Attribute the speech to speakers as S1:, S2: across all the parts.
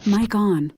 S1: Mic on.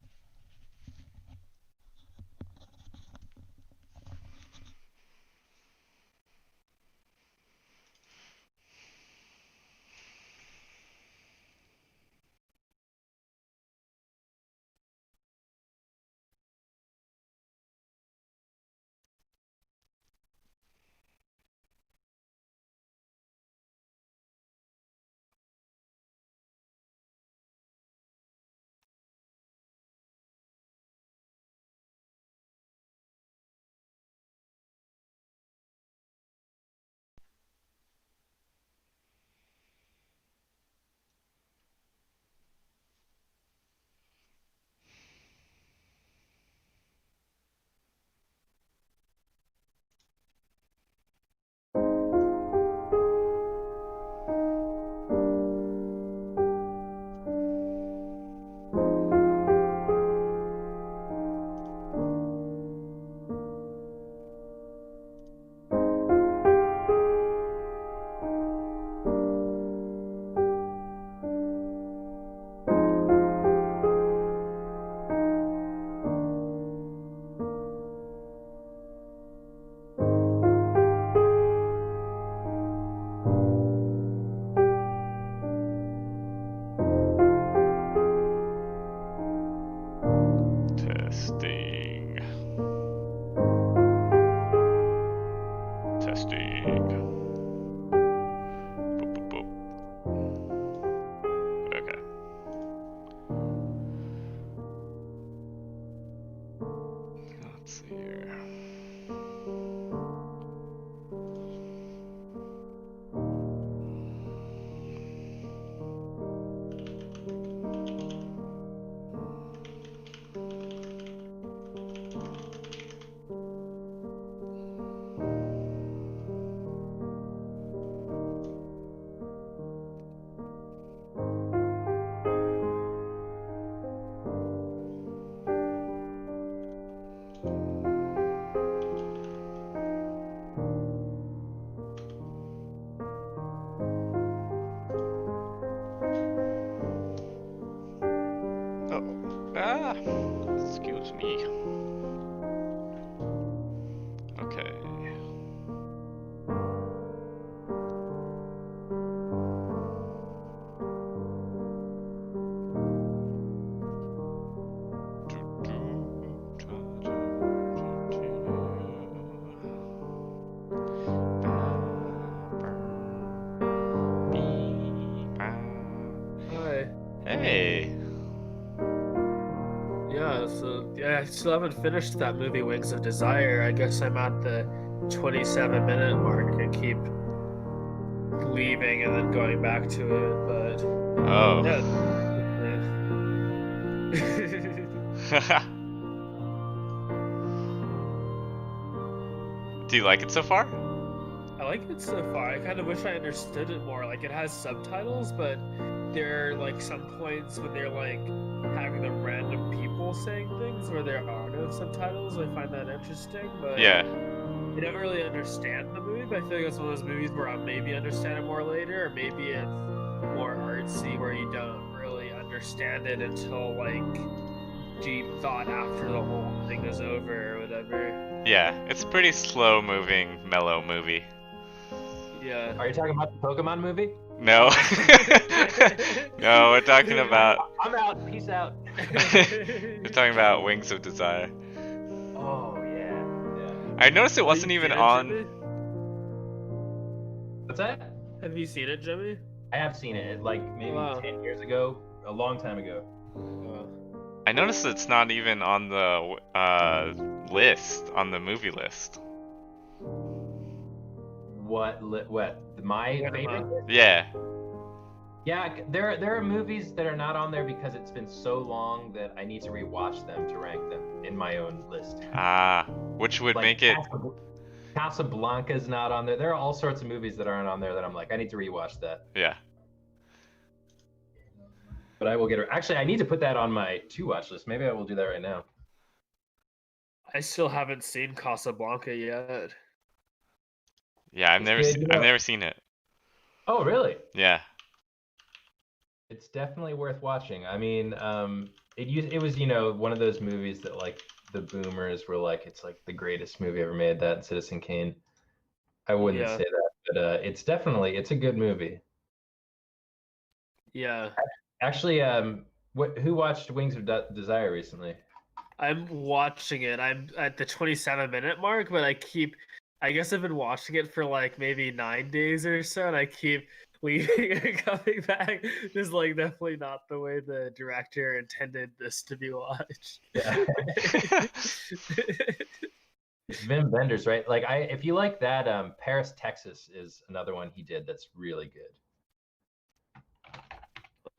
S2: Testing. Testing. Boop, boop, boop. Okay. Let's see here. Oh. Ah! Excuse me. Okay.
S3: Hi.
S2: Hey.
S3: I still haven't finished that movie Wings of Desire. I guess I'm at the 27-minute mark and keep leaving and then going back to it, but
S2: Oh.
S3: yeah.
S2: Do you like it so far?
S3: I like it so far. I kind of wish I understood it more. Like, it has subtitles, but there are like some points when they're like having the random people saying things where there are no subtitles. I find that interesting, but
S2: Yeah.
S3: I never really understand the movie. But I feel like it's one of those movies where I'll maybe understand it more later, or maybe it's more artsy where you don't really understand it until like deep thought after the whole thing is over or whatever.
S2: Yeah, it's a pretty slow moving, mellow movie.
S3: Yeah.
S4: Are you talking about the Pokemon movie?
S2: No. No, we're talking about
S4: I'm out. Peace out.
S2: we're talking about Wings of Desire.
S4: Oh yeah.
S2: I noticed it
S3: Have
S2: wasn't
S3: you
S2: even
S3: seen it,
S2: on.
S3: Jimmy?
S4: What's that?
S3: Have you seen it, Jimmy?
S4: I have seen it like maybe
S3: Wow.
S4: 10 years ago, a long time ago.
S2: I noticed it's not even on the list, on the movie list.
S4: What? My favorite?
S2: Yeah.
S4: Yeah, there are movies that are not on there because it's been so long that I need to rewatch them to rank them in my own list.
S2: Ah, which would
S4: Like
S2: make it.
S4: Casablanca's not on there. There are all sorts of movies that aren't on there that I'm like, I need to rewatch that.
S2: Yeah.
S4: But I will get it. Actually, I need to put that on my to watch list. Maybe I will do that right now.
S3: I still haven't seen Casablanca yet.
S2: Yeah, I've
S4: It's good, you know.
S2: never seen it.
S4: Oh, really?
S2: Yeah.
S4: It's definitely worth watching. I mean, it was one of those movies that like the boomers were like it's like the greatest movie ever made. That Citizen Kane. I wouldn't
S3: Yeah,
S4: say that, but it's a good movie.
S3: yeah.
S4: Actually, who watched Wings of Desire recently?
S3: I'm watching it. I'm at the 27-minute mark, but I guess I've been watching it for like maybe 9 days or so, and I keep leaving and coming back. This is like definitely not the way the director intended this to be watched.
S4: Yeah, it's Vim Vendors, right? Like if you like that, Paris, Texas is another one he did that's really good.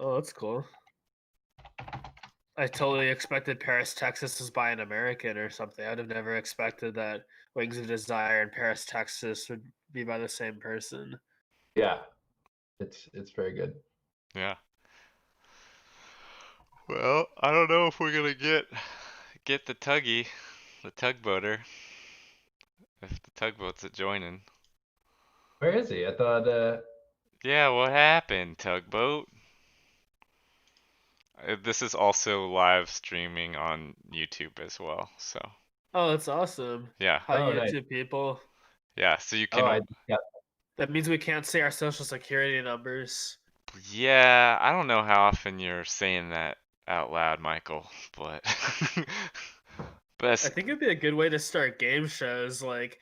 S3: Oh, that's cool. I totally expected Paris, Texas was by an American or something. I'd have never expected that Wings of Desire and Paris, Texas would be by the same person.
S4: Yeah, it's very good.
S2: Yeah. Well, I don't know if we're gonna get the tugboater, if the tugboat's a joining.
S4: Where is he? I thought.
S2: Yeah, what happened, tugboat? This is also live streaming on YouTube as well, so
S3: Oh, that's awesome.
S2: yeah,
S3: How
S4: Nice.
S3: YouTube people.
S2: yeah. So you
S4: Oh,
S2: can,
S4: yeah.
S3: That means we can't say our social security numbers.
S2: yeah. I don't know how often you're saying that out loud, Michael, but
S3: I
S2: best.
S3: think it'd be a good way to start game shows, like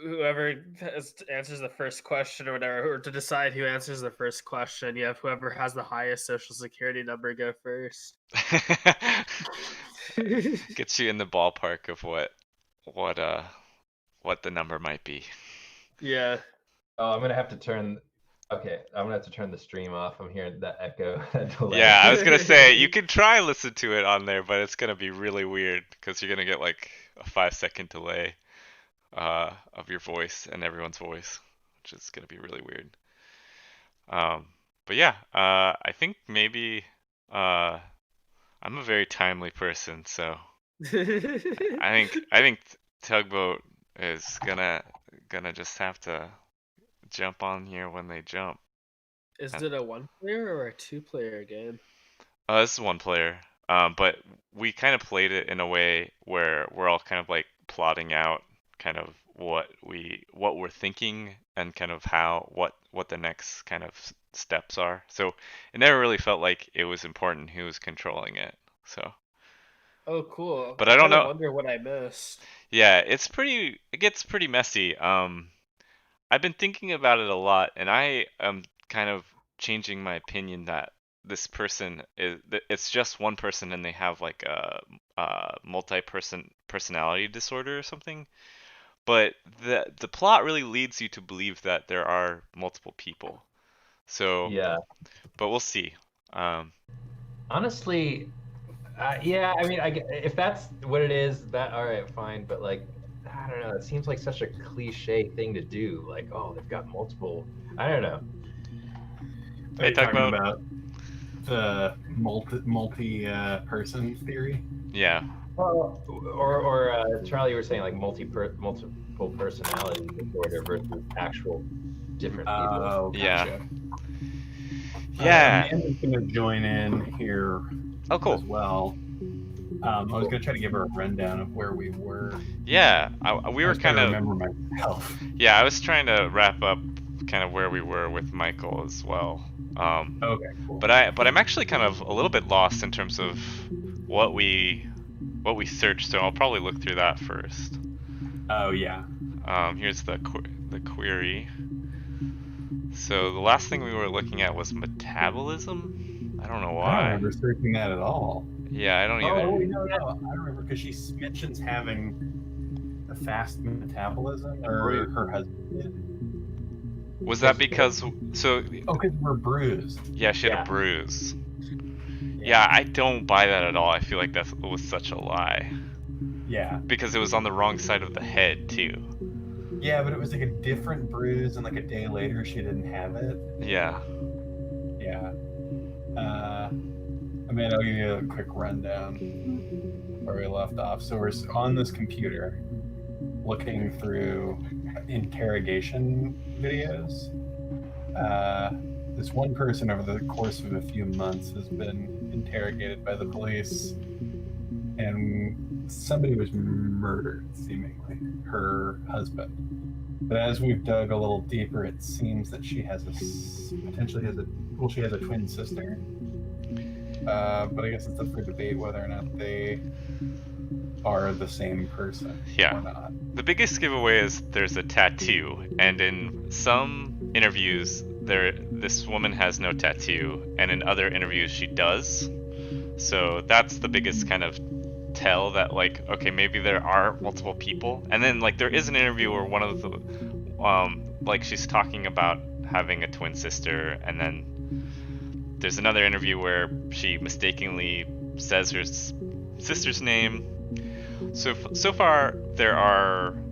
S3: whoever answers the first question or whatever, or to decide who answers the first question. You have whoever has the highest social security number go first.
S2: Gets you in the ballpark of what uh what the number might be.
S3: Yeah.
S4: Oh, I'm gonna have to turn. Okay, I'm gonna have to turn the stream off. I'm hearing that echo, that delay.
S2: Yeah, I was gonna say you can try listen to it on there, but it's gonna be really weird because you're gonna get like a 5 second delay of your voice and everyone's voice, which is gonna be really weird. Um, but yeah, I think maybe uh, I'm a very timely person, so I think Tugboat is gonna just have to jump on here when they jump.
S3: Is it a one player or a two-player game?
S2: This is one player, but we kind of played it in a way where we're all kind of like plotting out kind of what we're thinking and kind of what the next kind of steps are. So it never really felt like it was important who was controlling it. So,
S3: Oh, cool.
S2: but
S3: I
S2: I don't
S3: kind of
S2: know.
S3: wonder what I missed.
S2: Yeah, it gets pretty messy. I've been thinking about it a lot, and I am kind of changing my opinion that this person it's just one person and they have like a multi-person personality disorder or something. But the plot really leads you to believe that there are multiple people. So,
S4: Yeah.
S2: but we'll see.
S4: Honestly, yeah. I mean, if that's what it is, that all right, fine. But like, I don't know. It seems like such a cliche thing to do. Like, oh, they've got multiple. I don't know.
S1: Are
S2: Hey,
S1: you talking
S2: Tugboat.
S1: about the multi person theory?
S2: Yeah.
S4: Well, or Charlie, you were saying like multiple personality disorder versus actual different people.
S1: Oh,
S2: Yeah.
S1: gotcha.
S2: Yeah.
S1: Amanda's gonna join in here
S2: Oh,
S1: as
S2: cool.
S1: well. I was gonna try to give her a rundown of where we were.
S2: Yeah. We
S1: I
S2: were
S1: was trying
S2: kind
S1: to
S2: of.
S1: remember myself.
S2: Yeah, I was trying to wrap up kind of where we were with Michael as well.
S1: Okay, cool.
S2: But I'm actually kind of a little bit lost in terms of what we searched, so I'll probably look through that first.
S1: Oh yeah.
S2: Here's the query. So the last thing we were looking at was metabolism. I don't know
S1: I don't
S2: why.
S1: remember searching that at all.
S2: Yeah, I don't either.
S1: Oh no, I remember because she mentions having a fast metabolism, or her husband did.
S2: Was that because so?
S1: Oh, because we're bruised.
S2: Yeah, she had
S4: Yeah.
S2: a bruise. Yeah, I don't buy that at all. I feel like that was such a lie.
S1: Yeah.
S2: Because it was on the wrong side of the head too.
S1: Yeah, but it was like a different bruise, and like a day later she didn't have it.
S2: Yeah.
S1: Yeah. I mean, I'll give you a quick rundown where we left off. So we're on this computer looking through interrogation videos. this one person over the course of a few months has been interrogated by the police, and somebody was murdered, seemingly, her husband. But as we've dug a little deeper, it seems that she has potentially has a twin sister. But I guess it's up for debate whether or not they are the same person or not.
S2: The biggest giveaway is there's a tattoo, and in some interviews this woman has no tattoo, and in other interviews she does. So that's the biggest kind of tell that, like, okay, maybe there are multiple people. And then, like, there is an interview where one of the like, she's talking about having a twin sister, and then there's another interview where she mistakenly says her sister's name. So far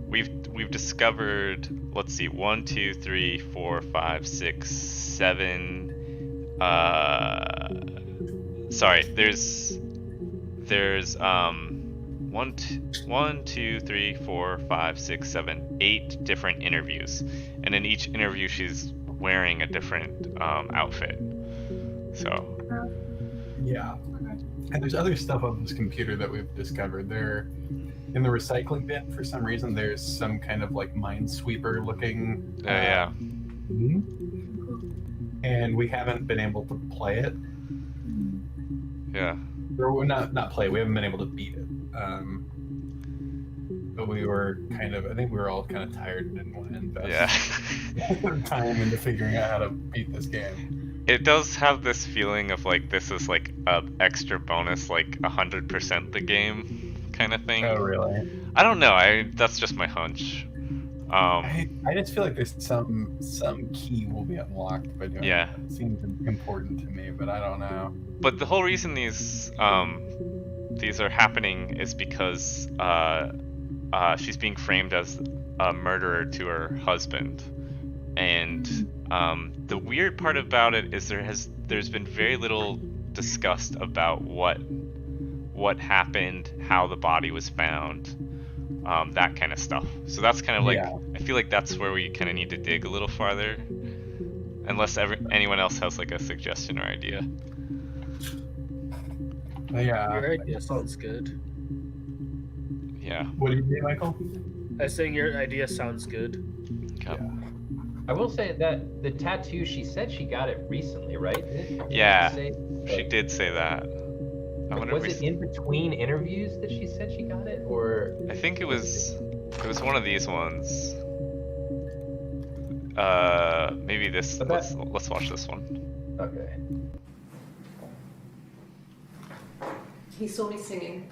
S2: we've discovered, let's see, 1, 2, 3, 4, 5, 6, 7. Sorry, there's 1, 2, 3, 4, 5, 6, 7, 8 different interviews, and in each interview she's wearing a different outfit. So
S1: yeah, and there's other stuff on this computer that we've discovered. There, in the recycling bin, for some reason, there's some kind of like Minesweeper looking. And we haven't been able to play it.
S2: Yeah.
S1: Or not play. We haven't been able to beat it. But we were I think we were all kind of tired and didn't want to invest time into figuring out how to beat this game.
S2: It does have this feeling of like this is like a extra bonus, like 100% the game kind of thing.
S1: Oh really?
S2: I don't know. That's just my hunch.
S1: I just feel like there's some key will be unlocked by doing that. It seems important to me, but I don't know.
S2: But the whole reason these are happening is because she's being framed as a murderer to her husband, and the weird part about it is there's been very little discussed about what happened, how the body was found, that kind of stuff. So that's kind of like, I feel like that's where we kind of need to dig a little farther, unless anyone else has like a suggestion or idea.
S3: Your idea sounds good.
S2: Yeah.
S1: What do you think, Michael?
S3: I was saying your idea sounds good.
S2: Okay.
S4: Yeah. I will say that the tattoo, she said she got it recently, right?
S2: Yeah, she did say that.
S4: Was it in between interviews that she said she got it, or?
S2: I think it was one of these ones. Maybe this. Let's watch this one.
S4: Okay.
S5: He saw me singing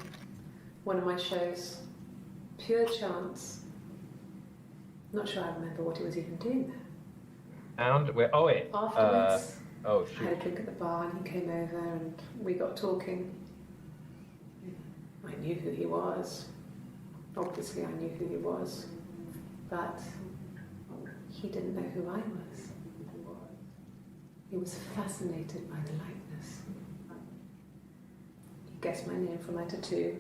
S5: one of my shows. Pure chance. Not sure I remember what he was even doing there.
S4: Oh wait.
S5: Afterwards,
S4: oh
S5: I had a
S4: shoot.
S5: drink at the bar and he came over and we got talking. I knew who he was. Obviously I knew who he was. But he didn't know who I was. He was fascinated by the likeness. He guessed my name from my tattoo.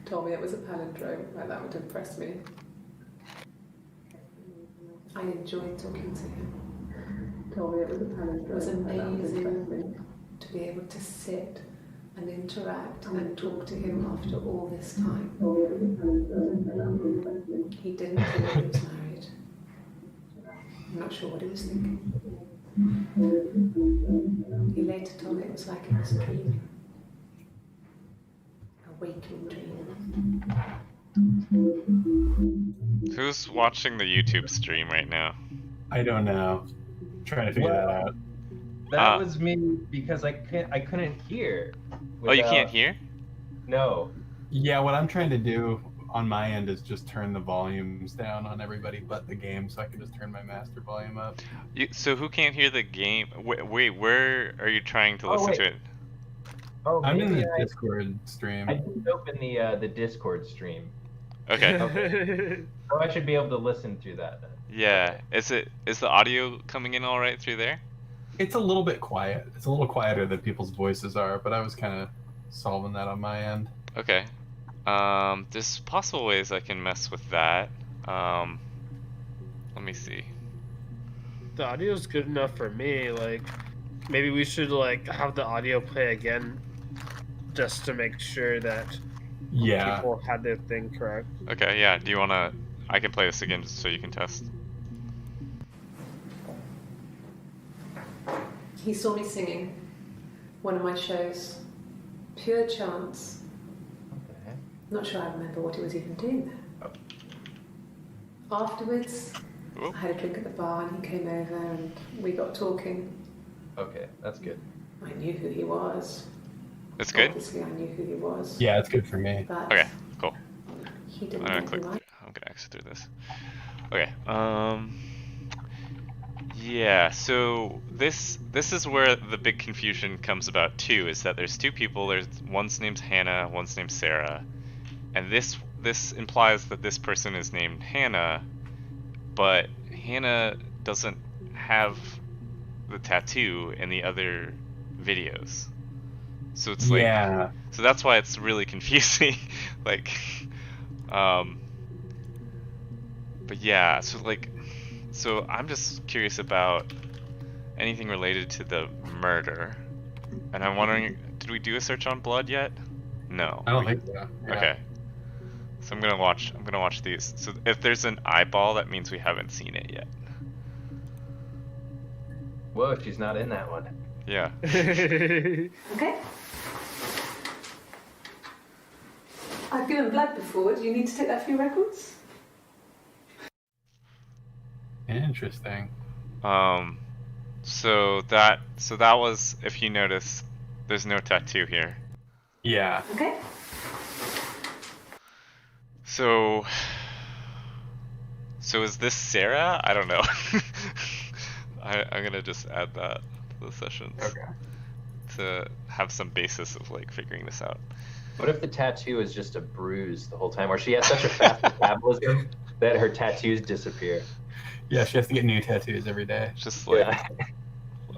S5: Told me it was a palindrome, like that would impress me. I enjoyed talking to him. Told me it was a palindrome. It was amazing to be able to sit and interact and talk to him after all this time. He didn't think he was married. I'm not sure what he was thinking. He later told me it was like he was dreaming. A waking dream.
S2: Who's watching the YouTube stream right now?
S1: I don't know. I'm trying to figure that out.
S4: That was me because I couldn't hear.
S2: Oh, you can't hear?
S4: No.
S1: Yeah, what I'm trying to do on my end is just turn the volumes down on everybody but the game, so I can just turn my master volume up.
S2: So who can't hear the game? Wait, where are you trying to listen to it?
S4: Oh,
S1: I'm in the
S4: maybe
S1: Discord stream.
S4: I didn't open the Discord stream.
S2: Okay.
S4: Oh, I should be able to listen through that then.
S2: Yeah. Is the audio coming in all right through there?
S1: It's a little bit quiet. It's a little quieter than people's voices are, but I was kind of solving that on my end.
S2: Okay. There's possible ways I can mess with that. Let me see.
S3: the audio's good enough for me. Like, maybe we should like have the audio play again, just to make sure that
S1: Yeah.
S3: people had their thing correct.
S2: Okay, yeah. Do you wanna? I can play this again just so you can test.
S5: He saw me singing one of my shows. Pure chance.
S4: Okay.
S5: Not sure I remember what he was even doing there. Afterwards,
S2: Ooh.
S5: I had a drink at the bar and he came over and we got talking.
S4: Okay, that's good.
S5: I knew who he was.
S2: It's good.
S5: Obviously, I knew who he was.
S1: Yeah, it's good for me.
S5: But
S2: Okay, cool.
S5: he
S2: I'm
S5: didn't
S2: gonna
S5: know
S2: click.
S5: who I.
S2: I'm gonna exit through this. Okay. Yeah. So this is where the big confusion comes about too. Is that there's two people. There's one's named Hannah, one's named Sarah, and this implies that this person is named Hannah, but Hannah doesn't have the tattoo in the other videos. So it's like,
S1: Yeah.
S2: so that's why it's really confusing. Like, but yeah, so I'm just curious about anything related to the murder, and I'm wondering, did we do a search on blood yet? No.
S1: I don't think so. Yeah.
S2: Okay. So I'm gonna watch these. So if there's an eyeball, that means we haven't seen it yet.
S4: Whoa, she's not in that one.
S2: Yeah.
S5: Okay. I've given blood before. Do you need to take that for your records?
S1: Interesting.
S2: So that was, if you notice, there's no tattoo here.
S1: Yeah.
S5: Okay.
S2: So is this Sarah? I don't know. I'm gonna just add that to the sessions
S1: Okay.
S2: to have some basis of like figuring this out.
S4: What if the tattoo is just a bruise the whole time, or she has such a fast metabolism that her tattoos disappear?
S1: Yeah, she has to get new tattoos every day.
S2: Just like
S4: Yeah.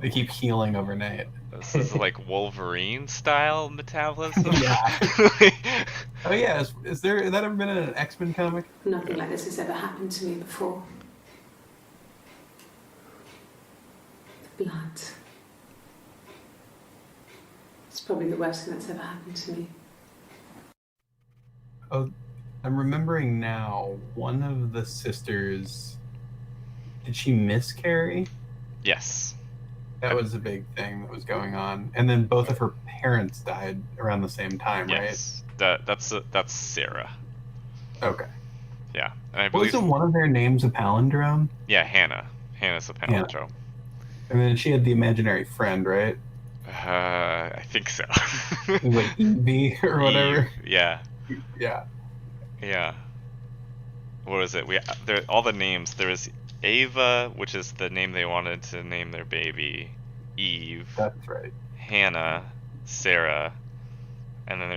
S1: They keep healing overnight.
S2: this is like Wolverine style metabolism.
S1: Yeah. Oh yeah, has that ever been in an X-Men comic?
S5: Nothing like this has ever happened to me before. The blood. It's probably the worst thing that's ever happened to me.
S1: Oh, I'm remembering now. One of the sisters, did she miscarry?
S2: Yes.
S1: That was a big thing that was going on. And then both of her parents died around the same time,
S2: Yes. That's Sarah.
S1: right? Okay.
S2: Yeah. And I believe.
S1: Wasn't one of their names a palindrome?
S2: Yeah, Hannah. Hannah's a palindrome.
S1: And then she had the imaginary friend, right?
S2: I think so.
S1: It was like Evie or whatever.
S2: Eve, yeah.
S1: Yeah.
S2: Yeah. What was it? There all the names. There was Ava, which is the name they wanted to name their baby. Eve,
S1: That's right.
S2: Hannah, Sarah, and then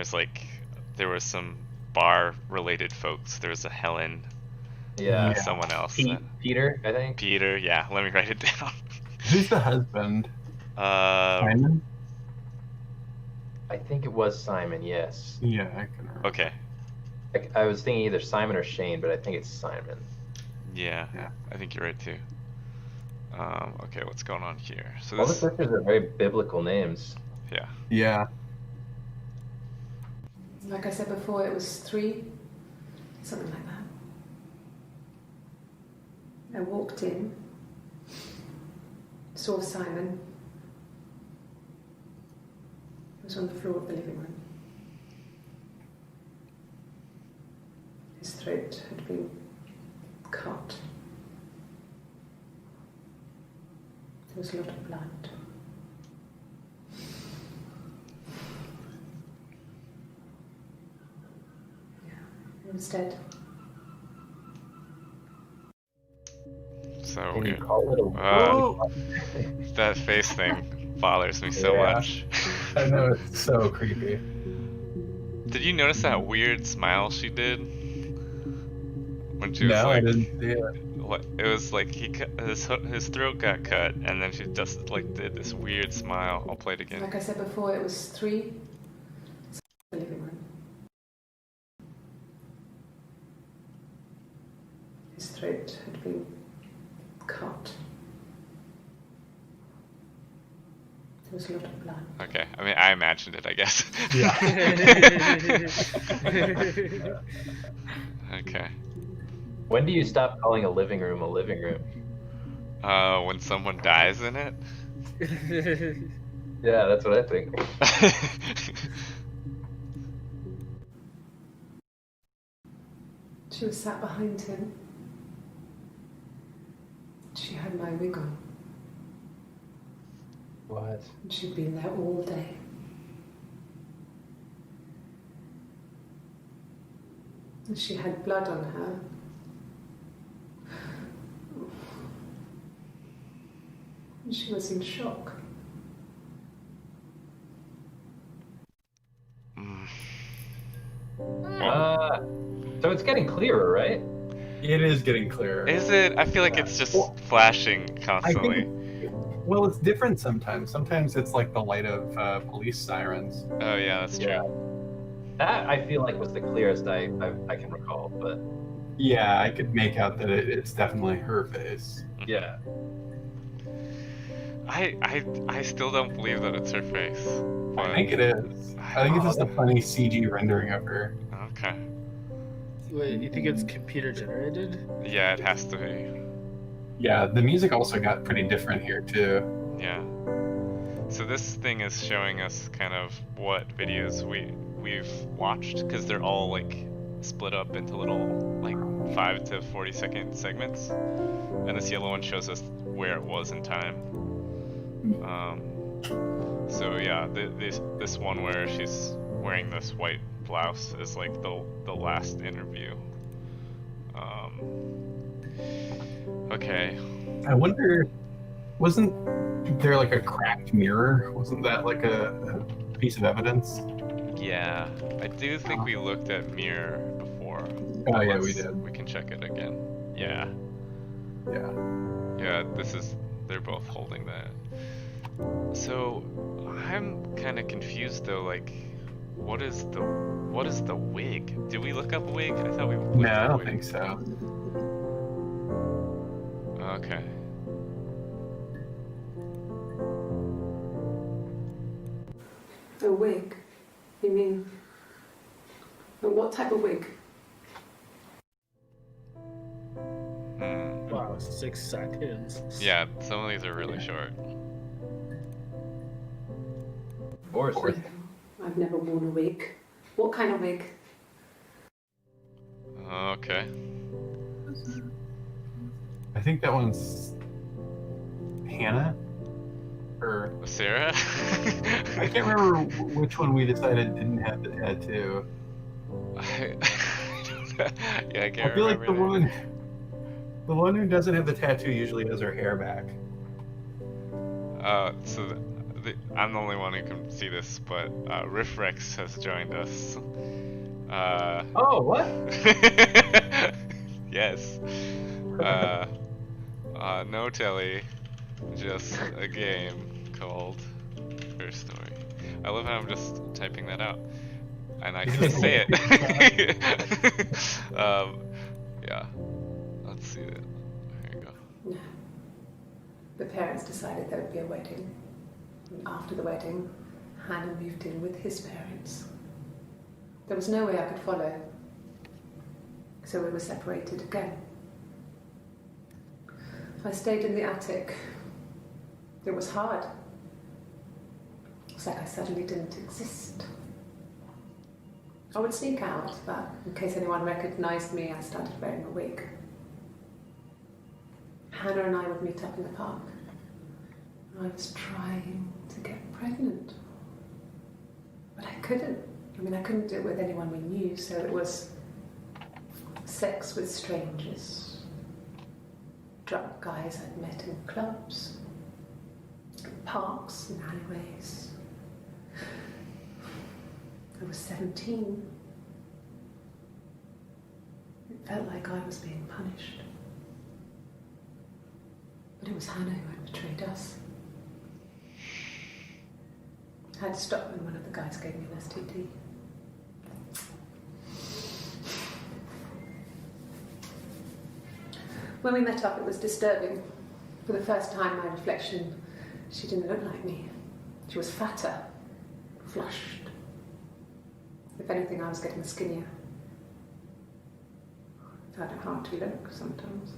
S2: there was some bar-related folks. There was a Helen,
S4: Yeah.
S2: someone else.
S4: Peter, I think.
S2: Peter. Yeah. Let me write it down.
S1: Who's the husband? Simon?
S4: I think it was Simon. Yes.
S1: Yeah, I can remember.
S2: Okay.
S4: I was thinking either Simon or Shane, but I think it's Simon.
S2: Yeah.
S1: Yeah.
S2: I think you're right too. Okay, what's going on here? So
S4: All the
S2: this.
S4: sisters are very biblical names.
S2: Yeah.
S1: Yeah.
S5: Like I said before, it was 3, something like that. I walked in, saw Simon. He was on the floor of the living room. His throat had been cut. There was a lot of blood. Yeah, he was dead.
S2: So
S4: Can you
S2: weird.
S4: call it a
S1: Oh!
S2: That face thing bothers me so
S1: Yeah.
S2: much.
S1: I know, it's so creepy.
S2: Did you notice that weird smile she did when she was
S1: No, I
S2: like?
S1: didn't see it.
S2: What? It was like his throat got cut, and then she just like did this weird smile. I'll play it again.
S5: Like I said before, it was 3, the living room. His throat had been cut. was a lot of blood.
S2: Okay. I mean, I imagined it, I guess. Okay.
S4: When do you stop calling a living room a living room?
S2: When someone dies in it?
S4: Yeah, that's what I think.
S5: She was sat behind him. She had my wig on,
S4: What?
S5: and she'd been there all day. And she had blood on her. And she was in shock.
S2: Mm.
S4: So it's getting clearer, right?
S1: It is getting clearer.
S2: Is it? I feel like it's just
S1: Well,
S2: flashing
S1: I
S2: constantly.
S1: think, well, it's different sometimes. Sometimes it's like the light of police sirens.
S2: Oh yeah, that's true.
S4: Yeah. That I feel like was the clearest I can recall, but
S1: Yeah, I could make out that it's definitely her face.
S4: yeah.
S2: I still don't believe that it's her face. But...
S1: I think it is. I think it's just a funny CG rendering of her.
S2: Okay.
S3: Wait, you think it's computer generated?
S2: Yeah, it has to be.
S1: Yeah, the music also got pretty different here too.
S2: Yeah. So this thing is showing us kind of what videos we've watched, because they're all like split up into little like 5 to 40-second segments, and this yellow one shows us where it was in time. So yeah, this one where she's wearing this white blouse is like the last interview. Okay.
S1: I wonder, wasn't there like a cracked mirror? Wasn't that like a piece of evidence?
S2: Yeah, I do think we looked at mirror before.
S1: Oh yeah, we did.
S2: We can check it again. Yeah.
S1: Yeah.
S2: Yeah, they're both holding that. So, I'm kind of confused though, like, what is the wig? Did we look up wig? I thought we looked
S1: No, I
S2: up
S1: don't
S2: wig.
S1: think so.
S2: Okay.
S5: A wig? You mean... But what type of wig?
S3: Wow, 6 seconds.
S2: Yeah, some of these are really short.
S4: Or
S5: Wig. I've never worn a wig. What kind of wig?
S2: Okay.
S1: I think that one's Hannah, or
S2: Sarah?
S1: I can't remember which one we decided didn't have the tattoo.
S2: Yeah, I can't
S1: I feel like
S2: remember
S1: the one who doesn't have the tattoo usually has her hair back.
S2: So I'm the only one who can see this, but Riffrex has joined us.
S4: Oh, what?
S2: Yes. No telly, just a game called Her Story. I love how I'm just typing that out, and I can say it. Yeah. Let's see it. There you go.
S5: No. The parents decided there would be a wedding. And after the wedding, Hannah moved in with his parents. There was no way I could follow, so we were separated again. I stayed in the attic. It was hard. It's like I suddenly didn't exist. I would sneak out, but in case anyone recognized me, I started wearing a wig. Hannah and I would meet up in the park. I was trying to get pregnant, but I couldn't. I mean, I couldn't do it with anyone we knew, so it was sex with strangers. Drunk guys I'd met in clubs, parks and alleyways. I was 17. It felt like I was being punished. But it was Hannah who had betrayed us. I had to stop when one of the guys gave me an STD. When we met up, it was disturbing. For the first time, my reflection, she didn't look like me. She was fatter, flushed. If anything, I was getting skinnier. Found it hard to look sometimes.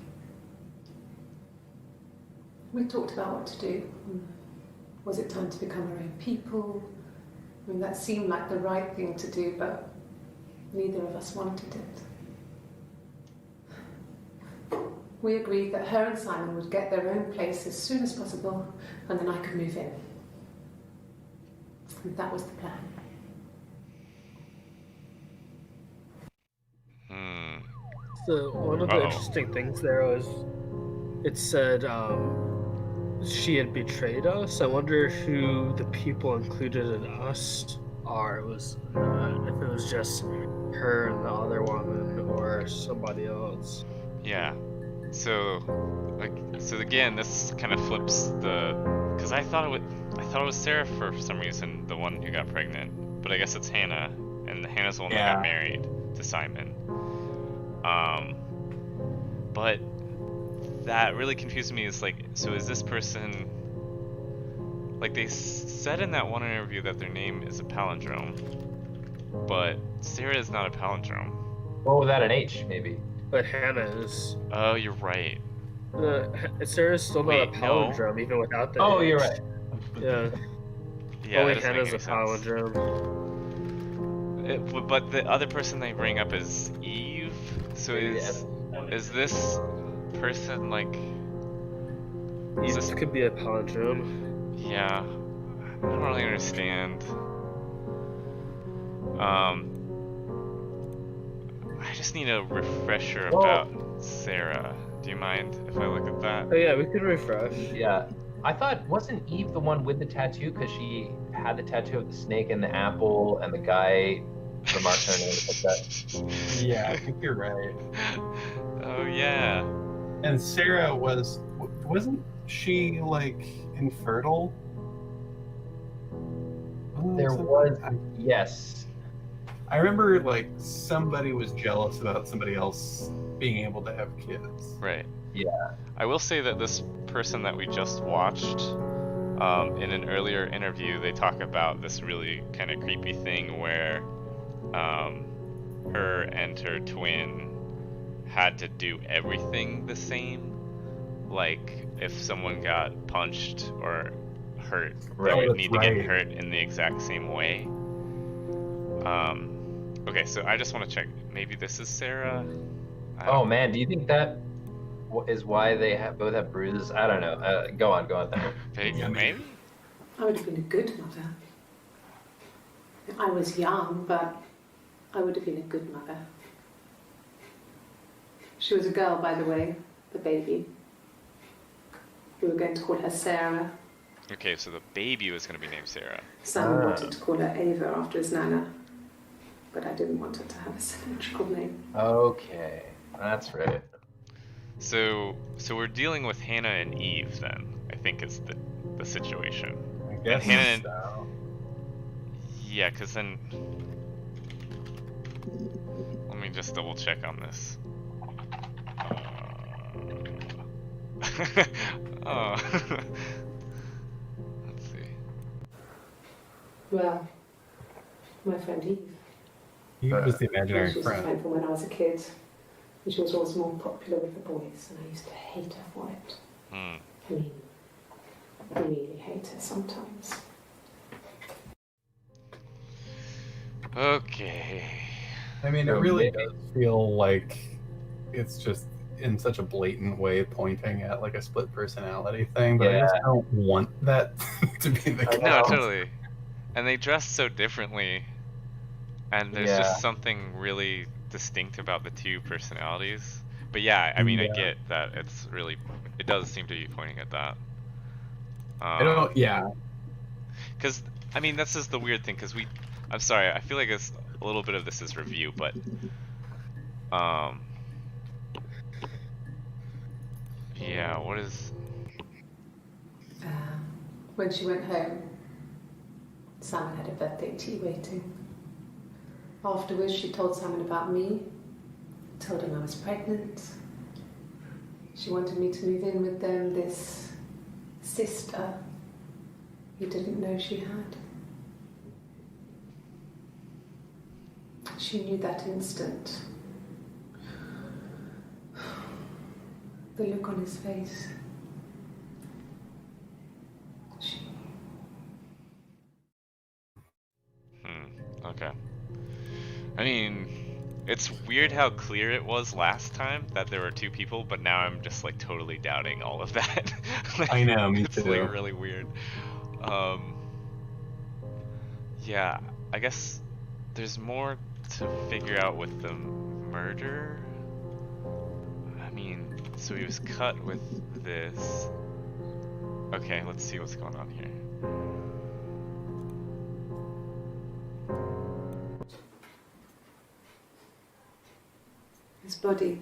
S5: We talked about what to do. Was it time to become our own people? I mean, that seemed like the right thing to do, but neither of us wanted it. We agreed that her and Simon would get their own place as soon as possible, and then I could move in. And that was the plan.
S3: So one of the interesting things there was, it said she had betrayed us. I wonder who the people included in us are. If it was just her and the other woman, or somebody else.
S2: Yeah. So again, this kind of flips because I thought it was Sarah for some reason, the one who got pregnant, but I guess it's Hannah, and Hannah's the one that got married to Simon. But that really confused me. Is like, so is this person, like they said in that one interview that their name is a palindrome, but Sarah is not a palindrome.
S4: Oh, without an H, maybe.
S3: But Hannah is.
S2: Oh, you're right.
S3: Sarah's still not a palindrome, even without the
S4: Oh,
S3: H.
S4: you're right.
S3: Yeah.
S2: Yeah,
S3: Only
S2: that doesn't
S3: Hannah's a
S2: make any sense.
S3: palindrome.
S2: But the other person they bring up is Eve. So is this person like?
S3: This could be a palindrome.
S2: Yeah, I don't really understand. I just need a refresher about Sarah. Do you mind if I look at that?
S3: Oh yeah, we could refresh.
S4: Yeah. I thought, wasn't Eve the one with the tattoo? Because she had the tattoo of the snake and the apple, and the guy remarked her name like that.
S1: Yeah, I think you're right.
S2: Oh yeah.
S1: And Sarah wasn't she like infertile?
S4: There was, yes.
S1: I remember like somebody was jealous about somebody else being able to have kids.
S2: Right.
S4: Yeah.
S2: I will say that this person that we just watched, in an earlier interview, they talk about this really kind of creepy thing where her and her twin had to do everything the same. Like, if someone got punched or hurt, they would need to get hurt in the exact same way. Okay, so I just want to check. Maybe this is Sarah?
S4: Oh man, do you think that is why they both have bruises? I don't know. Go on.
S2: Maybe?
S5: I would have been a good mother. I was young, but I would have been a good mother. She was a girl, by the way, the baby. We were going to call her Sarah.
S2: Okay, so the baby was going to be named Sarah.
S5: Sam wanted to call her Ava after his nana, but I didn't want her to have a symmetrical name.
S4: Okay, that's right.
S2: So we're dealing with Hannah and Eve then, I think is the situation.
S1: I guess
S2: and Hannah
S1: so.
S2: Yeah, because then... Let me just double check on this. Oh. Let's see.
S5: Well, my friend Eve.
S1: Eve was the imaginary
S5: She was a
S1: friend.
S5: friend from when I was a kid. And she was always more popular with the boys, and I used to hate her for it. I mean, I really hate her sometimes.
S2: Okay.
S1: I mean, it really does feel like it's just in such a blatant way pointing at like a split personality thing, but I just don't want that to be the case.
S2: No, totally. And they dress so differently, and there's just something really distinct about the two personalities. But yeah, I mean, I get that it does seem to be pointing at that. Because, I mean, this is the weird thing, because I'm sorry, I feel like a little bit of this is review, but, yeah, what is...
S5: When she went home, Simon had a birthday tea waiting. Afterwards, she told Simon about me, told him I was pregnant. She wanted me to move in with them, this sister. he didn't know she had. She knew that instant. The look on his face. She
S2: Okay. I mean, it's weird how clear it was last time that there were two people, but now I'm just like totally doubting all of that. Like,
S1: I know, me
S2: it's
S1: too.
S2: like really weird. Yeah, I guess there's more to figure out with the murder. I mean, so he was cut with this. Okay, let's see what's going on here.
S5: His body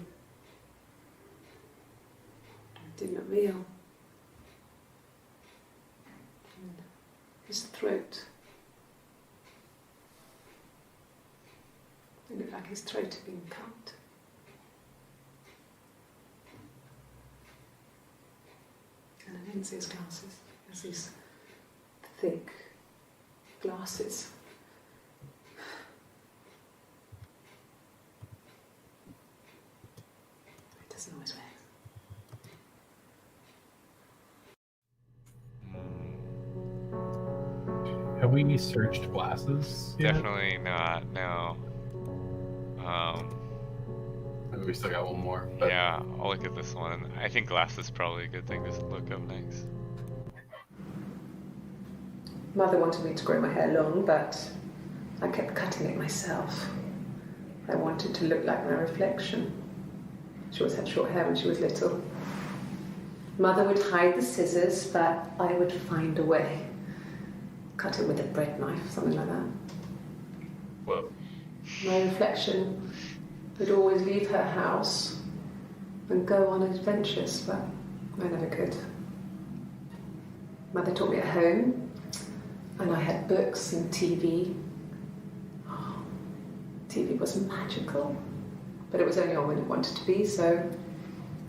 S5: didn't look real. And his throat. It looked like his throat had been cut. And I didn't see his glasses. There's these thick glasses. It doesn't always wear.
S1: Have we searched glasses yet?
S2: Definitely not, no.
S1: Maybe we still got one more. But
S2: Yeah, I'll look at this one. I think glass is probably a good thing to look up next.
S5: Mother wanted me to grow my hair long, but I kept cutting it myself. I wanted to look like my reflection. She always had short hair when she was little. Mother would hide the scissors, but I would find a way. Cut it with a bread knife, something like that.
S4: Whoa.
S5: My reflection would always leave her house and go on adventures, but I never could. Mother taught me at home, and I had books and TV. Oh, TV was magical, but it was only on when it wanted to be, so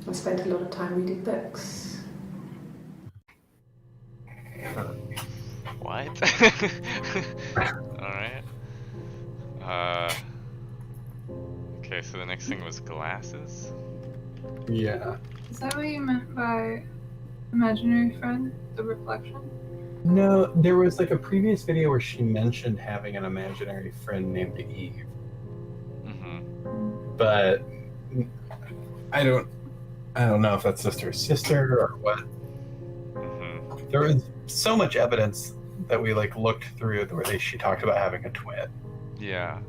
S5: I spent a lot of time reading books.
S2: What? Alright. Okay, so the next thing was glasses?
S1: yeah.
S6: Is that what you meant by imaginary friend? The reflection?
S1: No, there was like a previous video where she mentioned having an imaginary friend named Eve,
S2: Mm-hmm.
S1: but I don't know if that's just her sister or what.
S2: Mm-hmm.
S1: There was so much evidence that we like looked through where she talked about having a twin.
S2: Yeah.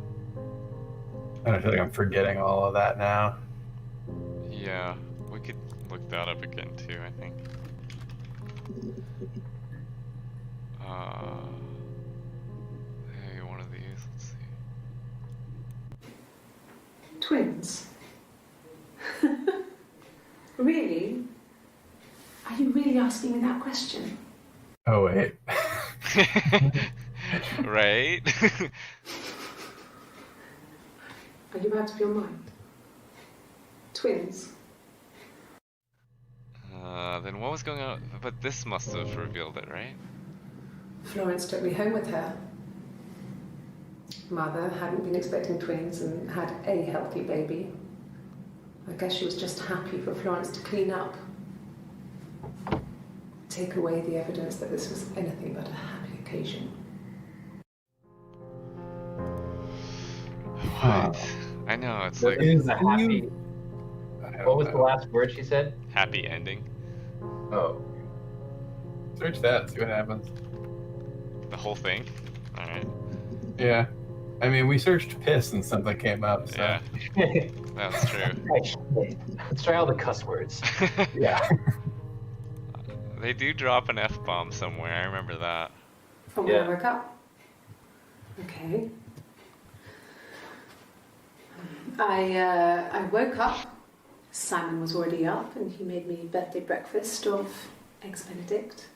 S1: And I feel like I'm forgetting all of that now.
S2: Yeah. We could look that up again too, I think. Hey, one of these, let's see.
S5: Twins? Really? Are you really asking me that question?
S1: Oh wait.
S2: Right?
S5: Are you out of your mind? Twins?
S2: Then what was going on? But this must have revealed it, right?
S5: Florence took me home with her. Mother hadn't been expecting twins and had a healthy baby. I guess she was just happy for Florence to clean up. Take away the evidence that this was anything but a happy occasion.
S2: What? I know, it's
S4: What
S2: like
S4: is a happy? What was the
S1: the
S4: last word she said?
S2: happy ending.
S4: Oh.
S1: Search that, see what happens.
S2: The whole thing? Alright.
S1: Yeah. I mean, we searched piss and something came up, so.
S2: Yeah, that's true.
S4: Let's try all the cuss words.
S1: Yeah.
S2: They do drop an F-bomb somewhere, I remember that.
S5: From when
S4: Yeah.
S5: I woke up. Okay. I woke up. Simon was already up, and he made me birthday breakfast of eggs Benedict.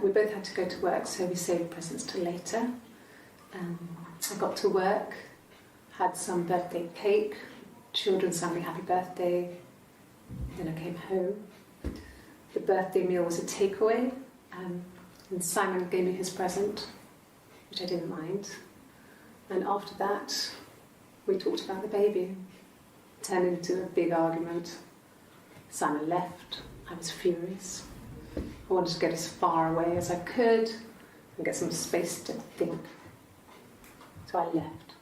S5: We both had to go to work, so we saved presents till later. I got to work, had some birthday cake, children sang me happy birthday. Then I came home. The birthday meal was a takeaway. And Simon gave me his present, which I didn't mind. And after that, we talked about the baby. It turned into a big argument. Simon left. I was furious. I wanted to get as far away as I could and get some space to think. So I left.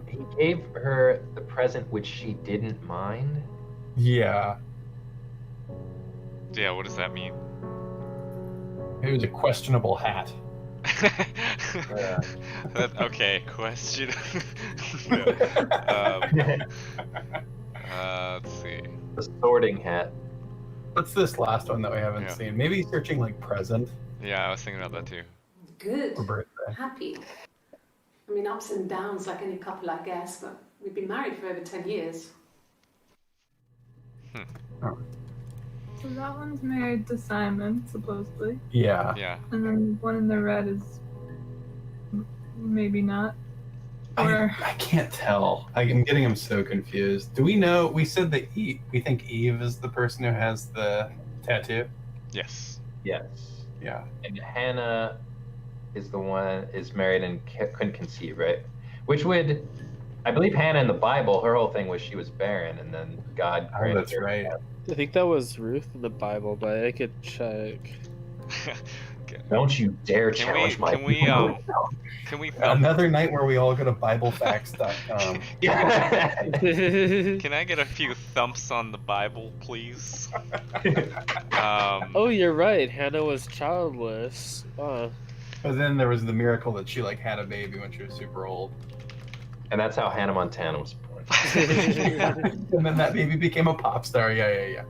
S4: He gave her the present which she didn't mind.
S1: Yeah.
S2: Yeah, what does that mean?
S1: It was a questionable hat.
S2: Okay, question. Let's see.
S4: The sorting hat.
S1: What's this last one that we haven't
S2: Yeah.
S1: seen? Maybe searching like present
S2: Yeah, I was thinking about that too.
S5: Good.
S1: or birthday.
S5: Happy. I mean, ups and downs like any couple, I guess, but we've been married for over 10 years.
S6: So that one's married to Simon, supposedly.
S1: Yeah.
S2: Yeah.
S6: And then one in the red is maybe not. Or
S1: I can't tell. I'm getting him so confused. Do we know? We said that we think Eve is the person who has the tattoo.
S2: Yes.
S4: Yes.
S1: Yeah.
S4: And Hannah is the one is married and couldn't conceive, right? Which would, I believe, Hannah in the Bible, her whole thing was she was barren, and then God
S1: Oh,
S4: granted
S1: that's
S4: her.
S1: right.
S7: I think that was Ruth in the Bible, but I could check.
S4: Don't you dare
S2: Can
S4: challenge my.
S2: can we
S1: Another night where we all go to BibleFacts.com.
S2: Can I get a few thumps on the Bible, please?
S7: Oh, you're right. Hannah was childless.
S1: But then there was the miracle that she like had a baby when she was super old.
S4: And that's how Hannah Montana was born.
S1: And then that baby became a pop star. Yeah.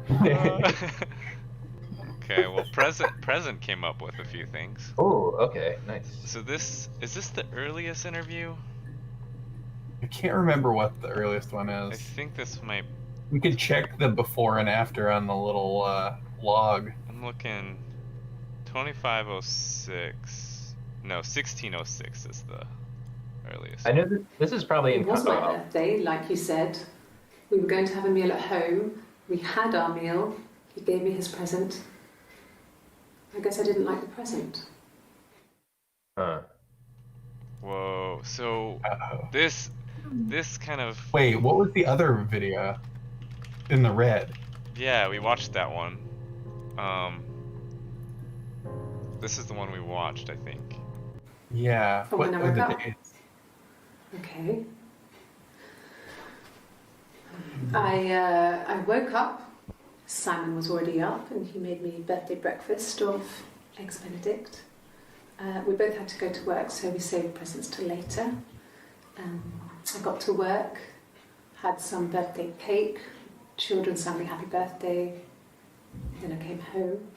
S2: Okay, well, present came up with a few things.
S4: Oh, okay, nice.
S2: So is this the earliest interview?
S1: I can't remember what the earliest one
S2: I
S1: is.
S2: think this might.
S1: We could check the before and after on the little log.
S2: I'm looking. 2506. No, 1606 is the earliest.
S4: I know this is probably
S5: It
S4: in
S5: was my
S4: Colorado.
S5: birthday, like you said. We were going to have a meal at home. We had our meal. He gave me his present. I guess I didn't like the present.
S4: Huh.
S2: Whoa. So
S1: Uh-oh.
S2: this kind of.
S1: Wait, what was the other video? In the red.
S2: Yeah, we watched that one. This is the one we watched, I think.
S1: Yeah.
S5: From
S1: What
S5: when I
S1: are
S5: woke
S1: the
S5: up.
S1: dates?
S5: Okay. I woke up. Simon was already up, and he made me birthday breakfast of eggs Benedict. We both had to go to work, so we saved presents till later. I got to work, had some birthday cake. Children sang me happy birthday. Then I came home.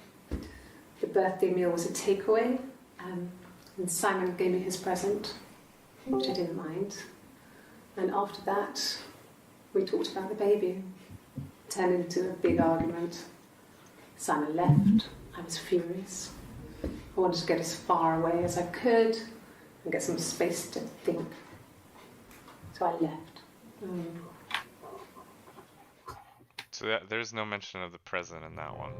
S5: The birthday meal was a takeaway, and Simon gave me his present, which I didn't mind. And after that, we talked about the baby. It turned into a big argument. Simon left. I was furious. I wanted to get as far away as I could and get some space to think. So I left.
S2: So there's no mention of the present in that one.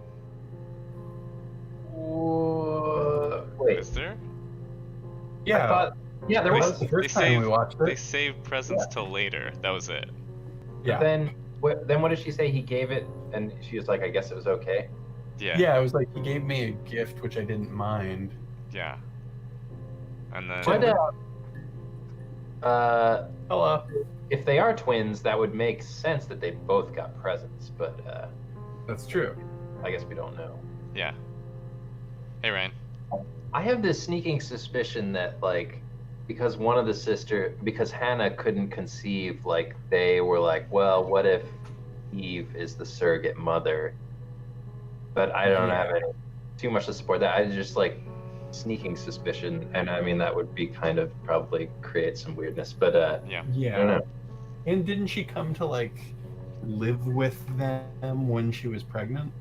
S4: Wait.
S2: Is there?
S1: Yeah.
S4: I thought, yeah, there
S2: They-
S4: was.
S1: That was the first
S2: they
S1: time we
S2: saved-
S1: watched
S2: They
S1: it.
S2: saved presents till later. That was it.
S1: Yeah.
S4: Then what did she say? He gave it, and she was like, I guess it was okay.
S2: Yeah.
S1: Yeah, it was like he gave me a gift which I didn't mind.
S2: Yeah. And then.
S4: What,
S1: Hello.
S4: if they are twins, that would make sense that they both got presents, but
S1: That's true.
S4: I guess we don't know.
S2: Yeah. Hey, Ryan.
S4: I have this sneaking suspicion that, like, because one of the because Hannah couldn't conceive, like, they were like, well, what if Eve is the surrogate mother? But I don't have too much to support that. I just, like, sneaking suspicion, and I mean, that would be kind of probably create some weirdness, but
S2: Yeah.
S4: I don't
S1: Yeah.
S4: know.
S1: And didn't she come to like live with them when she was pregnant?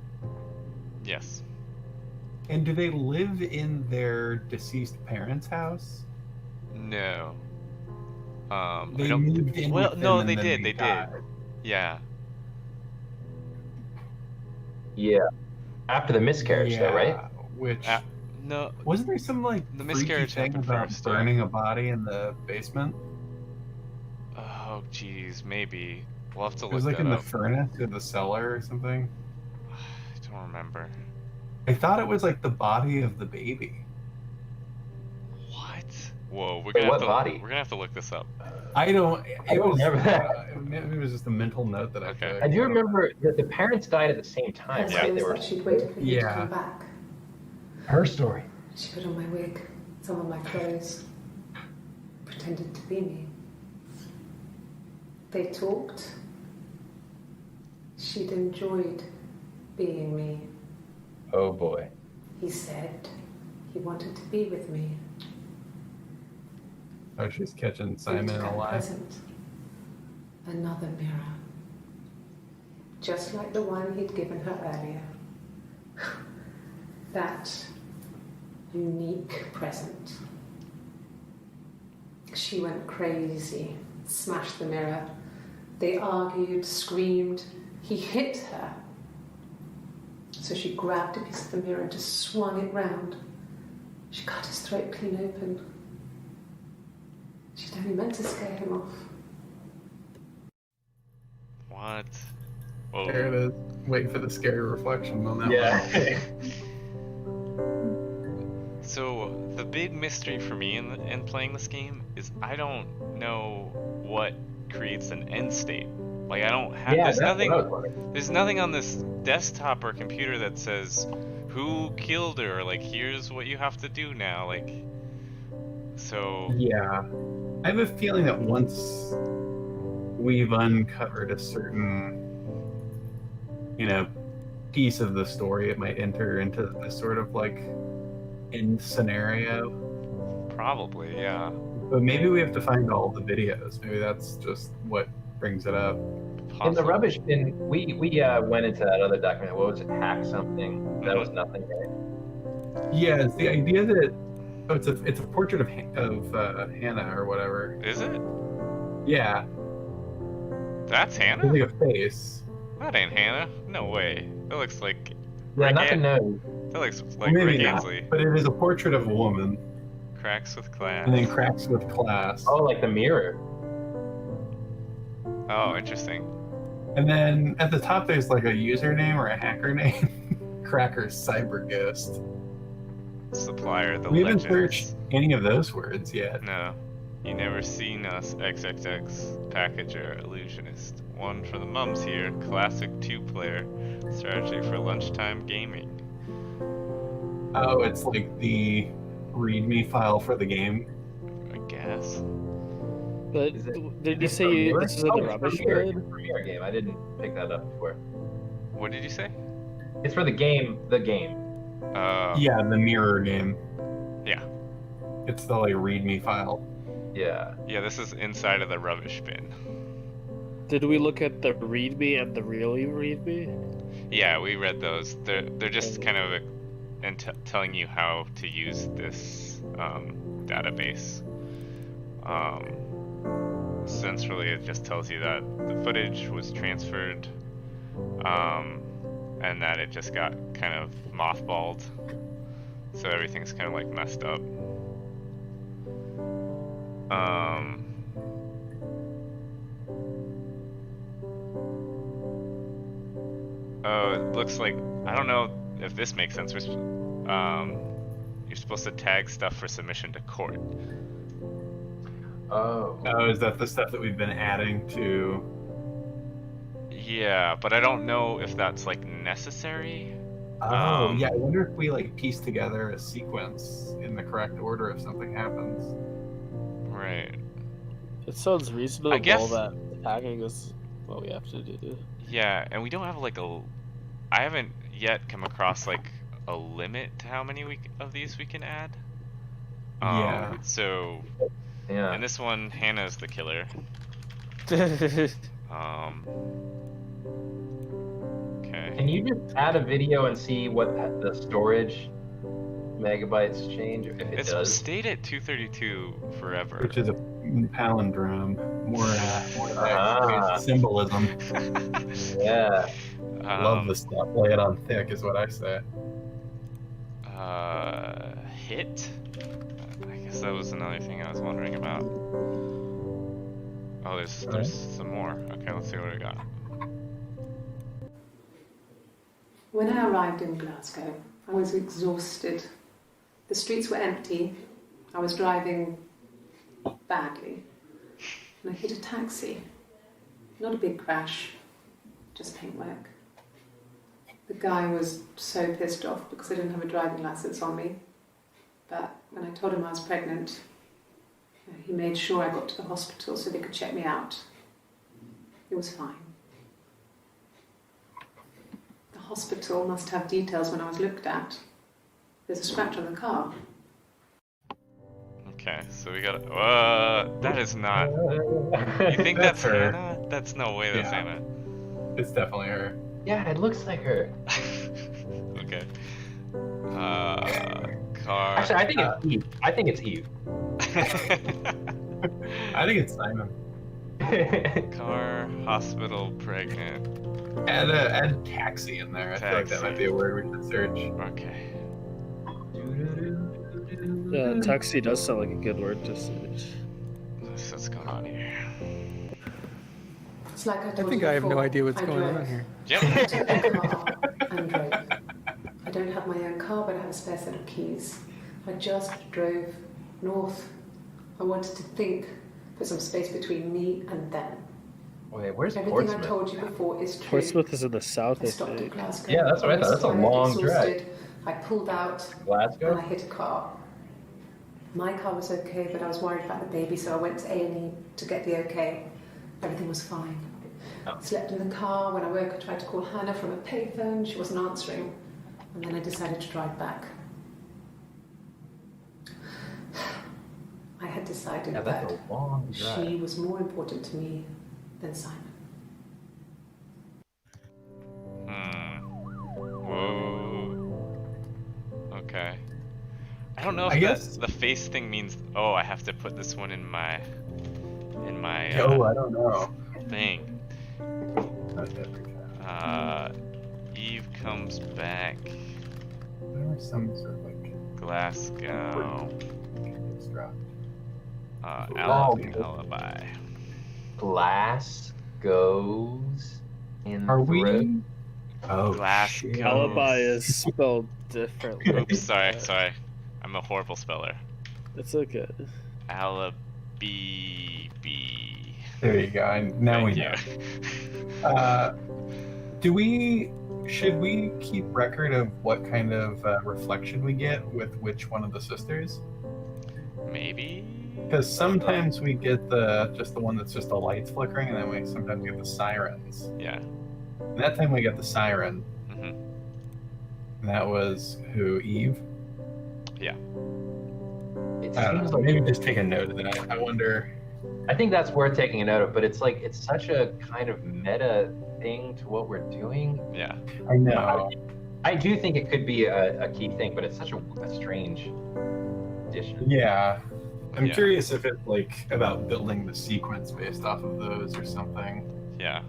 S2: Yes.
S1: And do they live in their deceased parents' house?
S2: No. I
S1: They
S2: don't.
S1: moved in
S2: Well,
S1: with
S2: no,
S1: them
S2: they
S1: and then
S2: did. They did.
S1: died.
S2: Yeah.
S4: Yeah. After the miscarriage, though, right?
S1: Which
S2: No,
S1: wasn't there some like
S2: the
S1: freaky
S2: miscarriage
S1: thing
S2: happened
S1: about
S2: first,
S1: burning a body in the basement?
S2: oh geez, maybe. We'll have to
S1: It was
S2: look
S1: like
S2: that
S1: in the
S2: up.
S1: furnace or the cellar or something.
S2: I don't remember.
S1: I thought it was like the body of the baby.
S2: What? Whoa,
S4: Wait, what body?
S2: we're gonna have to look this up.
S1: I don't. It
S4: I don't
S1: was.
S4: remember that.
S1: It was just a mental note that I
S2: Okay.
S1: took.
S4: I do remember that the parents died at the same time,
S5: Her
S2: Yeah.
S4: right?
S5: story
S4: They
S5: was
S4: were
S5: that she'd waited for him to
S1: Yeah.
S5: come back.
S4: her story.
S5: She put on my wig, some of my clothes, pretended to be me. They talked. She'd enjoyed being me.
S4: Oh boy.
S5: He said he wanted to be with me.
S1: Oh, she's catching
S5: We
S1: Simon
S5: took a
S1: alive.
S5: present. Another mirror. Just like the one he'd given her earlier. That unique present. She went crazy, smashed the mirror. They argued, screamed. He hit her. So she grabbed a piece of the mirror and just swung it round. She cut his throat clean open. She'd only meant to scare him off.
S2: What? Whoa.
S1: There it is. Wait for the scary reflection on that
S4: Yeah.
S2: So the big mystery for me in playing this game is I don't know what creates an end state. Like I don't have.
S4: Yeah,
S2: there's
S4: that's
S2: nothing.
S4: what I was wondering.
S2: There's nothing on this desktop or computer that says who killed her. Like here's what you have to do now. Like so.
S1: Yeah. I have a feeling that once we've uncovered a certain, piece of the story, it might enter into this sort of like end scenario.
S2: Probably, yeah.
S1: But maybe we have to find all the videos. Maybe that's just what brings it up.
S4: In the rubbish bin, we went into that other document. What was it? Hack something. That was nothing, right?
S1: Yeah, it's the idea that it's a portrait of Hannah or whatever.
S2: Is it?
S1: Yeah,
S2: That's
S1: it's
S2: Hannah?
S1: like a face.
S2: That ain't Hannah. No way. That looks like
S4: Yeah,
S2: Rick
S4: nothing new.
S2: that looks
S1: Well,
S2: like
S1: maybe
S2: Rick
S1: not,
S2: Ansley.
S1: but it is a portrait of a woman,
S2: Cracks with class.
S1: and then cracks with class.
S4: Oh, like the mirror.
S2: Oh, interesting.
S1: And then at the top there's like a username or a hacker name. Cracker Cyber Ghost.
S2: Supplier, the
S1: We haven't
S2: legends.
S1: searched any of those words yet.
S2: No. You never seen us, XXX, Packager, Illusionist. One for the mums here, classic 2-player, strategy for lunchtime gaming.
S1: Oh, it's like the README file for the game.
S2: I guess.
S7: But
S4: Is it-
S7: did you
S4: Is it
S7: say
S4: Premiere?
S7: this is in
S4: Oh,
S7: the
S4: it's
S7: rubbish
S4: Premiere.
S7: bin?
S4: It's a Premiere game. I didn't pick that up before.
S2: What did you say?
S4: It's for the game. The game.
S1: Yeah, the mirror game.
S2: Yeah.
S1: It's the like README file.
S4: Yeah.
S2: Yeah, this is inside of the rubbish bin.
S7: Did we look at the readme and the really readme?
S2: Yeah, we read those. They're just kind of telling you how to use this database. Essentially, it just tells you that the footage was transferred, and that it just got kind of mothballed, so everything's kind of like messed up. Oh, it looks like, I don't know if this makes sense. You're supposed to tag stuff for submission to court.
S4: Oh.
S1: Oh, is that the stuff that we've been adding to?
S2: Yeah, but I don't know if that's like necessary.
S1: Oh, yeah. I wonder if we like piece together a sequence in the correct order if something happens.
S2: Right.
S7: It sounds reasonable
S2: I guess-
S7: that tagging is what we have to do.
S2: Yeah, and we don't have like I haven't yet come across like a limit to how many of these we can add.
S1: Yeah.
S2: So,
S4: Yeah.
S2: in this one, Hannah's the killer. Okay.
S4: Can you just add a video and see what the storage megabytes change if it
S2: It's
S4: does?
S2: stayed at 232 forever.
S1: Which is a palindrome. More
S4: Ah.
S1: symbolism.
S4: Yeah.
S1: Love the stuff. Lay it on thick is what I say.
S2: Hit? I guess that was another thing I was wondering about. Oh, there's some more. Okay, let's see what we got.
S5: When I arrived in Glasgow, I was exhausted. The streets were empty. I was driving badly. And I hit a taxi. Not a big crash, just paintwork. The guy was so pissed off because I didn't have a driving license on me. But when I told him I was pregnant, he made sure I got to the hospital so they could check me out. It was fine. The hospital must have details when I was looked at. There's a scratch on the car.
S2: Okay, so we got. That is not. You think that's
S1: her?
S2: Hannah? That's no way that's
S1: Yeah.
S2: Hannah.
S1: It's definitely her.
S4: Yeah, it looks like her.
S2: Okay. Car.
S4: Actually, I think it's Eve. I think it's Eve.
S1: I think it's Simon.
S2: Car, hospital, pregnant.
S1: Add taxi in there. I feel like that might be a word we should search.
S2: Okay.
S7: Yeah, taxi does sound like a good word to search.
S2: What's going on here?
S5: It's like I
S8: I
S5: told
S8: think
S5: you
S8: I have no
S5: before,
S8: idea what's
S5: I
S8: going
S5: drove.
S8: on here.
S2: Yep.
S5: I took a car and drove. I don't have my own car, but I have a spare set of keys. I just drove north. I wanted to think, put some space between me and them.
S4: Wait, where's
S5: Everything
S4: Portsmouth?
S5: I told you before is true.
S7: Portsmouth is in the south,
S5: I
S7: I
S5: stopped at
S7: think.
S5: Glasgow.
S4: Yeah, that's what I thought. That's a
S5: was tired,
S4: long
S5: exhausted. I pulled out and
S4: Glasgow?
S5: I hit a car. My car was okay, but I was worried about the baby, so I went to A&E to get the okay. Everything was fine.
S4: Oh.
S5: Slept in the car. When I woke, I tried to call Hannah from a payphone. She wasn't answering. And then I decided to drive back. I had decided
S4: Yeah,
S5: that
S4: that's a long drive.
S5: she was more important to me than Simon.
S2: Whoa. Okay. I don't know
S1: I
S2: if
S1: guess-
S2: the face thing means. Oh, I have to put this one in my
S1: Oh, I don't know.
S2: thing.
S1: Not every time.
S2: Eve comes back.
S1: There was some sort of like
S2: Glasgow.
S1: it's dropped.
S2: Alibi.
S4: Glass goes in
S1: Are
S4: the
S1: we?
S4: throat.
S1: Oh,
S2: Glasgow.
S1: shit.
S7: Alibi is spelled differently.
S2: Oops, sorry. I'm a horrible speller.
S7: It's okay.
S2: Alibi.
S1: There you go. Now we know. Should we keep record of what kind of reflection we get with which one of the sisters?
S2: Maybe.
S1: Because sometimes we get just the one that's just the lights flickering, and then we sometimes get the sirens.
S2: Yeah.
S1: And that time we got the siren,
S2: Mhm.
S1: and that was who? Eve.
S4: It
S1: I don't
S4: seems
S1: know.
S4: like
S1: Maybe just take a note of that. I wonder.
S4: I think that's worth taking a note of, but it's like it's such a kind of meta thing to what we're doing.
S2: Yeah.
S1: I know.
S4: I do think it could be a key thing, but it's such a strange addition.
S1: Yeah. I'm
S2: Yeah.
S1: curious if it's like about building the sequence based off of those or something.
S2: Yeah.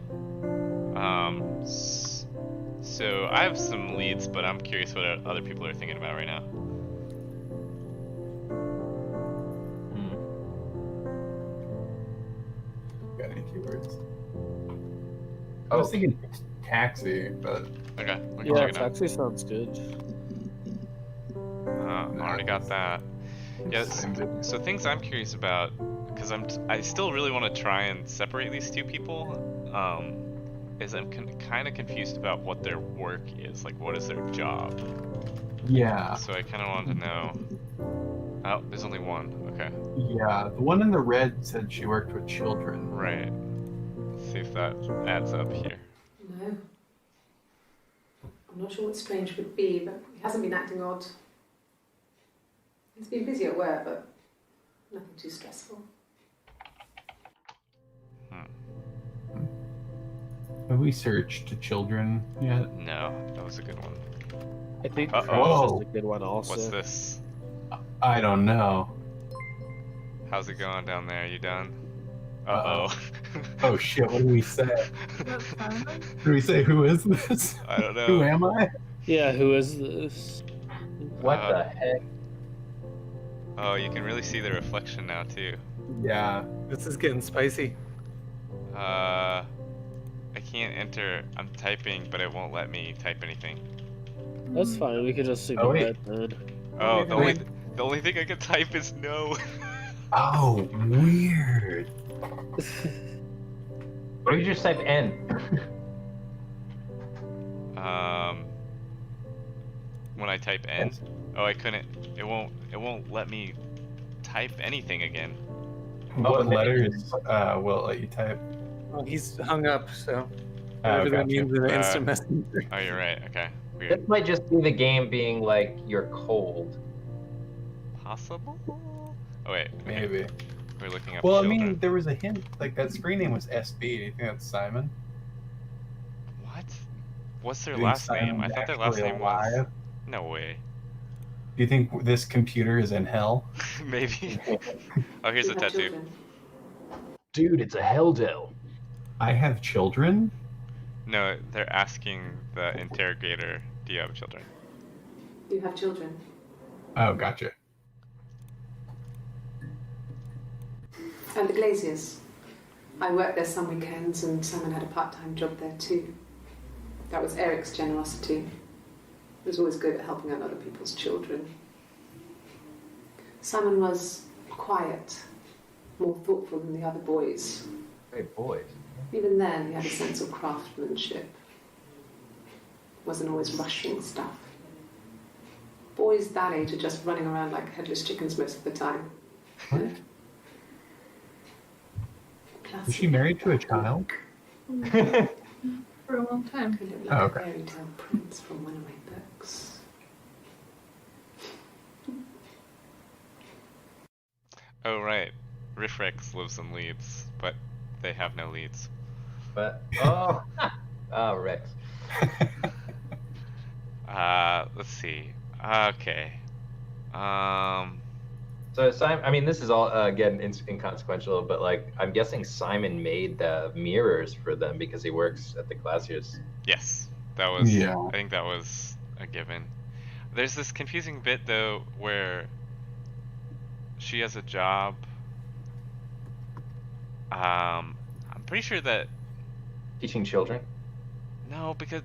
S2: So I have some leads, but I'm curious what other people are thinking about right now.
S4: Hmm.
S1: Got any keywords? I
S4: Oh,
S1: was thinking taxi, but
S2: Okay, we can
S7: Yeah,
S2: check it out.
S7: taxi sounds good.
S2: Already got that. Yes. So things I'm curious about, because I still really want to try and separate these two people. Is I'm kind of confused about what their work is, like what is their job.
S1: yeah,
S2: So I kind of wanted to know. Oh, there's only one. Okay,
S1: yeah. The one in the red said she worked with children.
S2: right. Let's see if that adds up here.
S5: No. I'm not sure what strange would be, but he hasn't been acting odd. He's been busy at work, but nothing too stressful.
S1: Have we searched to children yet?
S2: No, that was a good one.
S7: I think
S2: Uh-oh.
S7: Crash is a good one also.
S2: What's this?
S1: I don't know.
S2: How's it going down there? You done? Uh-oh.
S1: Oh shit, what do we say?
S6: That's fine.
S1: Do we say, who is this?
S2: I don't know.
S1: Who am I?
S7: Yeah, who is this?
S4: What
S2: Uh,
S4: the heck?
S2: Oh, you can really see the reflection now too.
S1: Yeah.
S8: This is getting spicy.
S2: I can't enter. I'm typing, but it won't let me type anything.
S7: That's fine. We could just
S1: Oh,
S7: ignore
S1: wait.
S7: it then.
S2: Oh,
S1: Wait.
S2: the only thing I can type is no.
S1: Oh, weird.
S4: Or you just type N.
S2: When I type N. Oh, I couldn't. It won't let me type anything again.
S1: What
S4: okay.
S1: letters will it let you type?
S8: Well, he's hung up, so
S1: Oh,
S8: whatever that
S1: gotcha.
S8: means in an
S2: Uh,
S8: instant messenger.
S2: Oh, you're right. Okay.
S4: This
S2: Weird.
S4: might just be the game being like, you're cold.
S2: Possible? Oh wait. Okay.
S1: Maybe.
S2: We're looking up.
S1: Well, I
S2: children.
S1: mean, there was a hint. Like, that screen name was SB. Do you think that's Simon?
S2: What? What's their
S1: Do you think
S2: last name? I
S1: Simon's
S2: thought their last
S1: actually
S2: name was.
S1: alive?
S2: No way.
S1: Do you think this computer is in hell?
S2: Maybe. Oh, here's
S5: You
S2: a
S5: have
S2: tattoo.
S5: children.
S4: Dude, it's a Helldell.
S1: I have children?
S2: No, they're asking the interrogator, do you have children?
S5: You have children.
S1: Oh, gotcha.
S5: And the Glaziers. I worked there some weekends, and Simon had a part-time job there too. That was Eric's generosity. He was always good at helping out other people's children. Simon was quiet, more thoughtful than the other boys.
S4: Great boys.
S5: Even then, he had a sense of craftsmanship. Wasn't always rushing stuff. Boys that age are just running around like headless chickens most of the time. You know?
S1: Is she married to a child?
S6: For a long time.
S5: He looked like
S1: Oh,
S5: a
S1: okay.
S5: fairy tale prince from one of my books.
S2: Oh, right. Riffrex lives in Leeds, but they have no leads.
S4: But, oh, Rex.
S2: Let's see. Okay.
S4: So Simon, I mean, this is all again inconsequential, but like, I'm guessing Simon made the mirrors for them because he works at the Glaciers.
S2: Yes, that was.
S1: Yeah.
S2: I think that was a given. There's this confusing bit though where she has a job. I'm pretty sure that
S4: Teaching children.
S2: no, because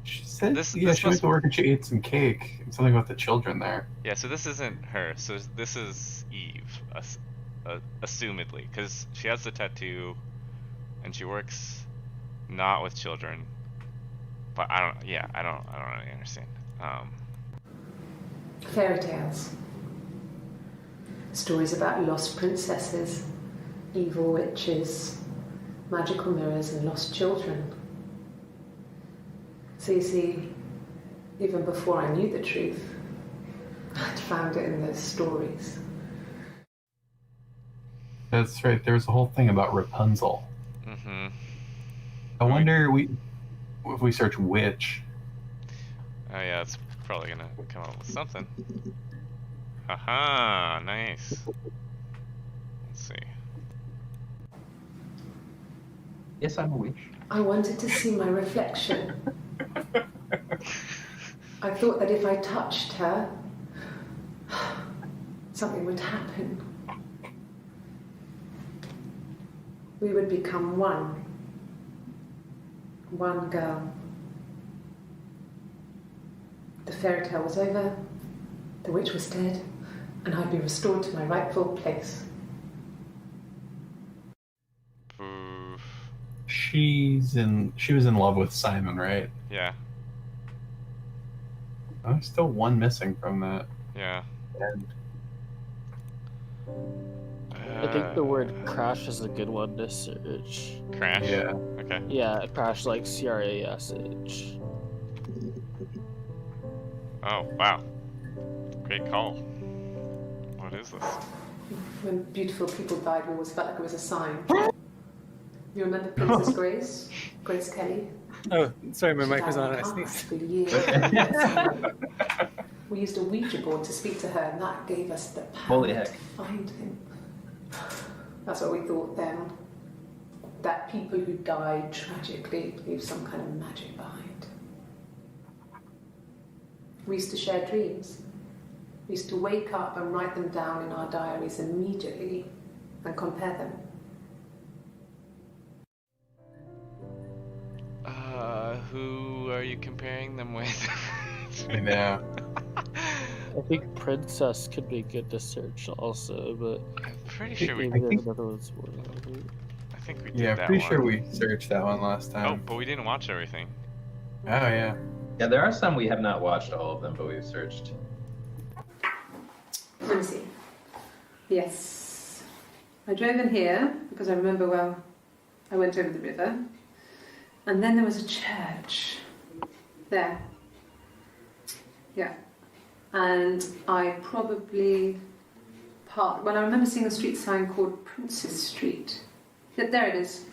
S1: She said,
S2: This
S1: yeah, she went
S2: must-
S1: to work and she ate some cake. Something about the children there.
S2: yeah. So this isn't her. So this is Eve, assumedly, because she has the tattoo, and she works not with children. But I don't. Yeah, I don't really understand.
S5: Fairy tales. Stories about lost princesses, evil witches, magical mirrors, and lost children. So you see, even before I knew the truth, I'd found it in those stories.
S1: That's right. There was a whole thing about Rapunzel.
S2: Mm-hmm.
S1: I wonder if we search witch.
S2: Oh yeah, it's probably gonna come up with something. Haha, nice. Let's see.
S4: Yes, I'm a witch.
S5: I wanted to see my reflection. I thought that if I touched her, something would happen. We would become one. One girl. The fairy tale was over, the witch was dead, and I'd be restored to my rightful place.
S2: Oof.
S1: She was in love with Simon, right?
S2: Yeah,
S1: Oh, there's still one missing from that.
S2: yeah.
S1: And
S7: I think the word crash is a good one to search.
S2: Crash.
S1: yeah.
S2: Okay.
S7: Yeah, crash like CRASH.
S2: Oh wow. Great call. What is this?
S5: When beautiful people died, we always felt like it was a sign. You remember Princess Grace? Grace Kelly?
S8: Oh, sorry, my
S5: She
S8: mic was
S5: died
S8: on.
S5: in a
S8: I
S5: car
S8: sneezed.
S5: for years and years. We used a Ouija board to speak to her, and that gave us the power
S4: Holy heck.
S5: to find him. That's what we thought then. That people who died tragically leave some kind of magic behind. We used to share dreams. We used to wake up and write them down in our diaries immediately and compare them.
S2: Who are you comparing them with?
S1: Yeah.
S7: I think Princess could be good to search also, but
S2: I'm pretty sure we.
S7: maybe
S1: I think-
S7: another one's more relevant.
S2: I think we did
S1: Yeah,
S2: that
S1: pretty
S2: one.
S1: sure we searched that one last
S2: Oh,
S1: time.
S2: but we didn't watch everything.
S1: Oh, yeah.
S4: Yeah, there are some we have not watched all of them, but we've searched.
S5: Let me see. Yes. I drove in here because I remember well, I went over the river. And then there was a church. There. Yeah. And I probably parked. Well, I remember seeing a street sign called Princess Street. Yeah, there it is.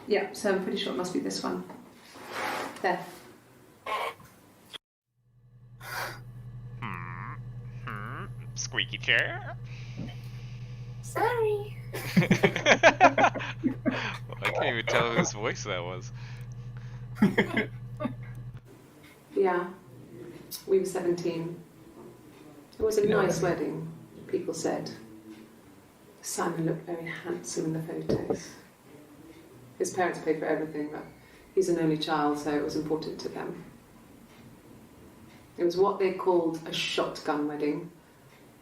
S5: Yeah, so I'm pretty sure it must be this one. There.
S2: Squeaky chair.
S6: Sorry.
S2: I can't even tell whose voice that was.
S5: Yeah. We were 17. It was a
S1: Yeah.
S5: nice wedding, people said. Simon looked very handsome in the photos. His parents paid for everything, but he's an only child, so it was important to them. It was what they called a shotgun wedding,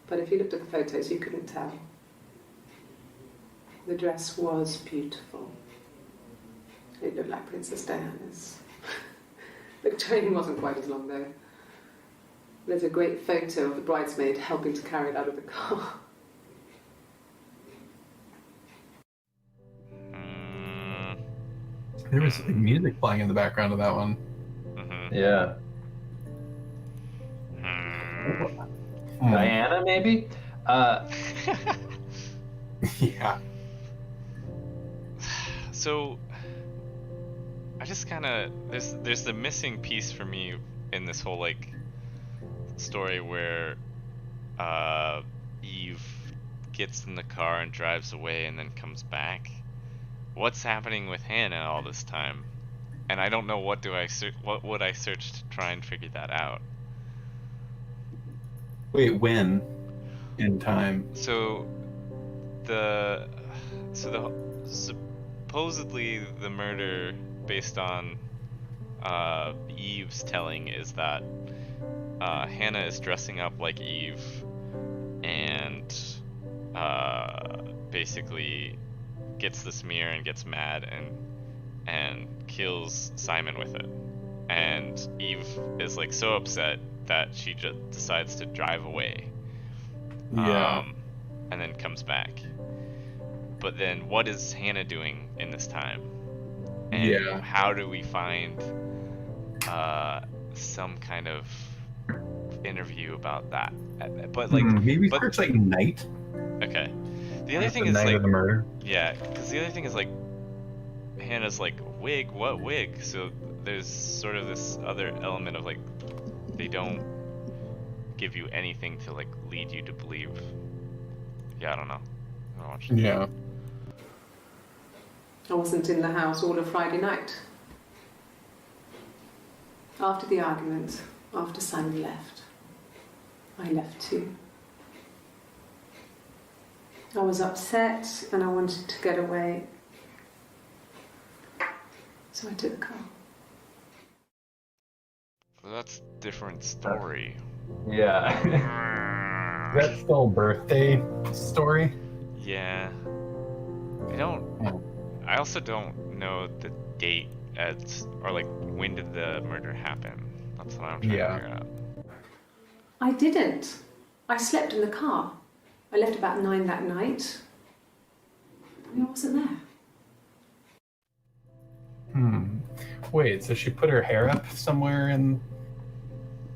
S5: but if you looked at the photos, you couldn't tell. The dress was beautiful. It looked like Princess Diana's. The train wasn't quite as long, though. There's a great photo of the bridesmaid helping to carry it out of the car.
S1: There was like, music playing in the background of that one.
S2: Mm-hmm.
S4: Yeah. Diana, maybe?
S1: Yeah.
S2: So I just kind of there's the missing piece for me in this whole like story where Eve gets in the car and drives away and then comes back. What's happening with Hannah all this time? And I don't know what would I search to try and figure that out.
S1: Wait, when? In time?
S2: So supposedly the murder based on Eve's telling is that Hannah is dressing up like Eve and basically gets this mirror and gets mad and kills Simon with it. And Eve is like so upset that she just decides to drive away.
S1: Yeah.
S2: And then comes back. But then what is Hannah doing in this time? And
S1: Yeah.
S2: how do we find some kind of interview about that? But like
S1: maybe
S2: but-
S1: search like night.
S2: okay. The other
S1: Like
S2: thing
S1: the
S2: is
S1: night
S2: like
S1: of the murder.
S2: yeah, because the other thing is like Hannah's like wig, what wig? So there's sort of this other element of like they don't give you anything to like lead you to believe. Yeah, I don't know. I don't watch it.
S1: Yeah.
S5: I wasn't in the house all of Friday night. After the argument, after Simon left, I left too. I was upset and I wanted to get away. So I took the car.
S2: Well, that's a different story.
S4: Yeah.
S1: Is that still a birthday story?
S2: Yeah. I also don't know the date or like when did the murder happen. That's what I'm trying
S1: Yeah.
S2: to figure out.
S5: I didn't. I slept in the car. I left about 9 that night. I wasn't there.
S1: Wait, so she put her hair up somewhere in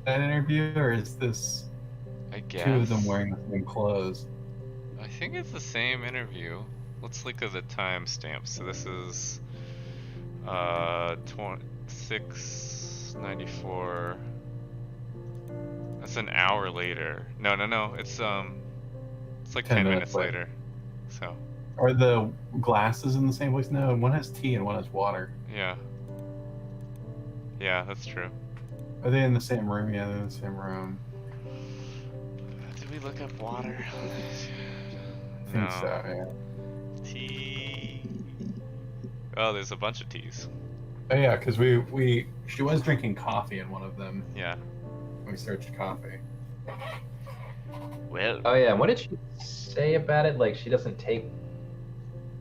S1: that interview, or is this
S2: I guess.
S1: two of them wearing the same clothes?
S2: I think it's the same interview. Let's look at the timestamp. So this is 6:94. That's an hour later. No. It's like 10 minutes later. So
S1: Are the glasses in the same place? No, one has tea and one has water.
S2: yeah, yeah, that's true.
S1: Are they in the same room? Yeah, they're in the same room.
S2: Did we look up water?
S1: I think so, yeah.
S2: Tea. Oh, there's a bunch of teas.
S1: Oh yeah, because she was drinking coffee in one of them.
S2: Yeah.
S1: We searched coffee.
S2: Well.
S4: Oh yeah, what did she say about it? Like she doesn't take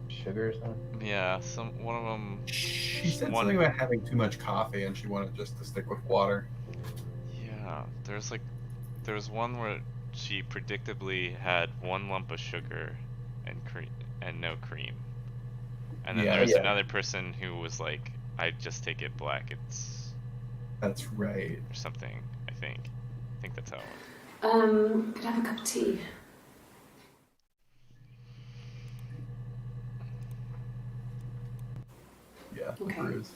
S4: sugar or something?
S2: Yeah. One of them.
S1: She said something about having too much coffee and she wanted just to stick with water.
S2: Yeah. There was one where she predictably had 1 lump of sugar and cream and no cream. And then
S1: Yeah,
S2: there's
S4: yeah.
S2: another person who was like, I just take it black. It's
S1: That's right.
S2: or something. I think that's how it went.
S5: Could I have a cup of tea?
S1: Yeah.
S5: Okay.
S1: Bruise.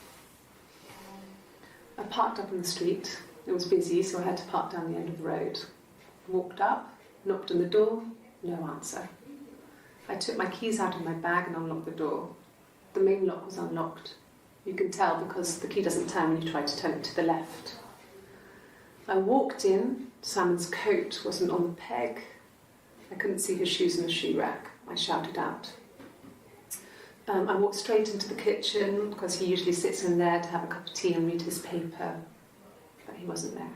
S5: I parked up on the street. It was busy, so I had to park down the end of the road. Walked up, knocked on the door, no answer. I took my keys out of my bag and unlocked the door. The main lock was unlocked. You can tell because the key doesn't turn when you try to turn it to the left. I walked in. Simon's coat wasn't on the peg. I couldn't see his shoes in the shoe rack. I shouted out. I walked straight into the kitchen because he usually sits in there to have a cup of tea and read his paper, but he wasn't there.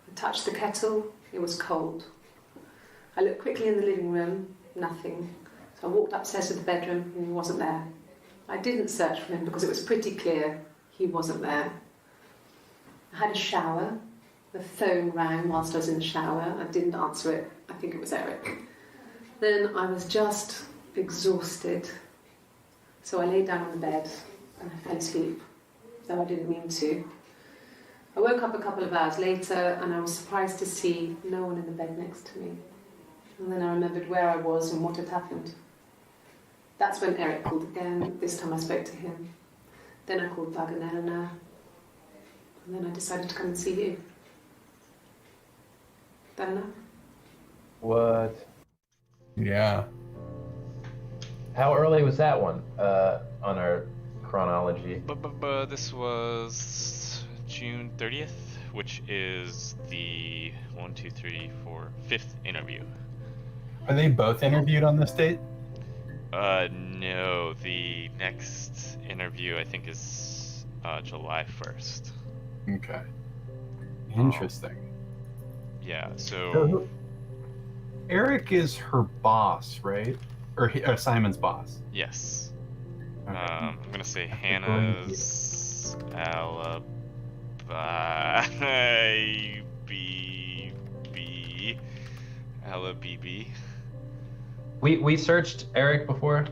S5: I touched the kettle, it was cold. I looked quickly in the living room, nothing. So I walked upstairs to the bedroom and he wasn't there. I didn't search for him because it was pretty clear he wasn't there. I had a shower. The phone rang whilst I was in the shower. I didn't answer it. I think it was Eric. Then I was just exhausted. So I lay down on the bed and I fell asleep, though I didn't mean to. I woke up a couple of hours later and I was surprised to see no one in the bed next to me. And then I remembered where I was and what had happened. That's when Eric called again. This time I spoke to him. Then I called Doug and Eleanor. And then I decided to come and see you. That enough?
S4: What?
S1: Yeah.
S4: How early was that one on our chronology?
S2: This was June 30th, which is the 5th interview.
S1: Are they both interviewed on this date?
S2: No, the next interview I think is July 1st.
S1: Okay. Interesting.
S2: Yeah, so
S1: Eric is her boss, right? Or Simon's boss.
S2: yes.
S1: Okay.
S2: I'm gonna say Hannah's alibi. BB.
S4: We searched Eric before.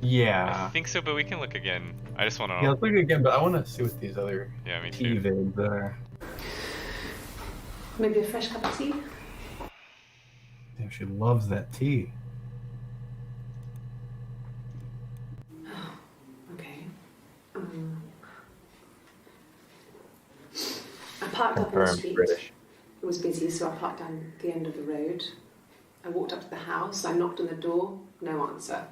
S1: Yeah.
S2: I think so, but we can look again. I just want to.
S1: Yeah, let's look again, but I want to see what these other
S2: Yeah, me
S1: tea
S2: too.
S1: vids are.
S5: Maybe a fresh cup of tea?
S1: Damn, she loves that tea.
S5: Okay. I parked up on the
S4: Confirmed
S5: street.
S4: British.
S5: It was busy, so I parked down the end of the road. I walked up to the house. I knocked on the door. No answer.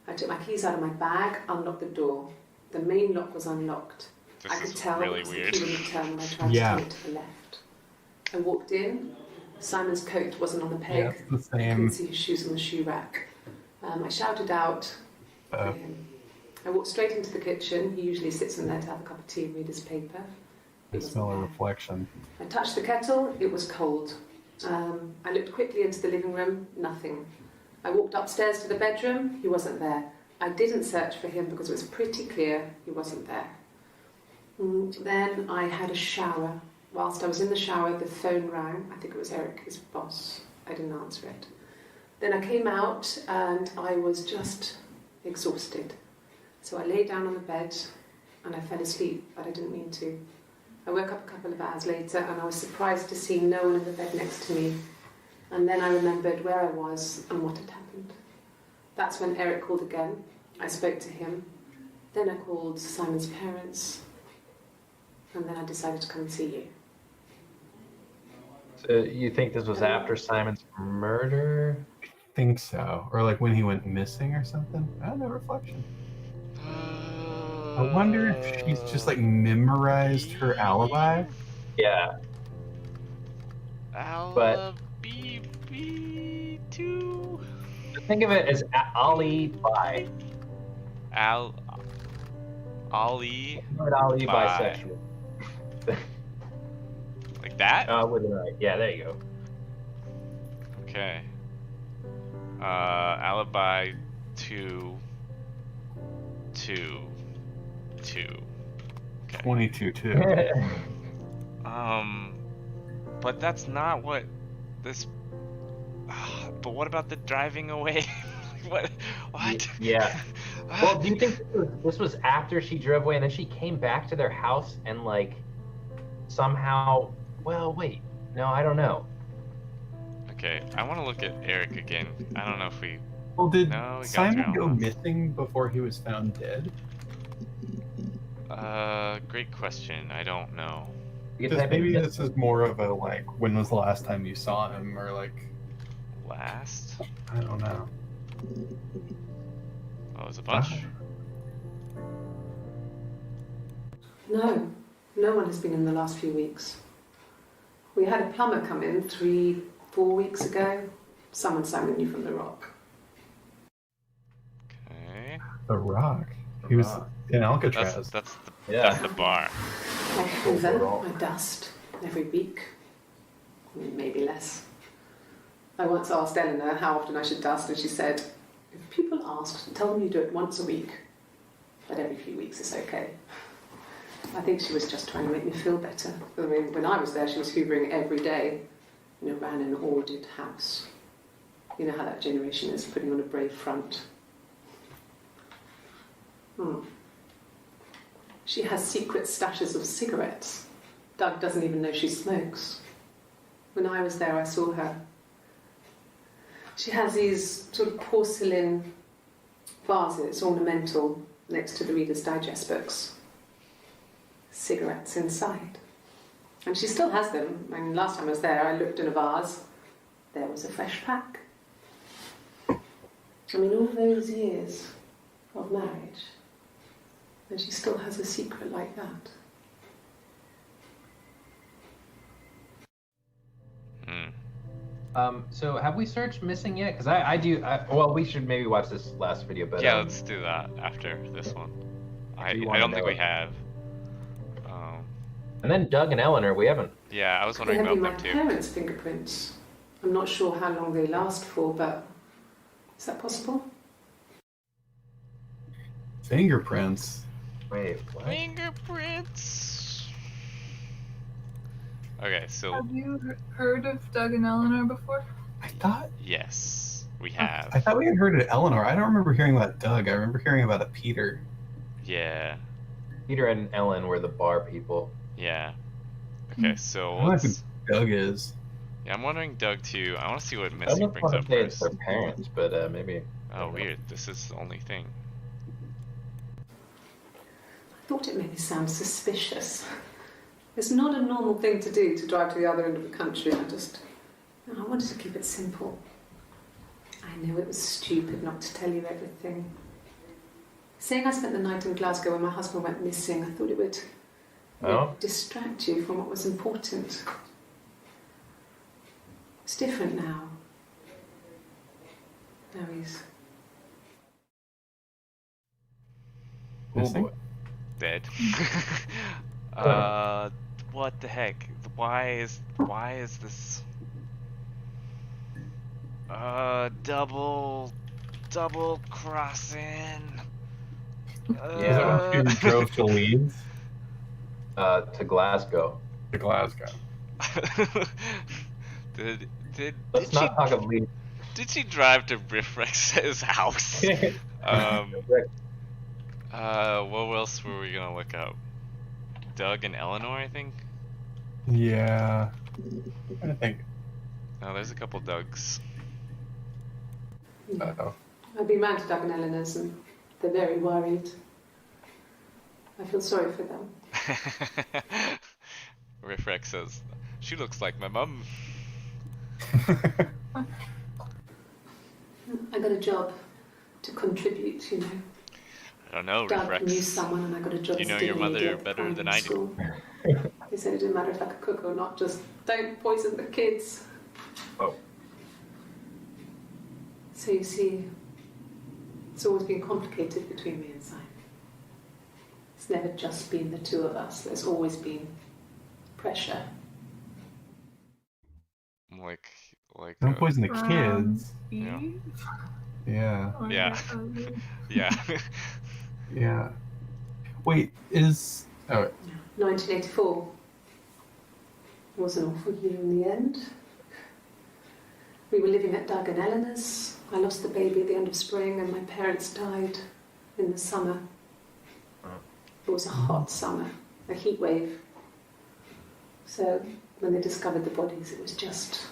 S5: I took my keys out of my bag, unlocked the door. The main lock was unlocked. I
S2: This
S5: could
S2: is
S5: tell
S2: really
S5: because
S2: weird.
S5: the key wouldn't turn when I tried
S1: Yeah.
S5: to turn it to the left. I walked in. Simon's coat wasn't on the
S1: Yeah,
S5: peg.
S1: it's the
S5: I couldn't
S1: same.
S5: see his shoes on the shoe rack. I shouted out for
S1: Uh,
S5: him. I walked straight into the kitchen. He usually sits in there to have a cup of tea and read his paper. He
S1: I smell a
S5: wasn't there.
S1: reflection.
S5: I touched the kettle, it was cold. I looked quickly into the living room, nothing. I walked upstairs to the bedroom, he wasn't there. I didn't search for him because it was pretty clear he wasn't there. Then I had a shower. Whilst I was in the shower, the phone rang. I think it was Eric, his boss. I didn't answer it. Then I came out and I was just exhausted. So I lay down on the bed and I fell asleep, but I didn't mean to. I woke up a couple of hours later and I was surprised to see no one in the bed next to me. And then I remembered where I was and what had happened. That's when Eric called again. I spoke to him. Then I called Simon's parents. And then I decided to come and see you.
S4: So you think this was after Simon's murder?
S1: think so. Or like when he went missing or something. I don't know, reflection. I wonder if she's just like memorized her alibi.
S4: Yeah,
S2: Alibi 2.
S4: think of it as Ali by.
S2: Ali.
S4: Ali
S2: Bi.
S4: bisexual.
S2: Like that?
S4: With an I. Yeah, there you go.
S2: Okay. Alibi 2. 2. Okay.
S1: 22 too.
S2: But that's not what this. But what about the driving away? What?
S4: Yeah. Well, do you think this was after she drove away and then she came back to their house and like somehow? Well, wait. No, I don't know.
S2: Okay, I want to look at Eric again. I don't know if we.
S1: Well, did
S2: No, we got
S1: Simon
S2: through
S1: go
S2: all those.
S1: missing before he was found dead?
S2: Great question. I don't know.
S4: You can
S1: Because
S4: type in
S1: maybe
S4: this-
S1: this is more of a like, when was the last time you saw him, or like,
S2: Last?
S1: I don't know.
S2: Oh, there's a bunch.
S5: No, no one has been in the last few weeks. We had a plumber come in 3-4 weeks ago. Someone sang with you from the Rock.
S2: Okay.
S1: The Rock. He was in
S2: That's
S1: Alcatraz.
S2: that's the
S4: Yeah.
S2: that's the bar.
S5: I hoover, I dust every week. Maybe less. I once asked Eleanor how often I should dust, and she said, if people ask, tell them you do it once a week, but every few weeks is okay. I think she was just trying to make me feel better. I mean, when I was there, she was hoovering every day, ran an ordered house. You know how that generation is, putting on a brave front. She has secret stashes of cigarettes. Doug doesn't even know she smokes. When I was there, I saw her. She has these sort of porcelain vases, ornamental, next to the Reader's Digest books. Cigarettes inside. And she still has them. I mean, last time I was there, I looked in a vase. There was a fresh pack. I mean, all those years of marriage, and she still has a secret like that.
S4: So have we searched missing yet? Because I do. Well, we should maybe watch this last video, but
S2: Yeah, let's do that after this one. I
S4: you
S2: I
S4: wanna
S2: don't think
S4: know-
S2: we have.
S4: And then Doug and Eleanor, we haven't.
S2: Yeah, I was
S5: They
S2: wondering
S5: have been
S2: about
S5: my
S2: them too.
S5: parents' fingerprints. I'm not sure how long they last for, but is that possible?
S1: Fingerprints.
S4: Wait, what?
S2: Fingerprints. Okay, so
S6: Have you heard of Doug and Eleanor before?
S1: I thought
S2: yes, we
S1: I
S2: have.
S1: thought we had heard of Eleanor. I don't remember hearing about Doug. I remember hearing about a Peter.
S2: Yeah,
S4: Peter and Ellen were the bar people.
S2: yeah. Okay, so
S1: I don't know
S2: let's.
S1: who Doug is.
S2: Yeah, I'm wondering Doug too. I want to see what
S4: I
S2: missing
S4: almost
S2: brings
S4: want
S2: up
S4: to say it's
S2: first.
S4: their parents, but maybe.
S2: Oh, weird. This is the only thing.
S5: I thought it made me sound suspicious. It's not a normal thing to do, to drive to the other end of the country. I wanted to keep it simple. I know it was stupid not to tell you everything. Saying I spent the night in Glasgow when my husband went missing, I thought it would distract you from what was important. It's different now. Now he's...
S1: Missing?
S2: Dead. What the heck? Why is this? Double crossing.
S1: Is that when she drove to Leeds?
S4: To Glasgow.
S1: To Glasgow.
S2: did
S4: Let's
S2: she
S4: not talk of Lee.
S2: did she drive to Riff Rex's house? What else were we gonna look up? Doug and Eleanor, I think.
S1: Yeah. I think.
S2: Oh, there's a couple Dougs.
S1: Uh-oh.
S5: I've been round to Doug and Eleanor's and they're very worried. I feel sorry for them.
S2: Riff Rex says, "She looks like my mum."
S5: I got a job to contribute, you know.
S2: I don't know,
S5: Doug knew
S2: Refrex.
S5: someone and I got a job
S2: You know
S5: as
S2: your
S5: dinner lady
S2: mother
S5: at the
S2: better than
S5: primary
S2: I do.
S5: school. They said it didn't matter if I could cook or not, just don't poison the kids.
S4: Oh.
S5: So you see, it's always been complicated between me and Simon. It's never just been the two of us. There's always been pressure.
S2: Like
S1: Don't poison the
S6: Um,
S1: kids.
S2: Yeah.
S6: Eve?
S1: Yeah.
S6: Or
S2: Yeah.
S6: the other-
S2: yeah.
S1: Yeah. Wait, is... Oh,
S5: 1984 was an awful year in the end. We were living at Doug and Eleanor's. I lost the baby at the end of spring and my parents died in the summer. It was a hot summer, a heat wave. So when they discovered the bodies, it was just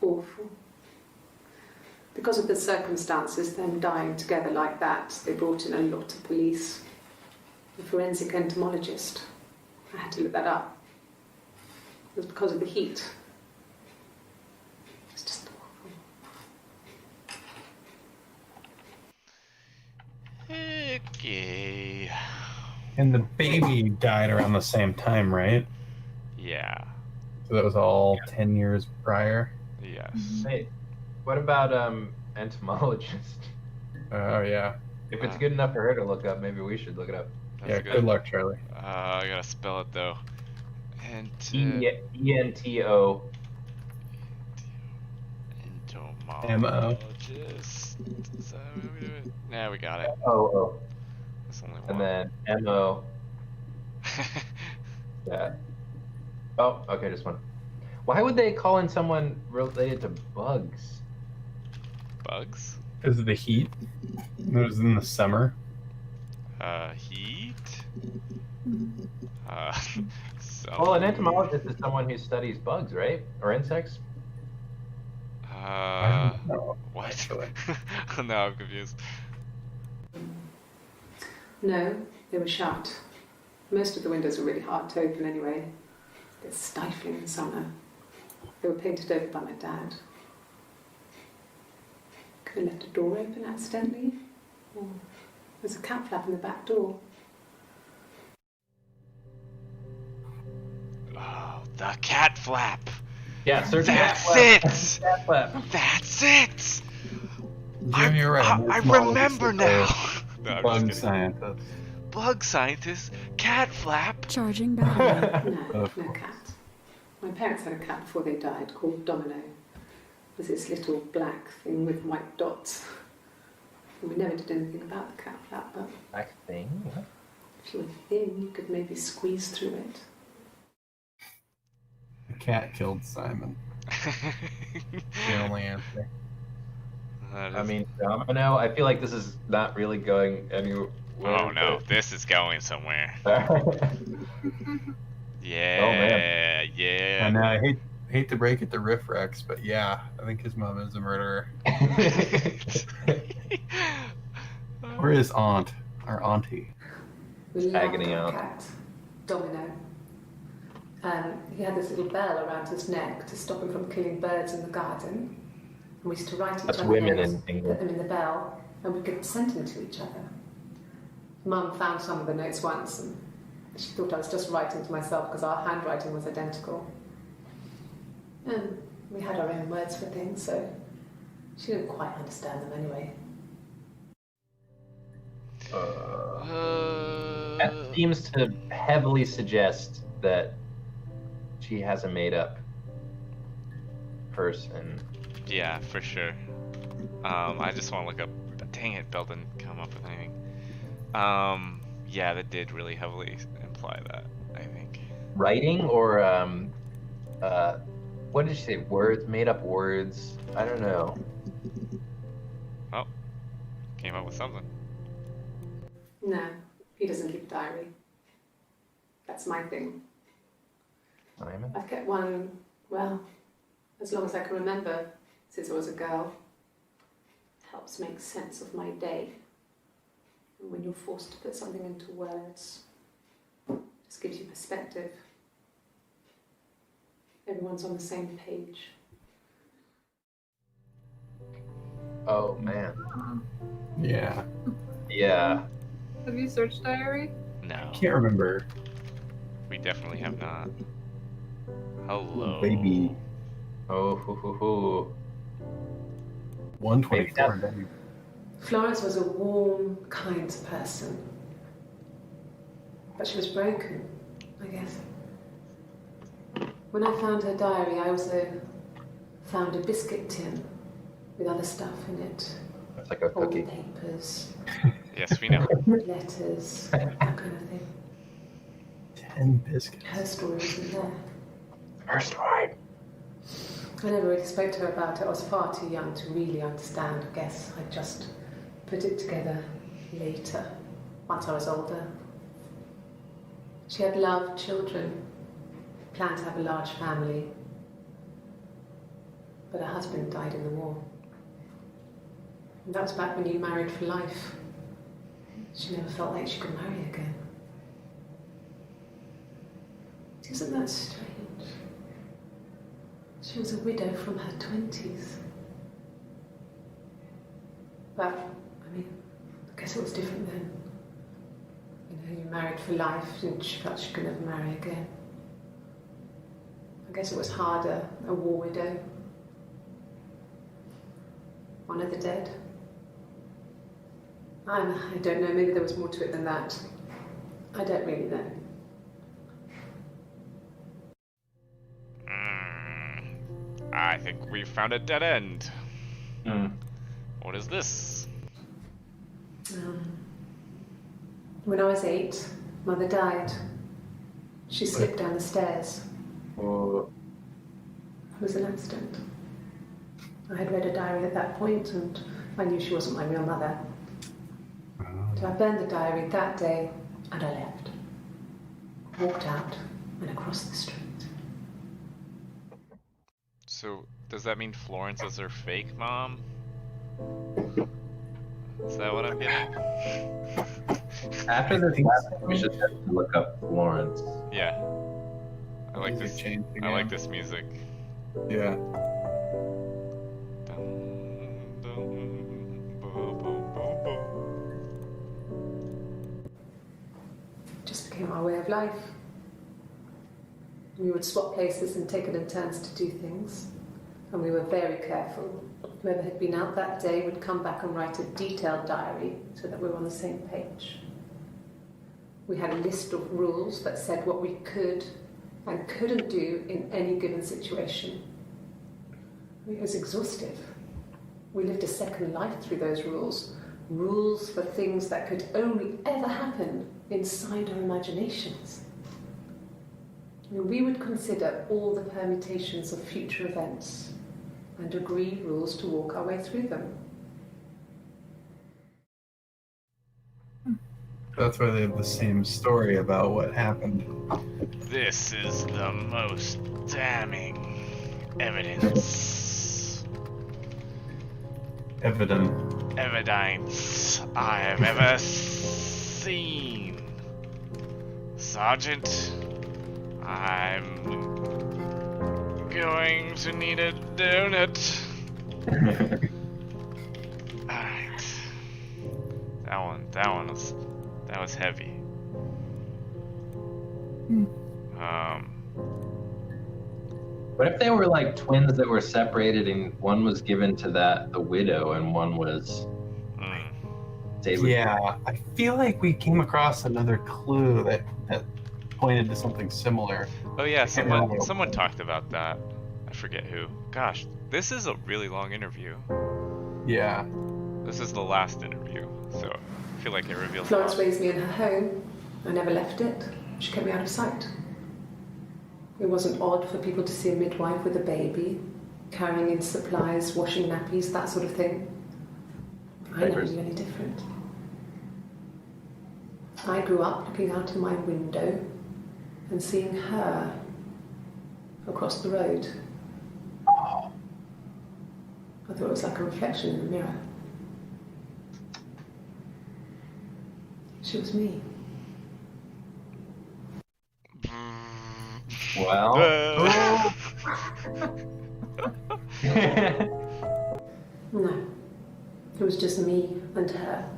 S5: awful. Because of the circumstances, them dying together like that, they brought in a lot of police. A forensic entomologist. I had to look that up. It was because of the heat. It was just awful.
S2: Okay.
S1: and the baby died around the same time, right?
S2: Yeah.
S1: So that was all 10 years prior?
S2: Yes.
S4: Hey, what about entomologist?
S1: Oh, yeah.
S4: If it's good enough for her to look up, maybe we should look it up.
S2: That's
S1: Yeah,
S2: good.
S1: good luck, Charlie.
S2: I gotta spell it though.
S4: ENTO.
S2: Entomologist. Nah, we got it.
S4: Oh.
S2: That's only one.
S4: And then MO. Yeah. Oh, okay, just one. Why would they call in someone related to bugs?
S2: Bugs?
S1: Because of the heat. It was in the summer.
S2: Heat?
S4: Well, an entomologist is someone who studies bugs, right? Or insects?
S1: I don't know,
S2: What?
S1: actually.
S2: Now I'm confused.
S5: No, they were shut. Most of the windows were really hard to open anyway. They're stifling in summer. They were painted over by my dad. Could have left a door open accidentally. Or there's a cat flap in the back door.
S2: Oh, the cat flap.
S4: Yeah, search
S2: That's
S4: cat flap.
S2: it.
S4: Cat flap.
S2: That's it.
S1: Jim, you're right.
S2: I
S1: Entomologist
S2: remember
S1: is
S2: now.
S1: a
S2: No, I'm
S1: Bug
S2: just kidding.
S1: scientist.
S2: Bug scientist, cat flap.
S9: Charging battery.
S5: No, no cat. My parents had a cat before they died called Domino. It was this little black thing with white dots. And we never did anything about the cat flap, but
S4: Black thing? What?
S5: if you were thin, you could maybe squeeze through it.
S1: The cat killed Simon. The only answer.
S2: That
S4: I
S2: is-
S4: mean, Domino, I feel like this is not really going anywhere.
S2: oh no, this is going somewhere.
S4: but-
S2: Yeah, yeah.
S1: And I hate to break it to Riff Rex, but yeah, I think his mom is a murderer. Or his aunt, our auntie.
S5: We loved
S4: Agony
S5: our
S4: aunt.
S5: cat, Domino. He had this little bell around his neck to stop him from killing birds in the garden. And we used to write each
S4: That's
S5: other
S4: women
S5: notes,
S4: in
S5: put
S4: England.
S5: them in the bell, and we could send them to each other. Mum found some of the notes once, and she thought I was just writing to myself because our handwriting was identical. And we had our own words for things, so she didn't quite understand them anyway.
S4: That seems to heavily suggest that she has a made-up person.
S2: Yeah, for sure. I just want to look up. Dang it, Bell didn't come up with anything. Yeah, that did really heavily imply that, I think.
S4: Writing or what did she say? Words, made-up words. I don't know.
S2: Oh, came up with something.
S5: No, he doesn't keep a diary. That's my thing.
S4: Simon.
S5: I've kept one, well, as long as I can remember, since I was a girl. Helps make sense of my day. And when you're forced to put something into words, just gives you perspective. Everyone's on the same page.
S4: Oh man.
S1: Yeah.
S4: Yeah.
S6: Have you searched diary?
S2: No,
S1: Can't remember.
S2: we definitely have not. Hello.
S1: Baby.
S4: Oh, hoo, hoo, hoo.
S1: 124.
S4: Maybe
S1: Baby.
S5: Florence was a warm, kind person. But she was broken, I guess. When I found her diary, I also found a biscuit tin with other stuff in it.
S4: That's like a
S5: Old
S4: cookie.
S5: papers,
S2: Yes, we know.
S5: letters, that kind of thing.
S1: 10 biscuits.
S5: Her story wasn't there.
S4: Her story.
S5: I never really spoke to her about it. I was far too young to really understand, I guess. I just put it together later, once I was older. She had loved children, planned to have a large family, but her husband died in the war. And that was back when you married for life. She never felt like she could marry again. Isn't that strange? She was a widow from her 20s. But, I mean, I guess it was different then. You know, you married for life and she felt she could never marry again. I guess it was harder, a war widow. One of the dead. I don't know, maybe there was more to it than that. I don't really know.
S2: I think we found a dead end.
S4: Hmm.
S2: What is this?
S5: When I was 8, Mother died. She slipped down the stairs.
S4: Oh,
S5: It was an accident. I had read a diary at that point and I knew she wasn't my real mother. So I burned the diary that day and I left. Walked out and across the street.
S2: So, does that mean Florence is her fake mom? Is that what I'm getting?
S4: after this last, we should have to look up Florence.
S2: Yeah. I like
S1: Music
S2: this.
S1: changed
S2: I like
S1: again.
S2: this music.
S1: Yeah.
S2: Dun, dun, bo, bo, bo, bo.
S5: Just became our way of life. We would swap places and take it in turns to do things. And we were very careful. Whoever had been out that day would come back and write a detailed diary so that we were on the same page. We had a list of rules that said what we could and couldn't do in any given situation. It was exhaustive. We lived a second life through those rules. Rules for things that could only ever happen inside our imaginations. We would consider all the permutations of future events and agree rules to walk our way through them.
S1: That's why they have the same story about what happened.
S2: This is the most damning evidence. Evidence I have ever seen. Sergeant, I'm going to need a donut. Alright. That was heavy.
S4: What if they were like twins that were separated and one was given to the widow and one was stayed with
S1: Yeah, I feel like we came across another clue that pointed to something similar.
S2: Oh yeah,
S1: remember.
S2: someone talked about that. I forget who. Gosh, this is a really long interview.
S1: Yeah.
S2: This is the last interview, so I feel like it reveals a
S5: Florence
S2: lot.
S5: raised me in her home. I never left it. She kept me out of sight. It wasn't odd for people to see a midwife with a baby, carrying in supplies, washing nappies, that sort of thing. I never
S4: Diapers.
S5: knew any different. I grew up looking out of my window and seeing her across the road. I thought it was like a reflection in the mirror. She was me.
S4: Well,
S5: No, It was just me and her.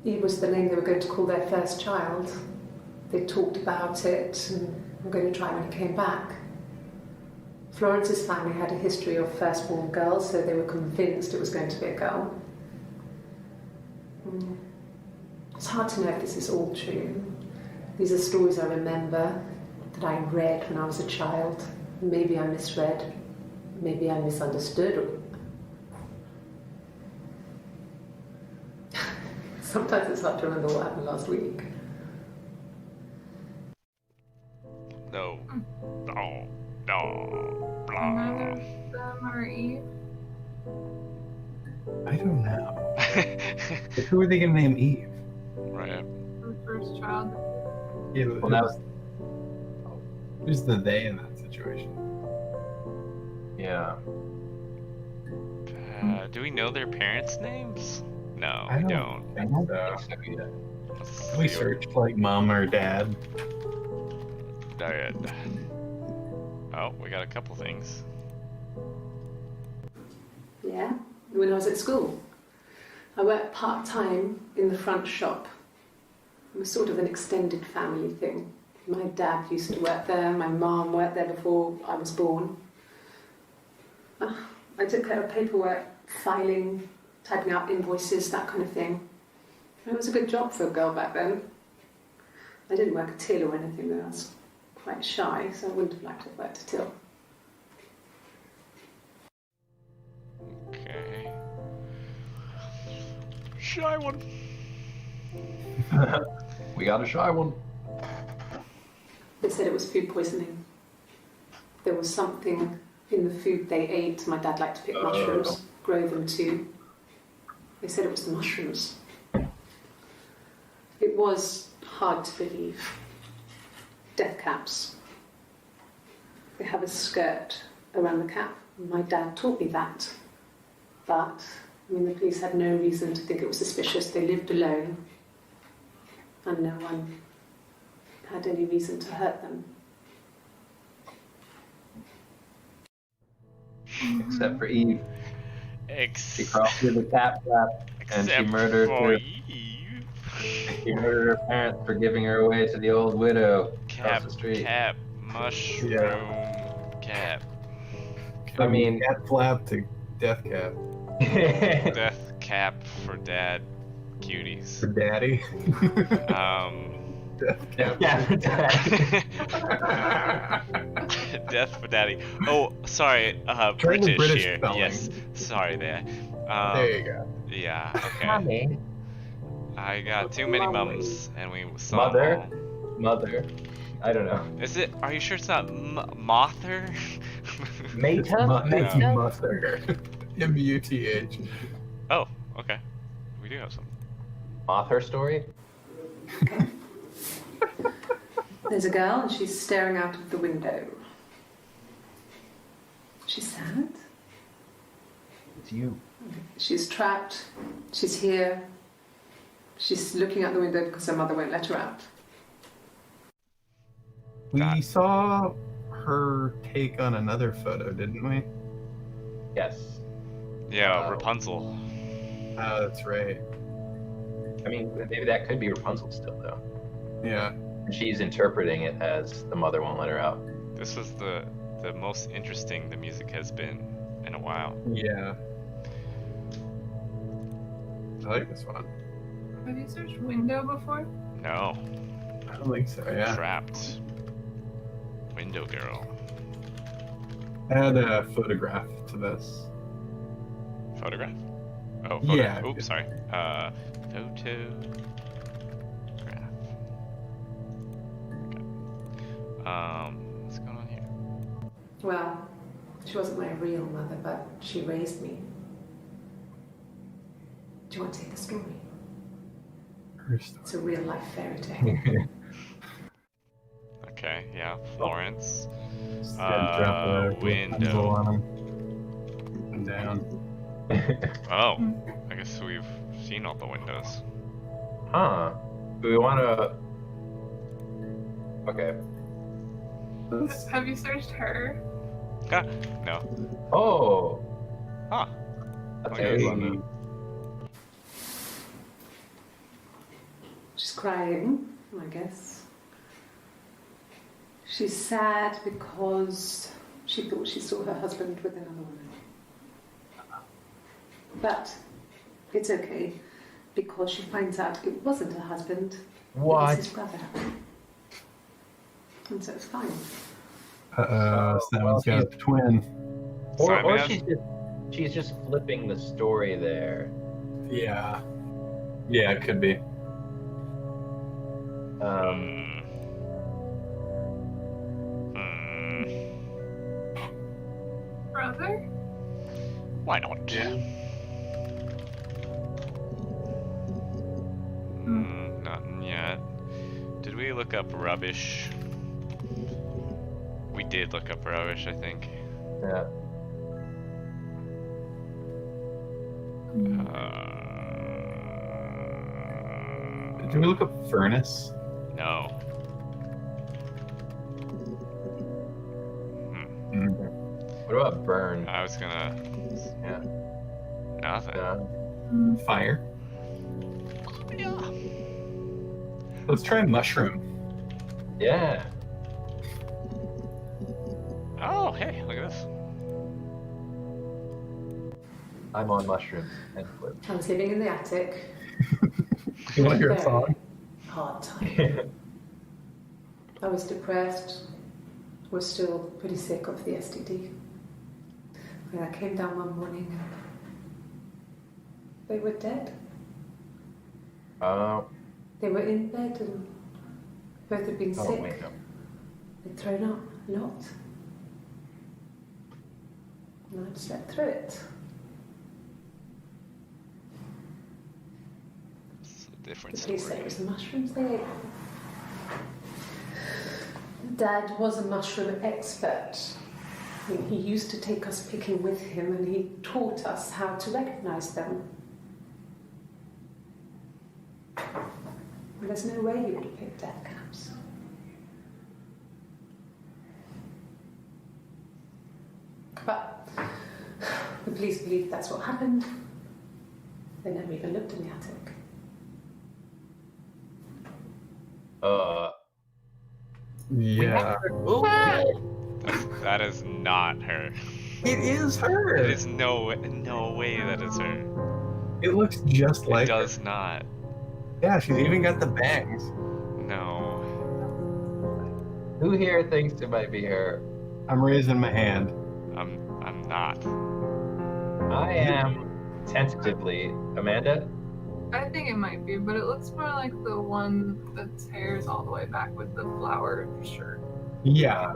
S5: Eve was the name they were going to call their first child. They talked about it and were going to try when it came back. Florence's family had a history of firstborn girls, so they were convinced it was going to be a girl. It's hard to know if this is all true. These are stories I remember, that I read when I was a child. Maybe I misread, maybe I misunderstood. Sometimes it's hard to remember what happened last week.
S2: No. No. No. Blah.
S6: None of them are Eve.
S1: I don't know. But who are they gonna name Eve?
S2: Right.
S6: The first child.
S1: Yeah,
S4: Well, that was
S1: who's the they in that situation?
S4: yeah.
S2: Do we know their parents' names? No,
S1: I
S2: we
S1: don't
S2: don't.
S1: think so.
S4: Yeah.
S2: Let's
S1: We
S2: see.
S1: searched like mom or dad.
S2: Dad. Oh, we got a couple things.
S5: Yeah, when I was at school. I worked part-time in the front shop. It was sort of an extended family thing. My dad used to work there, my mum worked there before I was born. I took care of paperwork, filing, typing out invoices, that kind of thing. It was a good job for a girl back then. I didn't work a till or anything though, I was quite shy, so I wouldn't have liked to have worked a till.
S2: Okay. Shy one.
S4: We got a shy one.
S5: They said it was food poisoning. There was something in the food they ate. My dad liked to pick mushrooms, grow them too. They said it was the mushrooms. It was hard to believe. Death caps. They have a skirt around the cap. My dad taught me that. But, the police had no reason to think it was suspicious. They lived alone. And no one had any reason to hurt them.
S4: Except for Eve. She
S2: Except
S4: crossed through the cat flap and she murdered
S2: for
S4: her.
S2: Eve.
S4: She murdered her parents for giving her away to the old widow across
S2: Cap,
S4: the street.
S2: cap, mushroom, cap.
S4: I mean,
S1: cat flap to death cap
S2: Death cap for dad cuties.
S1: for daddy. Death cap.
S2: Death for daddy. Oh, sorry.
S1: Try the
S2: British,
S1: British
S2: here.
S1: spelling.
S2: Yes. Sorry there.
S1: There you go.
S2: Yeah. Okay. I got too many mums, and we saw
S4: Mother?
S2: them all.
S4: Mother. I don't know.
S2: Is it? Are you sure it's not Mother?
S4: Meta?
S1: It's
S2: No.
S1: Mother. M-U-T-H.
S2: Oh, okay. We do have some.
S4: Author story?
S5: There's a girl and she's staring out of the window. She's sad.
S4: It's you.
S5: She's trapped. She's here. She's looking out the window because her mother won't let her out.
S1: We saw her take on another photo, didn't we?
S4: Yes.
S2: Yeah,
S4: Wow.
S2: Rapunzel.
S1: Oh, that's right.
S4: I mean, maybe that could be Rapunzel still, though.
S1: Yeah.
S4: And she's interpreting it as the mother won't let her out.
S2: This was the most interesting the music has been in a while.
S1: Yeah. I like this one.
S6: Have you searched window before?
S2: No.
S1: I don't think so, yeah.
S2: Trapped. Window girl.
S1: Add a photograph to this.
S2: Photograph? Oh, photo.
S1: Yeah.
S2: Oops, sorry. Photograph. Okay. What's going on here?
S5: Well, she wasn't my real mother, but she raised me. Do you want to hear the story?
S1: Her story.
S5: It's a real life fairy tale.
S2: Okay, yeah. Florence.
S1: Just gotta drop a
S2: Window.
S1: pencil on 'em. And down.
S2: Oh, I guess we've seen all the windows.
S4: Huh. Do we want to... Okay.
S6: Have you searched her?
S2: No.
S4: Oh!
S2: Huh.
S4: I'll take one.
S1: Hey.
S5: She's crying, I guess. She's sad because she thought she saw her husband with another woman. But it's okay because she finds out it wasn't her husband, it was
S4: What?
S5: his brother. And so it's fine.
S1: So that one's got a twin.
S4: Or
S2: Simon?
S4: she's just flipping the story there.
S1: Yeah. Yeah, it could be.
S2: Hmm.
S6: Brother?
S2: Why not? Nothing yet. Did we look up rubbish? We did look up rubbish, I think.
S4: Yeah.
S1: Did we look up furnace?
S2: No.
S4: What about burn?
S2: I was gonna.
S4: Yeah.
S2: Nothing.
S4: Yeah.
S1: Fire.
S2: Yeah.
S1: Let's try mushroom.
S4: Yeah.
S2: Oh, hey, look at this.
S4: I'm on mushrooms and flip.
S5: I was living in the attic.
S1: You want to hear a
S5: Very
S1: song?
S5: hard time. I was depressed, was still pretty sick of the STD. When I came down one morning and they were dead. They were in bed and both had been sick.
S4: Wait, no.
S5: They'd thrown up a lot. And I'd slept through it.
S2: It's a different
S5: The police said
S2: story.
S5: it was the mushrooms they ate. Dad was a mushroom expert. I mean, he used to take us picking with him and he taught us how to recognize them. And there's no way he would have picked death caps. But the police believe that's what happened. They never even looked in the attic.
S1: Yeah.
S2: That is not her.
S1: It is her.
S2: It is no way that is her.
S1: It looks just
S2: It
S1: like
S2: does
S1: her.
S2: not.
S1: Yeah, she's even got the bangs.
S2: No.
S4: Who here thinks it might be her?
S1: I'm raising my hand.
S2: I'm not.
S4: I am tentatively. Amanda?
S6: I think it might be, but it looks more like the one that's hair's all the way back with the flower shirt.
S1: Yeah.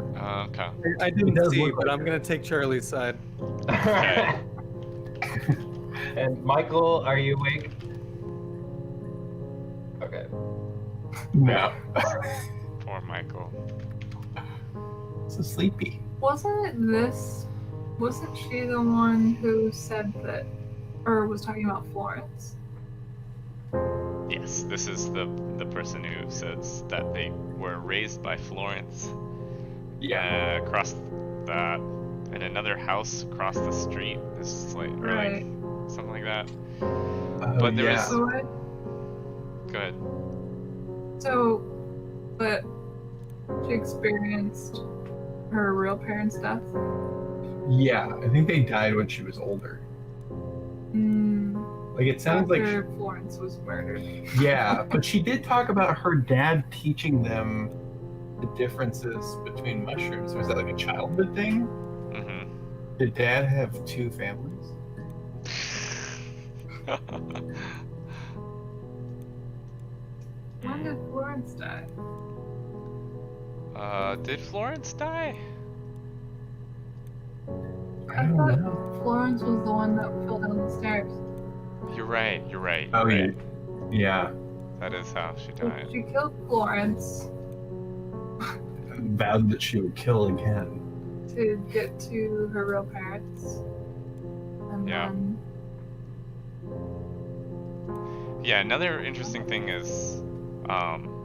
S2: Okay.
S8: I
S1: It
S8: didn't
S1: does
S8: see,
S1: look
S8: but
S1: like
S8: I'm
S1: her.
S8: gonna take Charlie's side.
S2: Okay.
S4: And Michael, are you awake? Okay.
S1: No.
S2: Poor Michael.
S1: So sleepy.
S6: Wasn't she the one who said that, or was talking about Florence?
S2: Yes, this is the person who says that they were raised by Florence. Across that, in another house across the street. This is like, or
S6: Right.
S2: like something like that.
S1: Oh,
S2: But there
S1: yeah.
S2: was-
S6: So what?
S2: Go ahead.
S6: So, but she experienced her real parents' death.
S1: Yeah, I think they died when she was older. Like it sounds like
S6: After Florence was murdered.
S1: yeah, but she did talk about her dad teaching them the differences between mushrooms. Was that like a childhood thing?
S2: Mm-hmm.
S1: Did dad have two families?
S6: When did Florence die?
S2: Did Florence die?
S6: I
S1: don't
S6: thought
S1: know.
S6: Florence was the one that fell down the stairs.
S2: You're right.
S1: Oh
S2: you're right.
S1: yeah.
S2: That is how she
S6: So
S2: died.
S6: she killed Florence
S1: Vowed that she would kill again.
S6: to get to her real parents. And
S2: Yeah.
S6: then
S2: Yeah, another interesting thing is,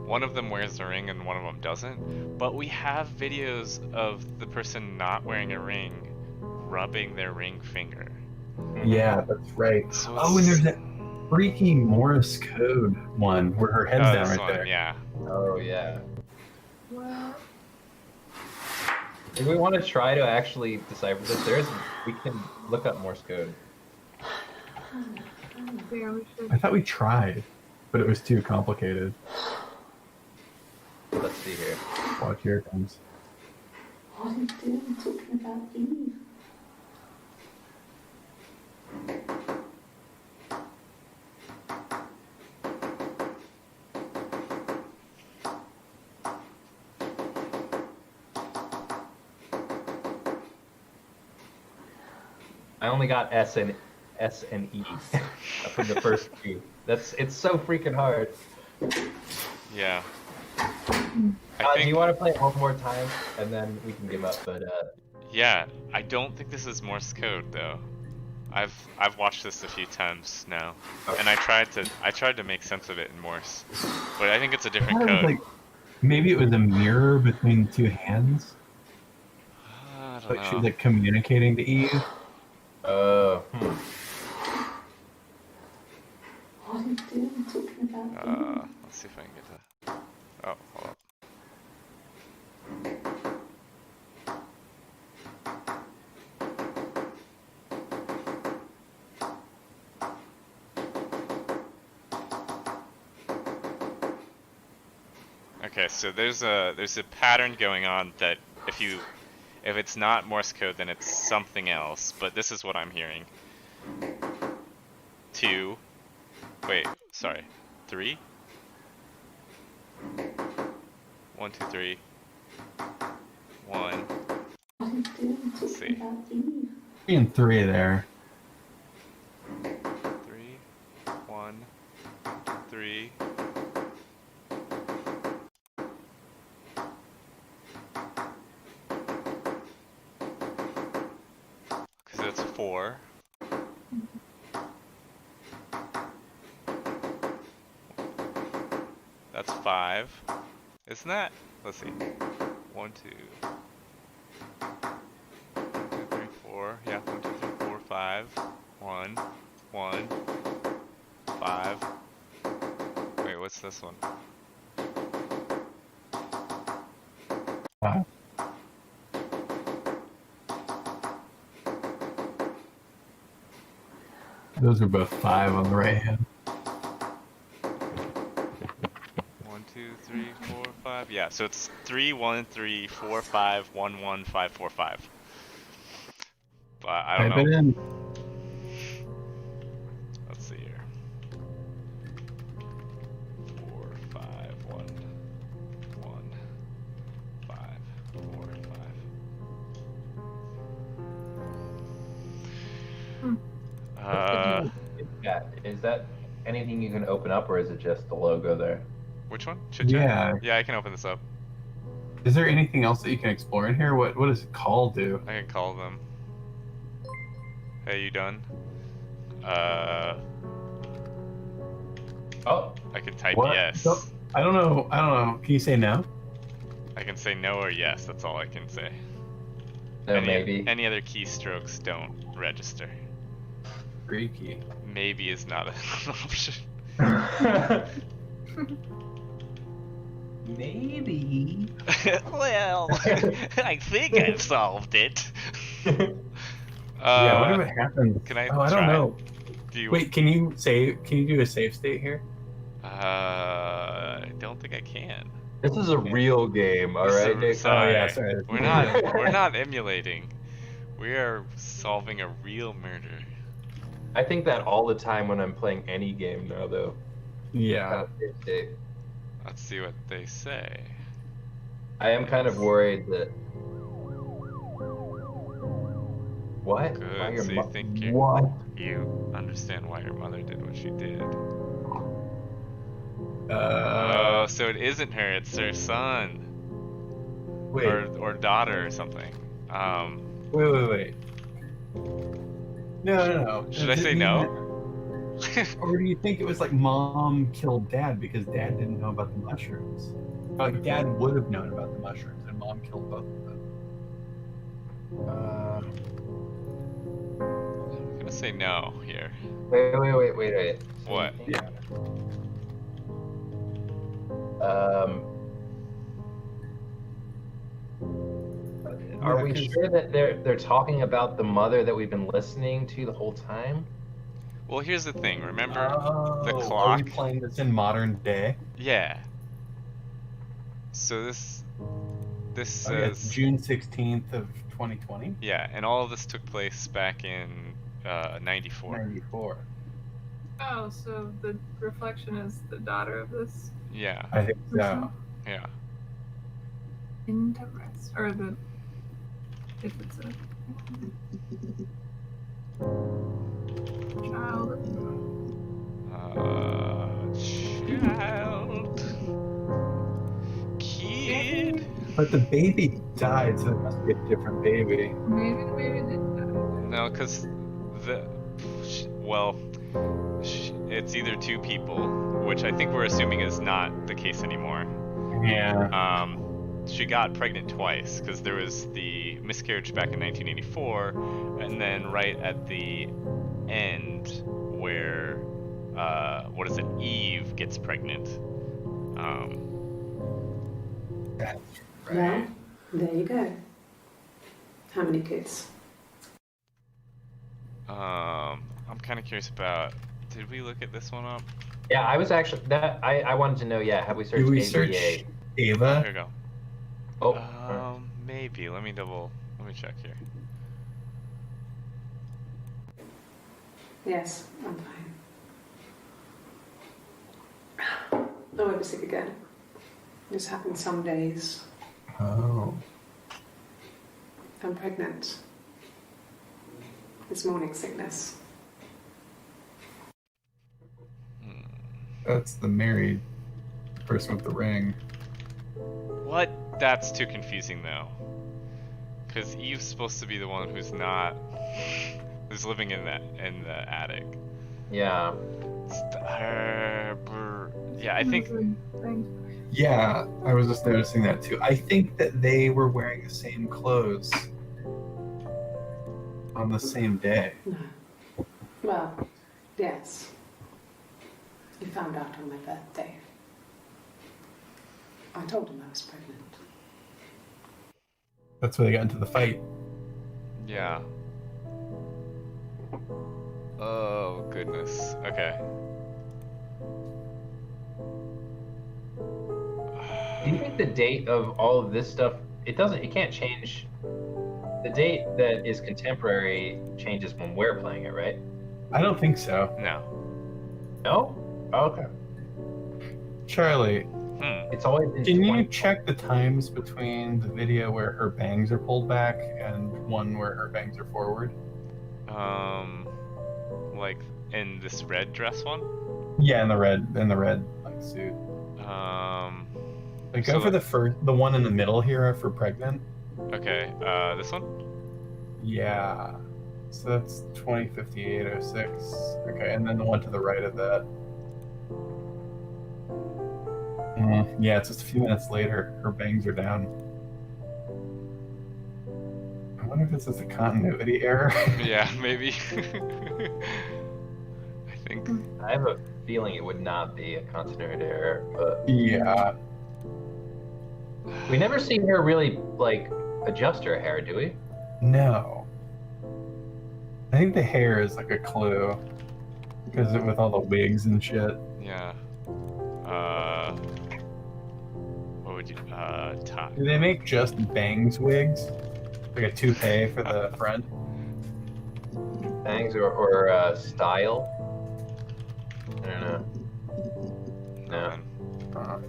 S2: one of them wears a ring and one of them doesn't. But we have videos of the person not wearing a ring rubbing their ring finger.
S1: Yeah, that's right.
S2: So
S1: Oh, and there's that freaky Morse code one where her head's down
S2: this
S1: right
S2: one,
S1: there.
S2: yeah.
S4: Oh yeah.
S6: What?
S4: If we want to try to actually decipher this, we can look up Morse code.
S6: Yeah, we should.
S1: I thought we tried, but it was too complicated.
S4: Let's see here.
S1: Watch, here it comes.
S5: What are you doing talking about Eve?
S4: I only got S and E from the first two. It's so freaking hard.
S2: Yeah.
S4: Do you want to play it one more time and then we can give up? But
S2: Yeah, I don't think this is Morse code though. I've watched this a few times now, and I tried to make sense of it in Morse, but I think it's a different
S1: It was
S2: code.
S1: like, maybe it was a mirror between two hands.
S2: I don't
S1: Like she's
S2: know.
S1: like communicating to Eve.
S5: What are you doing talking about Eve?
S2: Let's see if I can get that. Oh, hold up. Okay, so there's a pattern going on that if it's not Morse code, then it's something else. But this is what I'm hearing. 2. Wait, sorry. 3. 1, 2, 3. 1.
S5: What are you doing
S2: Let's see.
S5: talking about Eve?
S1: And 3 there.
S2: 3. 1, 2, 3. Because that's 4. That's 5. Isn't that? Let's see. 1, 2. 1, 2, 3, 4. Yeah, 1, 2, 3, 4, 5. 1. 1. 5. Wait, what's this one?
S1: Wow. Those are both 5 on the right hand.
S2: 1, 2, 3, 4, 5. Yeah, so it's 3, 1, 3, 4, 5, 1, 1, 5, 4, 5. But I don't
S1: Type it
S2: know.
S1: in.
S2: Let's see here. 4, 5, 1, 1, 5, 4, 5.
S4: yeah, is that anything you can open up, or is it just the logo there?
S2: Which one? Chit chat?
S1: Yeah.
S2: Yeah, I can open this up.
S1: Is there anything else that you can explore in here? What does call do?
S2: I can call them. Hey, you done?
S4: Oh,
S2: I can type
S1: What?
S2: yes.
S1: So- I don't know. Can you say no?
S2: I can say no or yes. That's all I can say.
S4: no, maybe.
S2: Any other keystrokes don't register.
S1: Freaky.
S2: Maybe is not an option.
S4: Maybe.
S2: Well, I think I've solved it.
S1: Yeah. What if it happens?
S2: Can I
S1: Oh, I
S2: try?
S1: don't know.
S2: Do you?
S1: Wait. Can you do a save state here?
S2: I don't think I can.
S4: This is a real game, all
S2: This is
S4: right,
S2: a-
S4: Nick?
S2: sorry.
S1: Oh yeah. Sorry.
S2: We're not emulating. We are solving a real murder.
S4: I think that all the time when I'm playing any game now, though.
S1: Yeah.
S2: Let's see what they say.
S4: I am kind of worried that. What?
S2: Good.
S4: Why your
S2: So you think
S1: What?
S2: you understand why your mother did what she did?
S1: Uh.
S2: Oh, so it isn't her. It's her son
S1: Wait.
S2: or daughter or something.
S1: Wait. No.
S2: Should I
S1: Does it
S2: say
S1: mean
S2: no?
S1: that- Or do you think it was like mom killed dad because dad didn't know about the mushrooms? Or, like dad would have known about the mushrooms and mom killed both of them.
S2: I'm gonna say say no here.
S4: Wait.
S2: What?
S1: Yeah.
S4: Are
S1: Yeah,
S4: we
S1: 'cause-
S4: sure that they're talking about the mother that we've been listening to the whole time?
S2: Well, here's the thing. Remember the
S1: Are
S2: clock?
S1: we playing this in modern day?
S2: Yeah. So this
S1: Oh, yeah,
S2: says
S1: June 16th of 2020?
S2: yeah, and all of this took place back in 94.
S1: 94.
S6: Oh, so the reflection is the daughter of this
S2: Yeah.
S1: I think so.
S6: person?
S2: Yeah.
S6: Interest. Or the. If it's a. Child.
S2: Child. Kid.
S1: But the baby died, so it must be a different baby.
S6: Maybe the baby did die.
S2: No, because it's either two people, which I think we're assuming is not the case anymore.
S1: Yeah.
S2: She got pregnant twice because there was the miscarriage back in 1984, and then right at the end where what is it? Eve gets pregnant.
S1: That's
S5: Well,
S1: right.
S5: there you go. How many kids?
S2: I'm kind of curious about. Did we look at this one up?
S4: Yeah, I was actually I wanted to know. Yeah, have we searched
S1: Do we
S4: ABA?
S1: search
S2: Here
S1: Ava?
S2: we go.
S4: Oh,
S2: Maybe. Let me check here.
S5: Yes, I'm fine. I won't be sick again. This happens some days.
S1: Oh.
S5: I'm pregnant. This morning sickness.
S1: That's the married person with the ring.
S2: What? That's too confusing though. Because Eve's supposed to be the one who's not, who's living in the attic.
S4: yeah.
S2: Yeah, I think.
S1: Yeah, I was just noticing that too. I think that they were wearing the same clothes on the same day.
S5: No. Well, yes. You found out on my birthday. I told him I was pregnant.
S1: That's why they got into the fight.
S2: Yeah. Oh goodness. Okay.
S4: Do you think the date of all of this stuff? It can't change. The date that is contemporary changes when we're playing it, right?
S1: I don't think so.
S2: No.
S4: No. Oh, okay.
S1: Charlie,
S4: It's always in
S1: can
S4: 20.
S1: you check the times between the video where her bangs are pulled back and one where her bangs are forward?
S2: Like in this red dress one.
S1: Yeah, in the red like suit. Like, go
S2: So
S1: for the one in the middle here for pregnant.
S2: Okay. This one.
S1: Yeah. So that's 205806. Okay, and then the one to the right of that. Yeah, it's just a few minutes later. Her bangs are down. I wonder if this is a continuity error.
S2: Yeah, maybe. I think.
S4: I have a feeling it would not be a continuity error, but
S1: Yeah.
S4: we never see her really like adjust her hair, do we?
S1: No. I think the hair is like a clue. Because with all the wigs and shit.
S2: Yeah. What would you top?
S1: Do they make just bangs wigs? Like a toupee for the front?
S4: Bangs or style? I don't know. No.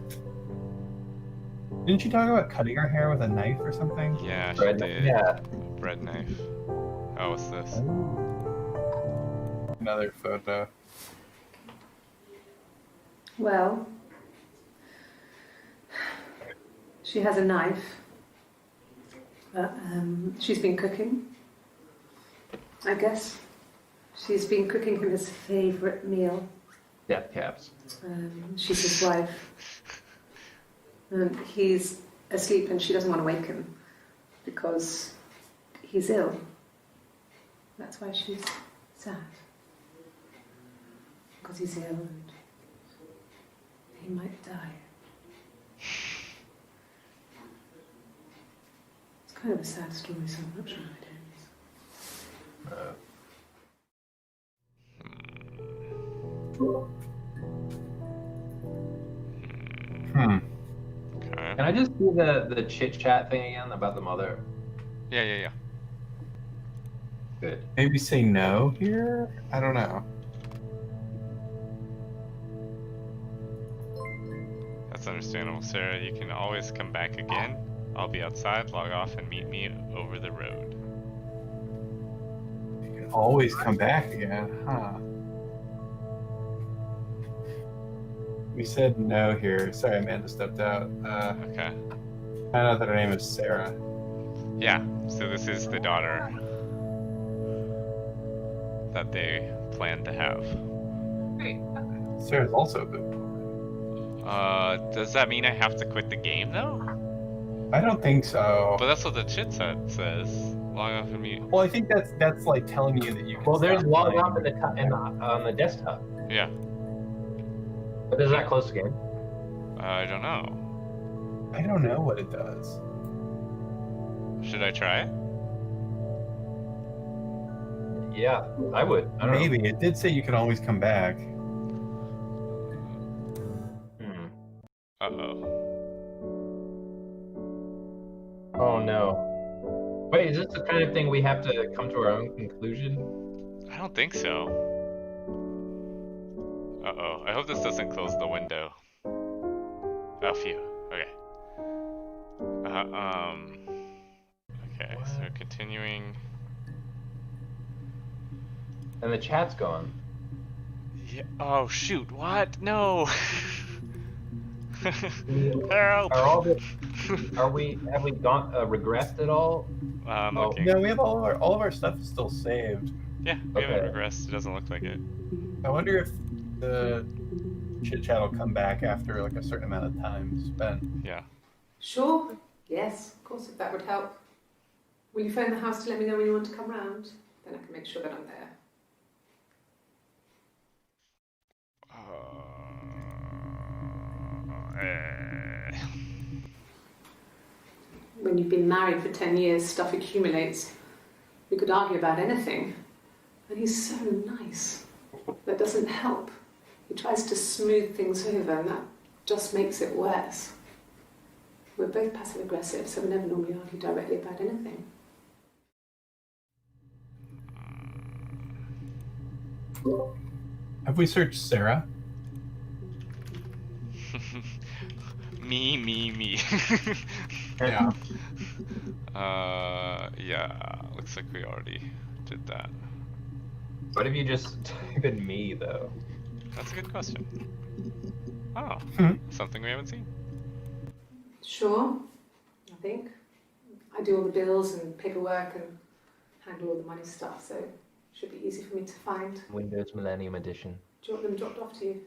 S1: Didn't you talk about cutting her hair with a knife or something?
S2: Yeah, she
S4: Bread,
S2: did.
S4: yeah.
S2: Bread knife. Oh, what's this?
S1: Another photo.
S5: Well, she has a knife. She's been cooking. I guess. She's been cooking him his favourite meal.
S4: Death caps.
S5: She's his wife. And he's asleep and she doesn't want to wake him because he's ill. That's why she's sad. Because he's ill and he might die. It's kind of a sad story, so I'm not sure it ends.
S2: Okay.
S4: Can I just do the chit chat thing again about the mother?
S2: Yeah.
S4: Good.
S1: Maybe say no here? I don't know.
S2: That's understandable, Sarah. You can always come back again. I'll be outside, log off, and meet me over the road.
S1: You can always come back again, huh? We said no here. Sorry, Amanda stepped out.
S2: Okay.
S1: Found out that her name is Sarah.
S2: Yeah, so this is the daughter that they plan to have.
S6: Great.
S1: Sarah's also a good woman.
S2: Does that mean I have to quit the game though?
S1: I don't think so.
S2: But that's what the chit set says. Log off and mute.
S1: Well, I think that's like telling you that you can
S4: Well, there's
S1: stop
S4: log
S1: playing.
S4: off on the desktop.
S2: Yeah.
S4: But does that close the game?
S2: I don't know.
S1: I don't know what it does.
S2: Should I try it?
S4: Yeah, I would. I don't
S1: Maybe. It did say you can always come back.
S4: know.
S2: Uh-oh.
S4: Oh no. Wait, is this the kind of thing we have to come to our own conclusion?
S2: I don't think so. Uh-oh. I hope this doesn't close the window. Oh, phew. Okay. Okay, so continuing.
S4: And the chat's gone.
S2: Yeah. Oh, shoot. What? No. Help.
S4: Have we gone regressed at all?
S2: Looking.
S1: No, we have all of our stuff is still saved.
S2: Yeah, we haven't
S4: Okay.
S2: regressed. It doesn't look like it.
S1: I wonder if the chit chat will come back after like a certain amount of time spent.
S2: Yeah.
S5: Sure. Yes, of course, if that would help. Will you phone the house to let me know when you want to come round? Then I can make sure that I'm there. When you've been married for 10 years, stuff accumulates. We could argue about anything. And he's so nice. That doesn't help. He tries to smooth things over, and that just makes it worse. We're both passive-aggressive, so we never normally argue directly about anything.
S1: Have we searched Sarah?
S2: Me.
S1: Yeah.
S2: Yeah. Looks like we already did that.
S4: What if you just type in me though?
S2: That's a good question. Oh, something we haven't seen.
S5: Sure, I think. I do all the bills and paperwork and handle all the money stuff, so it should be easy for me to find.
S4: Windows Millennium Edition.
S5: Do you want them dropped off to you?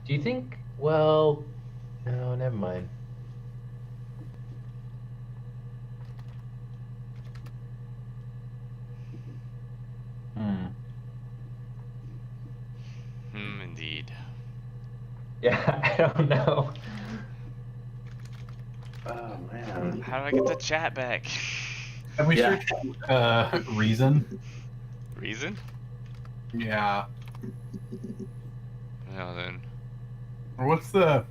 S4: Do you think? Well, no, never mind.
S2: Indeed.
S4: Yeah, I don't know.
S1: Oh man.
S2: How do I get the chat back?
S1: Have we
S4: Yeah.
S1: searched reason?
S2: Reason?
S1: Yeah.
S2: No, then.
S1: Or what's the?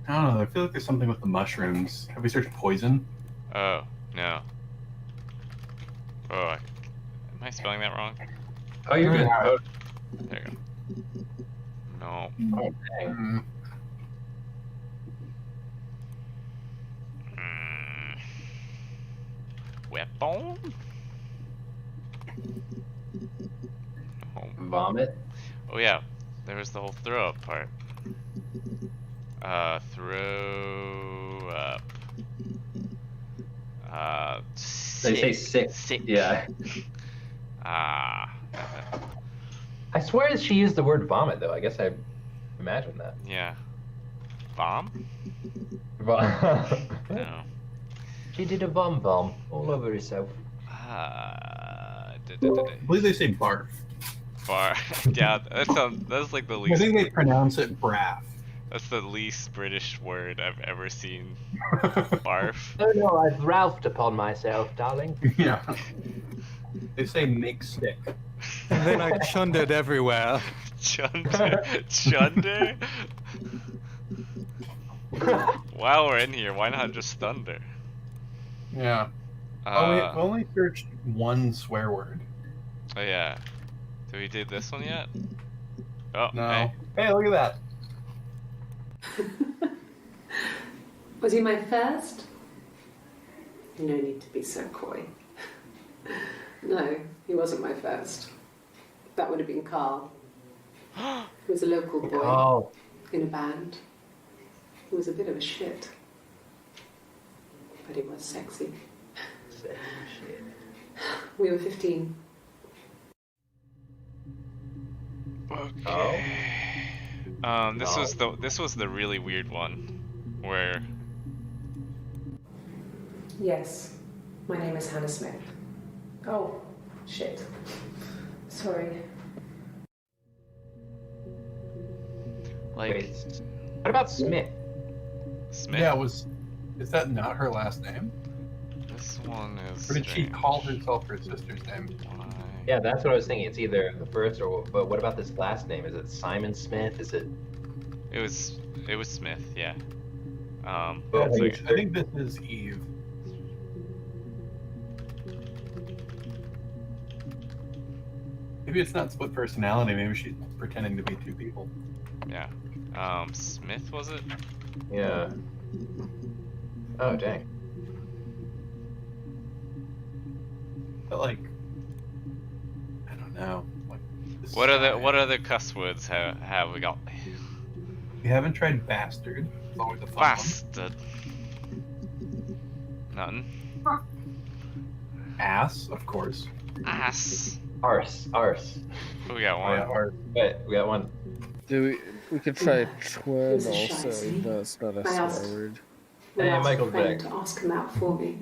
S1: I don't know. I feel like there's something with the mushrooms. Have we searched poison?
S2: Oh, no. Oh, am I spelling that wrong?
S4: Oh, you're good.
S1: Yeah.
S4: Oh,
S2: There you go. No.
S4: oh, dang.
S1: Mm.
S2: Weapon? No.
S4: Vomit.
S2: Oh yeah, there was the whole throw up part. Throw up.
S4: They say sick.
S2: Sick.
S4: Yeah.
S2: Ah.
S4: I swear she used the word vomit though. I guess I imagined that.
S2: Yeah. Bomb? No.
S4: She did a bomb all over herself.
S1: I believe they say barf.
S2: Bar. Yeah, that's like the
S1: I
S2: least.
S1: think they pronounce it braff.
S2: That's the least British word I've ever seen. Barf.
S4: Oh no, I've Ralphed upon myself, darling.
S1: Yeah. They say make stick.
S8: And then I chundered everywhere.
S2: Chunder. Chunder? While we're in here, why not just thunder?
S1: Yeah. We only searched one swear word.
S2: Oh yeah. Did we do this one yet? Oh,
S1: No.
S2: hey.
S1: Hey, look at that.
S5: Was he my first? No need to be so coy. No, he wasn't my first. That would have been Carl. He was a local boy
S4: Oh,
S5: in a band. He was a bit of a shit. But he was sexy.
S4: shit.
S5: We were 15.
S2: Okay. This was the really weird one, where
S5: Yes, my name is Hannah Smith. Oh, shit. Sorry.
S2: like
S4: Wait, what about Smith?
S2: Smith.
S1: Yeah, is that not her last name?
S2: This one is.
S1: Or did she
S2: strange.
S1: call herself her sister's name?
S2: Why?
S4: Yeah, that's what I was thinking. It's either the first or. But what about this last name? Is it Simon Smith? Is it?
S2: It was Smith. Yeah.
S1: I
S2: One
S1: think,
S2: second.
S1: I think this is Eve. Maybe it's not split personality. Maybe she's pretending to be two people.
S2: Yeah. Smith was it?
S4: Yeah. Oh dang.
S1: But like, I don't know. Like, this
S2: What
S1: guy-
S2: other cuss words have we got?
S1: You haven't tried bastard? It's always a fun one.
S2: Bastard. Nothing.
S1: Ass, of course.
S2: Ass.
S4: Arse.
S2: Oh, we got
S1: Oh,
S2: one.
S1: yeah, or
S4: Wait, we got one.
S7: Do we could try twin
S5: He's a
S7: also.
S5: shite,
S7: No, it's not a
S5: I asked-
S7: swear word.
S5: We
S4: Hey,
S5: asked
S4: Michael
S5: a friend
S4: Beck.
S5: to ask him out for me.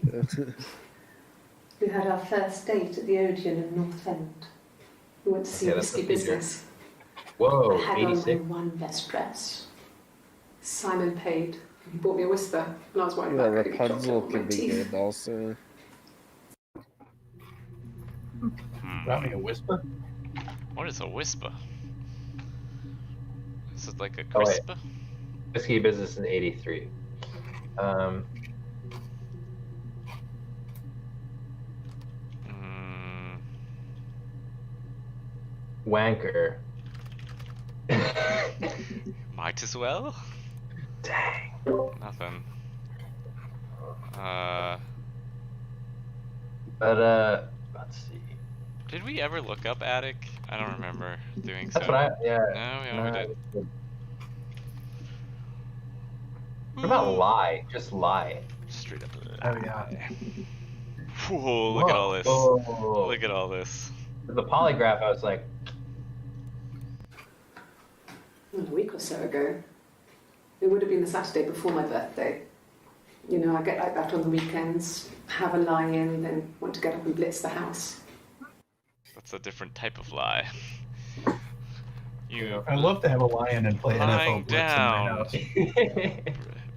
S5: We had our first date at the Odeon in North End. We went to see
S4: Okay, that's
S5: Whiskey
S4: the figure.
S5: Business.
S4: Whoa,
S5: I had on my
S4: 86.
S5: one best dress. Simon paid. He bought me a whisper, and I was wearing
S7: Yeah,
S5: black baby chocolate
S7: Rapunzel
S5: on my
S7: can be
S5: teeth.
S7: good also.
S1: got me a whisper.
S2: What is a whisper? Is it like a
S4: Oh, wait.
S2: crisper?
S4: Whiskey Business in 83.
S2: Mm,
S4: Wanker.
S2: might as well.
S4: Dang.
S2: Nothing.
S4: But let's see.
S2: Did we ever look up attic? I don't remember doing
S4: That's
S2: so.
S4: what I. Yeah.
S2: No, we never did.
S4: What about lie? Just lie.
S2: Straight up.
S1: Oh, yeah.
S2: lie. Whoa! Look at all this.
S4: Whoa.
S2: Look at all this.
S4: The polygraph, I was like,
S5: A week or so ago. It would have been the Saturday before my birthday. You know, I get like that on the weekends, have a lie-in, then want to get up and blitz the house.
S2: That's a different type of lie. You
S1: I'd love to have a lion and play
S2: Lying
S1: NFL Blitz in my
S2: down.
S1: house.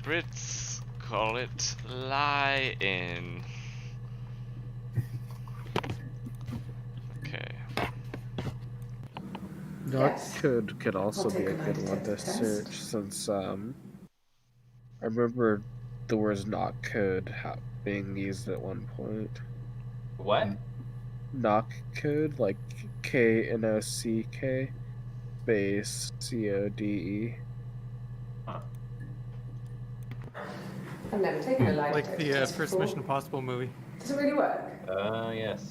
S2: Brits call it lie-in. Okay.
S7: Knock
S5: Yes.
S7: code could also
S5: I'll
S7: be
S5: take
S7: a
S5: a lie
S7: good one to
S5: detector test.
S7: search since I remember the words knock code being used at one point.
S4: what?
S7: Knock code, like KNOCK space CODE.
S5: I've never taken a lie
S8: Like
S5: detector
S8: the
S5: test
S8: first
S5: before.
S8: Mission Impossible movie.
S5: Does it really work?
S4: Yes.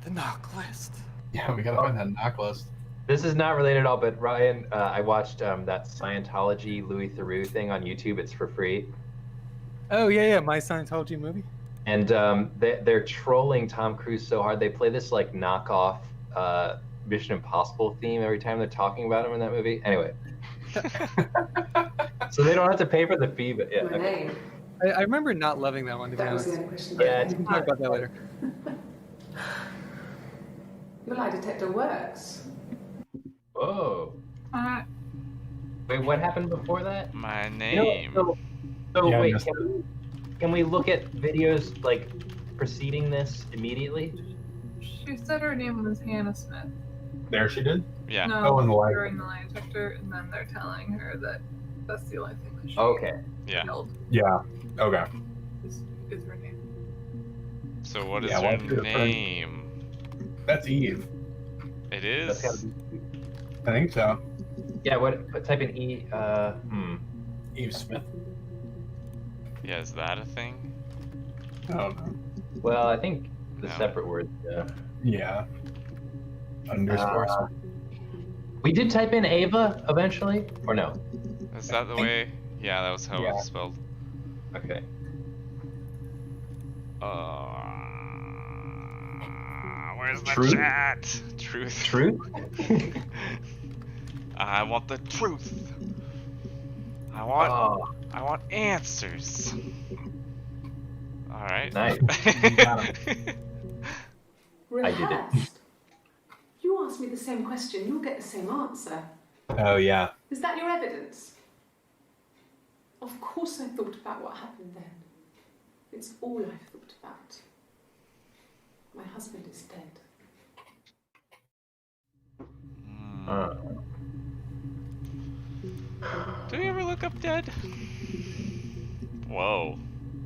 S8: The knock list.
S1: Yeah, we gotta find that knock list.
S4: This is not related at all, but Ryan, I watched that Scientology Louis Theroux thing on YouTube. It's for free.
S8: Oh yeah, my Scientology movie.
S4: And they're trolling Tom Cruise so hard. They play this like knockoff Mission Impossible theme every time they're talking about him in that movie. Anyway, so they don't have to pay for the fee, but yeah.
S5: My
S4: Okay.
S5: name.
S8: I remember not loving that one, to be
S5: That was the
S8: honest.
S5: only question.
S4: Yeah,
S8: We can talk about that later.
S5: Your lie detector works.
S4: Whoa.
S6: Uh,
S4: Wait, what happened before that?
S2: My
S4: You know,
S2: name.
S4: so
S1: Yeah, I
S4: wait,
S1: missed
S4: can we look at videos like preceding this immediately?
S6: she said her name was Hannah Smith.
S1: There she did.
S2: Yeah.
S6: No,
S1: Oh, in the lie
S6: during the lie detector, and then they're telling her that that's the only thing that she
S4: Okay.
S2: Yeah.
S6: killed
S1: Yeah. Okay.
S6: is her name.
S2: So what is
S1: Yeah,
S2: her
S1: what's her first-
S2: name?
S1: That's Eve.
S2: It
S4: That's gotta
S2: is.
S4: be.
S1: I think so.
S4: Yeah. What type in E?
S1: Eve Smith.
S2: Yeah, is that a thing?
S1: I don't know.
S4: Well, I think the
S2: No.
S4: separate word.
S1: Yeah. Underscore.
S4: We did type in Ava eventually, or no?
S2: Is that the
S1: think-
S2: way? Yeah, that was how
S1: Yeah.
S2: it's spelled.
S4: Okay.
S2: Where's the
S1: Truth?
S2: chat? Truth.
S4: Truth?
S2: I want the truth. I want answers. All right.
S4: Nice.
S1: Got
S5: Rehearsed. You ask me the same question, you'll get the same answer.
S1: Oh yeah.
S5: Is that your evidence? Of course I thought about what happened then. It's all I've thought about. My husband is dead.
S2: Hmm. Do you ever look up dead? Whoa.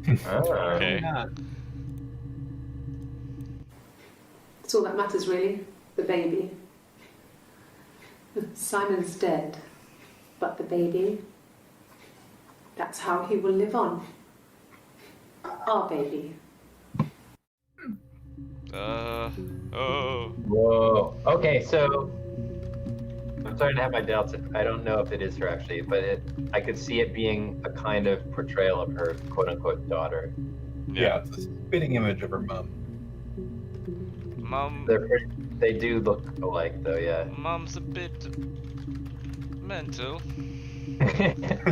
S2: Okay.
S1: Yeah.
S5: It's all that matters really, the baby. Simon's dead, but the baby, that's how he will live on. Our baby.
S2: Oh.
S4: Whoa. Okay, so I'm starting to have my doubts. I don't know if it is her actually, but I could see it being a kind of portrayal of her quote unquote daughter.
S1: Yeah, it's a spitting image of her mom.
S2: Mom.
S4: They do look alike though, yeah.
S2: Mom's a bit mental.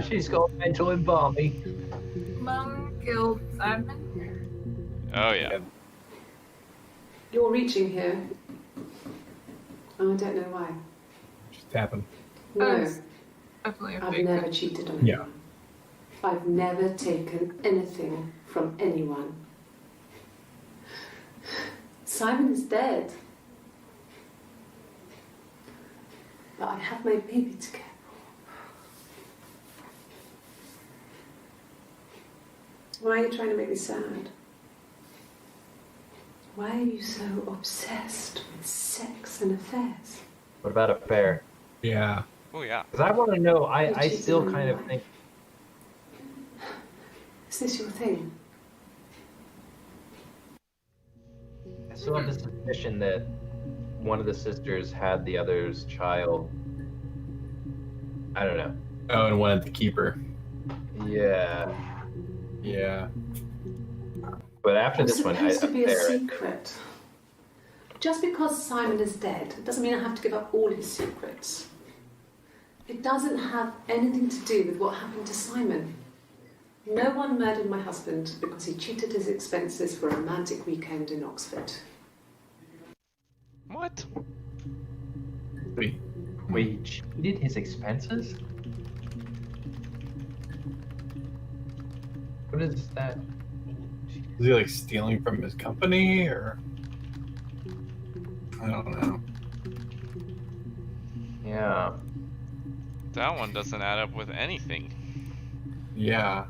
S4: She's got mental and balmy.
S6: Mom killed Simon.
S2: Oh yeah.
S5: You're reaching here. Oh, I don't know why.
S1: Just happened.
S5: No,
S6: It's definitely a
S5: I've
S6: fake.
S5: never cheated on
S1: Yeah.
S5: anyone. I've never taken anything from anyone. Simon is dead. But I have my baby to care for. Why are you trying to make me sad? Why are you so obsessed with sex and affairs?
S4: What about affair?
S1: Yeah.
S2: Oh yeah.
S4: Because I want to know, I
S5: cheated
S4: still
S5: on
S4: kind
S5: your
S4: of
S5: wife.
S4: think,
S5: Is this your thing?
S4: I still have the suspicion that one of the sisters had the other's child. I don't know.
S1: Oh, and wanted to keep her.
S4: Yeah.
S1: Yeah.
S4: But after
S5: It's
S4: this one,
S5: supposed to be a
S4: affair,
S5: secret. Just because Simon is dead doesn't mean I have to give up all his secrets. It doesn't have anything to do with what happened to Simon. No one murdered my husband because he cheated his expenses for a romantic weekend in Oxford.
S2: What?
S1: Wait.
S4: we cheated his expenses? What is that?
S1: Is he like stealing from his company or? I don't know.
S4: Yeah.
S2: That one doesn't add up with anything.
S1: Yeah.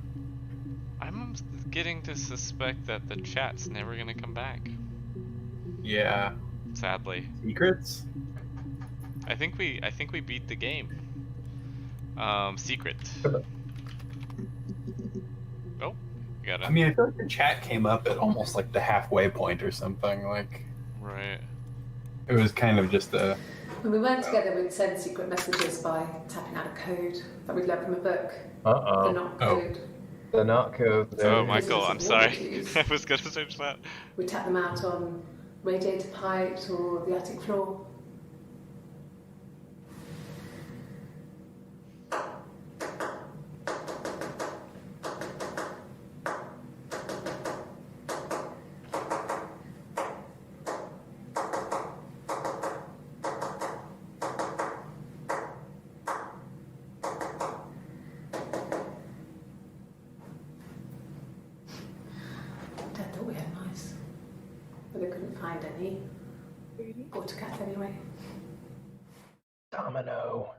S2: I'm getting to suspect that the chat's never gonna come back.
S1: Yeah.
S2: Sadly.
S1: Secrets?
S2: I think we beat the game. Secret. Oh, you got it.
S1: I mean, I feel like the chat came up at almost like the halfway point or something. Like,
S2: Right.
S1: it was kind of just a.
S5: When we weren't together, we'd send secret messages by tapping out a code that we'd learned from a book. The
S4: Uh-oh.
S5: not
S1: Oh.
S5: code.
S4: The not code.
S2: Oh,
S5: my-
S2: Michael, I'm
S5: Business
S2: sorry.
S5: abilities.
S2: I was gonna search that.
S5: We tap them out on radiator pipes or the attic floor. find any. Go to Kath anyway.
S4: Domino.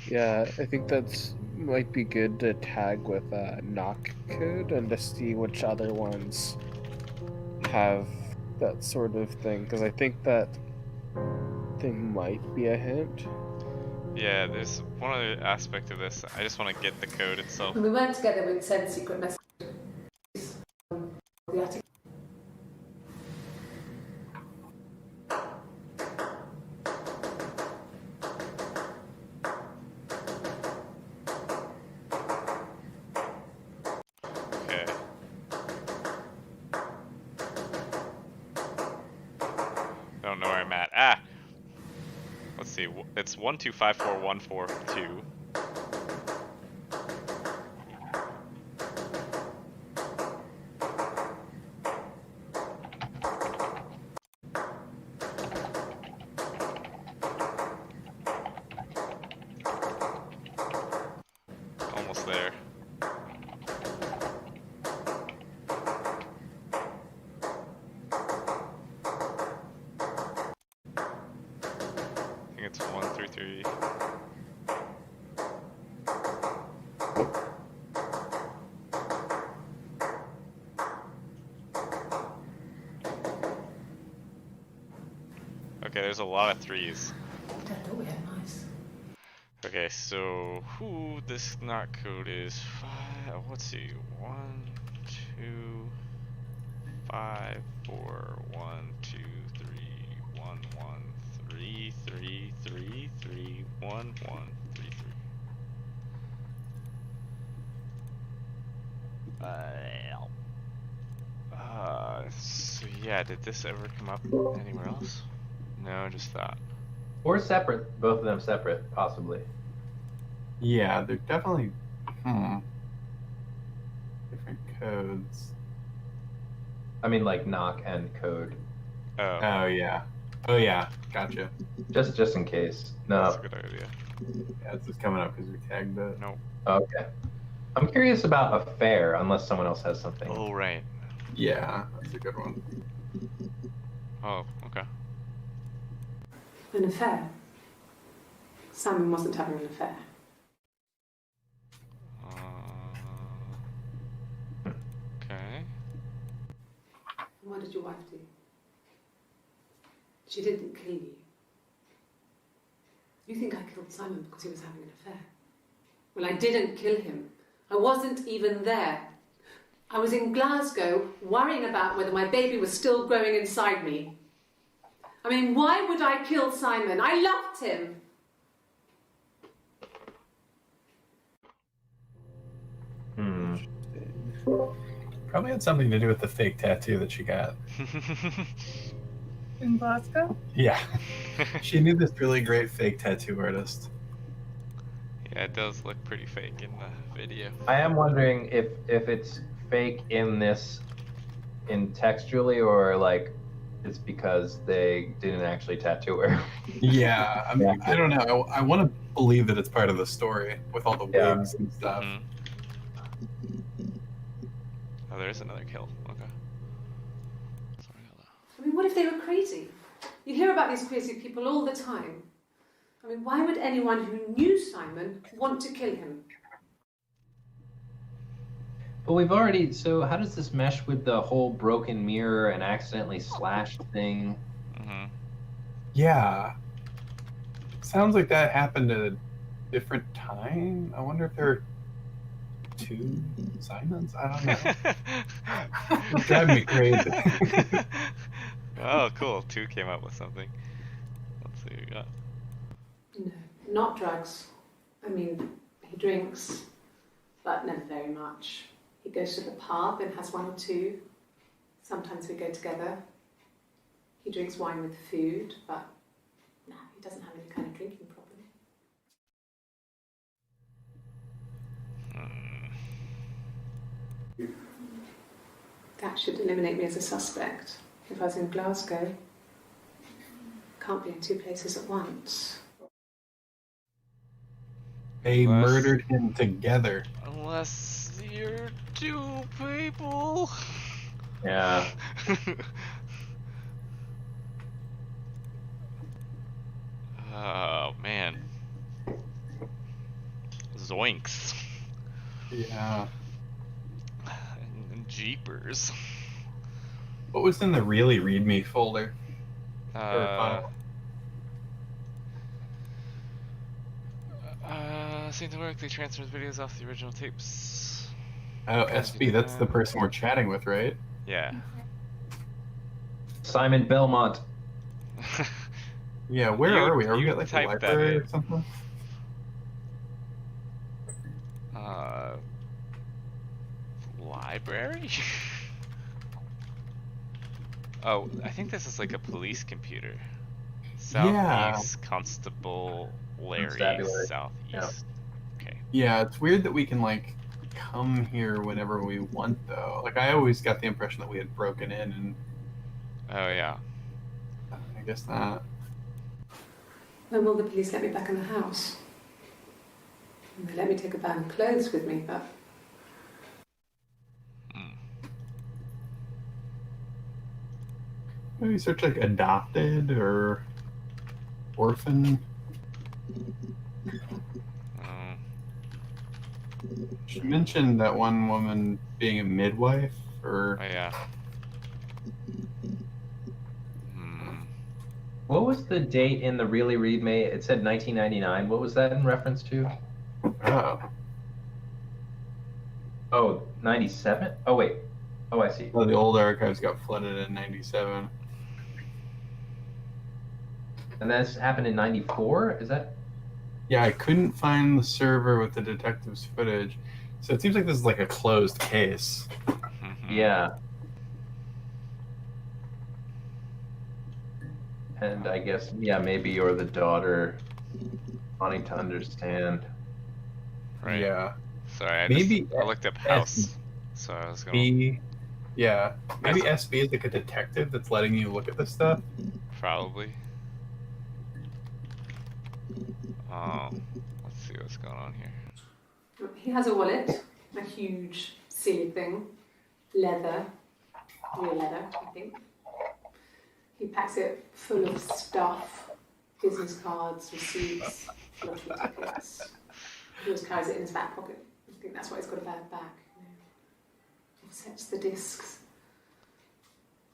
S7: Yeah, I think that's might be good to tag with knock code and to see which other ones have that sort of thing, because I think that thing might be a hint.
S2: Yeah, there's one other aspect of this. I just want to get the code itself.
S5: When we weren't together, we'd send secret messages. The attic.
S2: Okay. Don't know where I'm at. Ah! Let's see. It's 1254142. Almost there. I think it's 133. Okay, there's a lot of threes.
S5: I thought we had mice.
S2: Okay, so who this knock code is? Let's see. 1, 2, 5, 4, 1, 2, 3, 1, 1, 3, 3, 3, 3, 1, 1, 3, 3. So yeah, did this ever come up anywhere else? No, just that.
S4: Or separate. Both of them separate, possibly.
S1: Yeah, they're definitely different codes.
S4: I mean, like knock and code.
S2: Oh,
S1: Oh yeah. Oh yeah. Gotcha.
S4: Just in case.
S2: that's
S4: No.
S2: a good idea.
S1: Yeah, it's just coming up because we tagged it.
S2: No.
S4: Okay. I'm curious about affair, unless someone else has something.
S2: Oh, right.
S1: Yeah, that's a good one.
S2: Oh, okay.
S5: An affair. Simon wasn't having an affair.
S2: Okay.
S5: What did your wife do? She didn't kill you. You think I killed Simon because he was having an affair? Well, I didn't kill him. I wasn't even there. I was in Glasgow worrying about whether my baby was still growing inside me. I mean, why would I kill Simon? I loved him.
S1: Probably had something to do with the fake tattoo that she got.
S6: In Glasgow?
S1: Yeah. She knew this really great fake tattoo artist.
S2: Yeah, it does look pretty fake in the video.
S4: I am wondering if it's fake in textually, or like it's because they didn't actually tattoo her.
S1: Yeah, I mean, I don't know. I want to believe that it's part of the story with all the
S4: Yeah.
S1: wigs and stuff.
S2: Mhm. Oh, there's another kill. Okay. Sorry, hello.
S5: I mean, what if they were crazy? You hear about these crazy people all the time. I mean, why would anyone who knew Simon want to kill him?
S4: But we've already. So how does this mesh with the whole broken mirror and accidentally slashed thing?
S2: Mm-hmm.
S1: Yeah. Sounds like that happened at a different time. I wonder if there are two Simons? I don't know. It's driving me crazy.
S2: Oh, cool. 2 came up with something. Let's see what we got.
S5: No, not drugs. I mean, he drinks, but never very much. He goes to the pub and has 1 or 2. Sometimes we go together. He drinks wine with food, but no, he doesn't have any kind of drinking problem. That should eliminate me as a suspect. If I was in Glasgow, can't be in 2 places at once.
S1: They
S2: Unless-
S1: murdered him together.
S2: Unless you're 2 people.
S4: Yeah.
S2: Zoinks.
S1: Yeah.
S2: Jeepers.
S1: What was in the really readme folder?
S2: Uh, seemed to work. They transferred videos off the original tapes.
S1: Oh, SB, that's the person we're chatting with, right?
S2: Yeah.
S4: Simon Belmont.
S1: Yeah, where are we? Are we
S2: you
S1: at like a
S2: typed that
S1: library
S2: in.
S1: or something?
S2: Library? Oh, I think this is like a police computer.
S1: Yeah.
S2: Southeast Constable Larry.
S4: Constabulary.
S2: Southeast. Okay.
S1: Yeah, it's weird that we can like come here whenever we want though. Like I always got the impression that we had broken in and
S2: Oh yeah.
S1: I guess not.
S5: When will the police let me back in the house? And they let me take a bag of clothes with me, but
S1: Maybe search like adopted or orphan.
S2: Oh.
S1: She mentioned that one woman being a midwife
S2: Oh
S1: or
S2: yeah.
S4: What was the date in the really read me? It said 1999. What was that in reference to?
S1: oh.
S4: Oh, 97? Oh, wait. Oh, I see.
S1: Well, the old archives got flooded in 97.
S4: And this happened in 94? Is that?
S1: Yeah, I couldn't find the server with the detective's footage. So it seems like this is like a closed case.
S4: Yeah. And I guess, yeah, maybe you're the daughter wanting to understand.
S2: Right.
S1: Yeah.
S2: Sorry,
S1: Maybe
S2: I looked up house. So I was gonna.
S1: Yeah. Maybe SB is like a detective that's letting you look at this stuff.
S2: Probably. Oh, let's see what's going on here.
S5: he has a wallet, a huge sealed thing, leather, real leather, I think. He packs it full of stuff, business cards, receipts, lottery tickets. He always carries it in his back pocket. I think that's why he's got a bad back. Offsets the discs.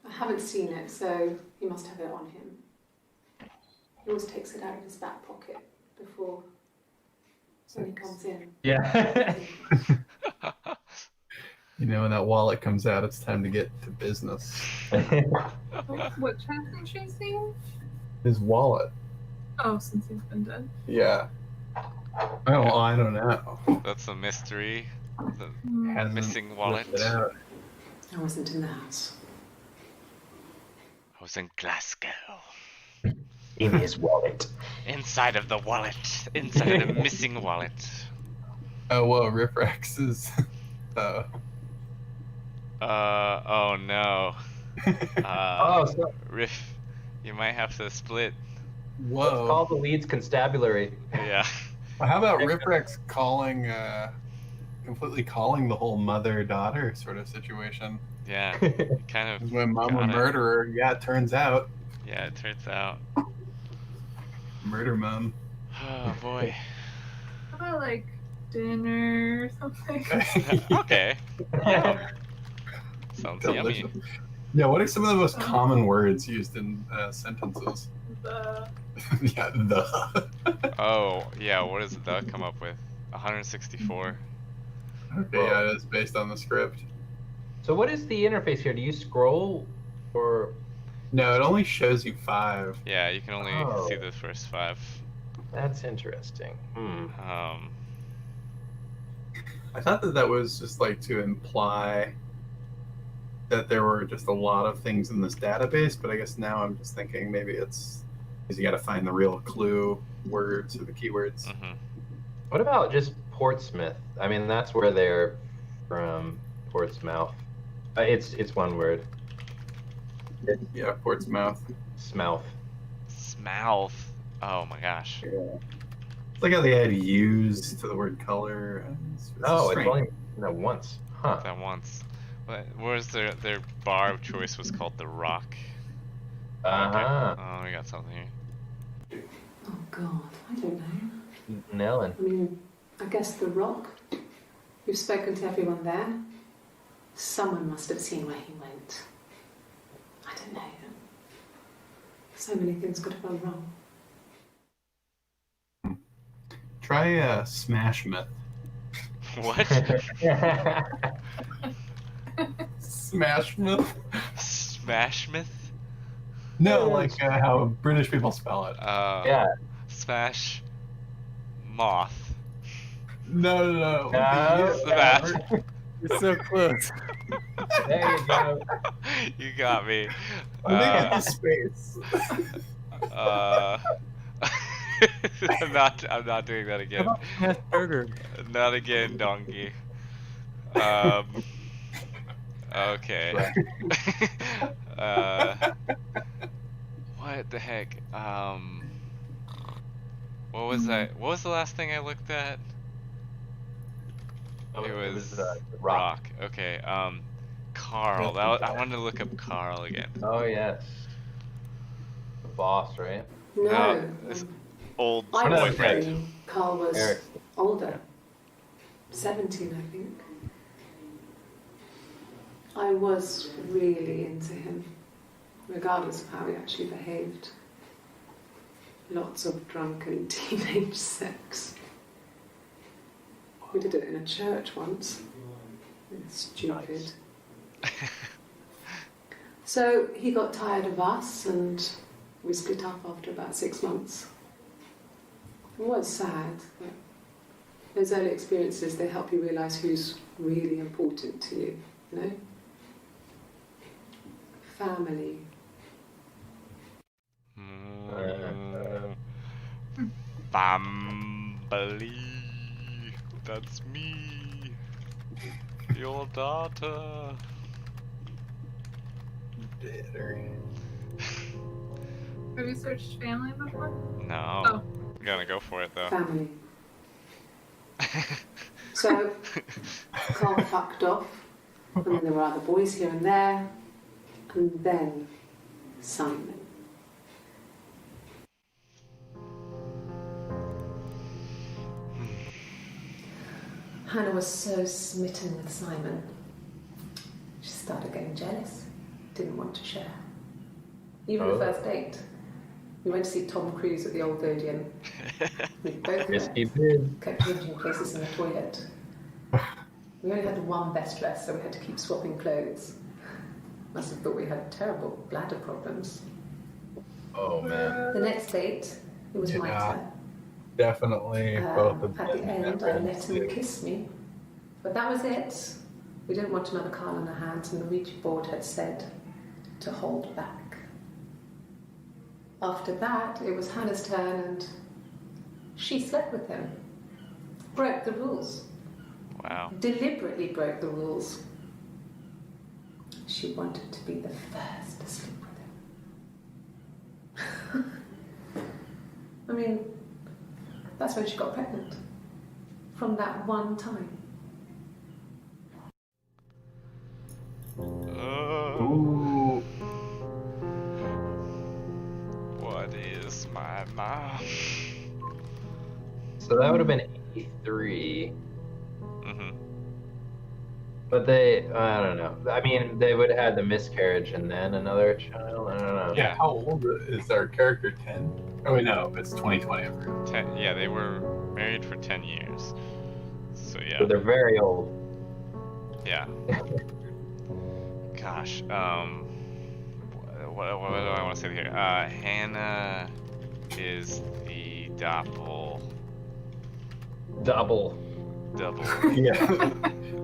S5: I haven't seen it, so he must have it on him. He always takes it out of his back pocket before when he comes in.
S4: Yeah.
S1: You know, when that wallet comes out, it's time to get to business.
S6: What hasn't she seen?
S1: His wallet.
S6: Oh, since he's been dead.
S1: Yeah. Oh, I don't know.
S2: That's a mystery. The
S1: Hasn't
S2: missing wallet.
S1: lifted out.
S5: I wasn't in the house.
S2: I was in Glasgow.
S4: In his wallet.
S2: Inside of the wallet. Inside of the missing wallet.
S1: Oh, well, Riffrax is.
S2: Oh no.
S4: So
S2: Riff, you might have to split.
S1: Whoa.
S4: call the leads constabulary.
S2: Yeah.
S1: Well, how about Riffrax calling, completely calling the whole mother-daughter sort of situation?
S2: Yeah. Kind of.
S1: When mom a
S2: got it.
S1: murderer, yeah, it turns out.
S2: Yeah, it turns out.
S1: Murder mom.
S2: Oh boy.
S6: How about like dinner or something?
S2: Okay. Yeah. Sounds yummy.
S1: Delicious. Yeah, what are some of the most common words used in sentences?
S6: The
S1: Yeah, the.
S2: Oh, yeah, what does the come up with? 164.
S1: Okay, yeah, it's based on the script.
S4: So what is the interface here? Do you scroll or?
S1: No, it only shows you 5.
S2: Yeah, you can only
S4: Oh.
S2: see the first 5.
S4: That's interesting.
S1: I thought that that was just like to imply that there were just a lot of things in this database, but I guess now I'm just thinking maybe it's because you got to find the real clue words or the keywords.
S2: Mm-hmm.
S4: What about just Portsmouth? I mean, that's where they're from. Portsmouth. It's one word.
S1: Yeah, Portsmouth.
S4: Smouth.
S2: Smouth. Oh my gosh.
S1: Yeah. It's like how they had use to the word color. It's strange.
S4: only once. Huh.
S2: That once. What was their bar of choice was called the Rock.
S4: Uh-huh.
S2: Oh, we got something here.
S5: Oh God, I don't know.
S4: Nellen.
S5: I mean, I guess the Rock. You've spoken to everyone there. Someone must have seen where he went. I don't know. So many things could have gone wrong.
S1: Try Smash Myth.
S2: What?
S1: Smash Myth?
S2: Smash Myth?
S1: No, like how British people spell it.
S4: Yeah.
S2: Smash Moth.
S1: No.
S4: No.
S2: Smash.
S8: You're so close.
S4: There you go.
S2: You got me.
S1: I think it's the space.
S2: I'm not doing that again.
S8: Smash burger.
S2: Not again, donkey. Okay. What the heck? What was the last thing I looked at? It was Rock. Okay. Carl. I wanted to look up Carl again.
S4: Oh yes. The boss, right?
S5: No.
S2: This old
S5: I was
S2: boyfriend.
S5: thinking Carl was
S4: Eric.
S5: older. 17, I think. I was really into him, regardless of how he actually behaved. Lots of drunken teenage sex. We did it in a church once. It's stupid. So he got tired of us and we split up after about 6 months. It was sad, but those early experiences, they help you realise who's really important to you, you know? Family.
S2: Family. That's me. Your daughter.
S6: Have you searched family before?
S2: No.
S6: Oh.
S2: I'm gonna go for it though.
S5: Family. So, Carl fucked off, and then there were other boys here and there, and then Simon. Hannah was so smitten with Simon, she started getting jealous, didn't want to share. Even the first date. We went to see Tom Cruise at the Old Odeon. We both
S4: Yes,
S5: met,
S4: he did.
S5: kept changing places in the toilet. We only had one best dress, so we had to keep swapping clothes. Must have thought we had terrible bladder problems.
S4: Oh man.
S5: The next date, it was my
S1: Yeah.
S5: turn.
S1: Definitely both of
S5: At the
S1: them.
S5: end, I let him kiss me. But that was it. We didn't want another Carl in our hands, and the Ouija board had said to hold back. After that, it was Hannah's turn, and she slept with him. Broke the rules.
S2: Wow.
S5: Deliberately broke the rules. She wanted to be the first to sleep with him. I mean, that's when she got pregnant. From that one time.
S1: Ooh.
S2: What is my mom?
S4: So that would have been 83.
S2: Mm-hmm.
S4: But I don't know. I mean, they would have had the miscarriage and then another child. I don't know.
S1: Yeah, how old is our character? 10? Oh, wait, no, it's 2020. I forgot.
S2: Yeah, they were married for 10 years. So yeah.
S4: So they're very old.
S2: Yeah. Gosh. What do I want to say here? Hannah is the double.
S1: Yeah.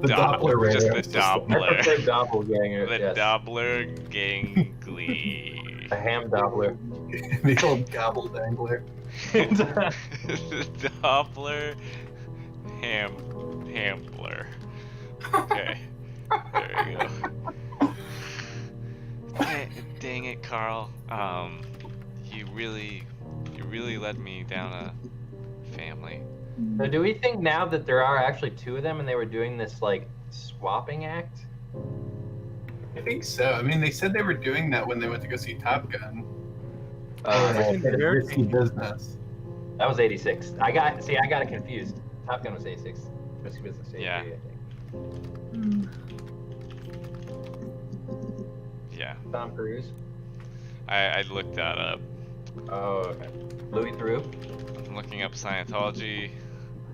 S1: The Doppler
S2: Just the
S1: system.
S4: I
S2: Doppler.
S4: prefer doppelganger.
S2: The
S4: Yes.
S2: Doppler gangly.
S4: A ham doppler.
S1: The old gobble dangler.
S2: The Doppler Hampler. Okay. There you go. Dang it, Carl. You really led me down a family.
S4: So do we think now that there are actually two of them and they were doing this like swapping act?
S1: I think so. I mean, they said they were doing that when they went to go see Top Gun.
S4: That
S1: Risky business.
S4: was 86. I got it confused. Top Gun was 86. Risky Business 83,
S2: Yeah.
S4: I think.
S6: Hmm.
S2: Yeah.
S4: Tom Cruise.
S2: I looked that up.
S4: Oh, okay. Louis Theroux.
S2: I'm looking up Scientology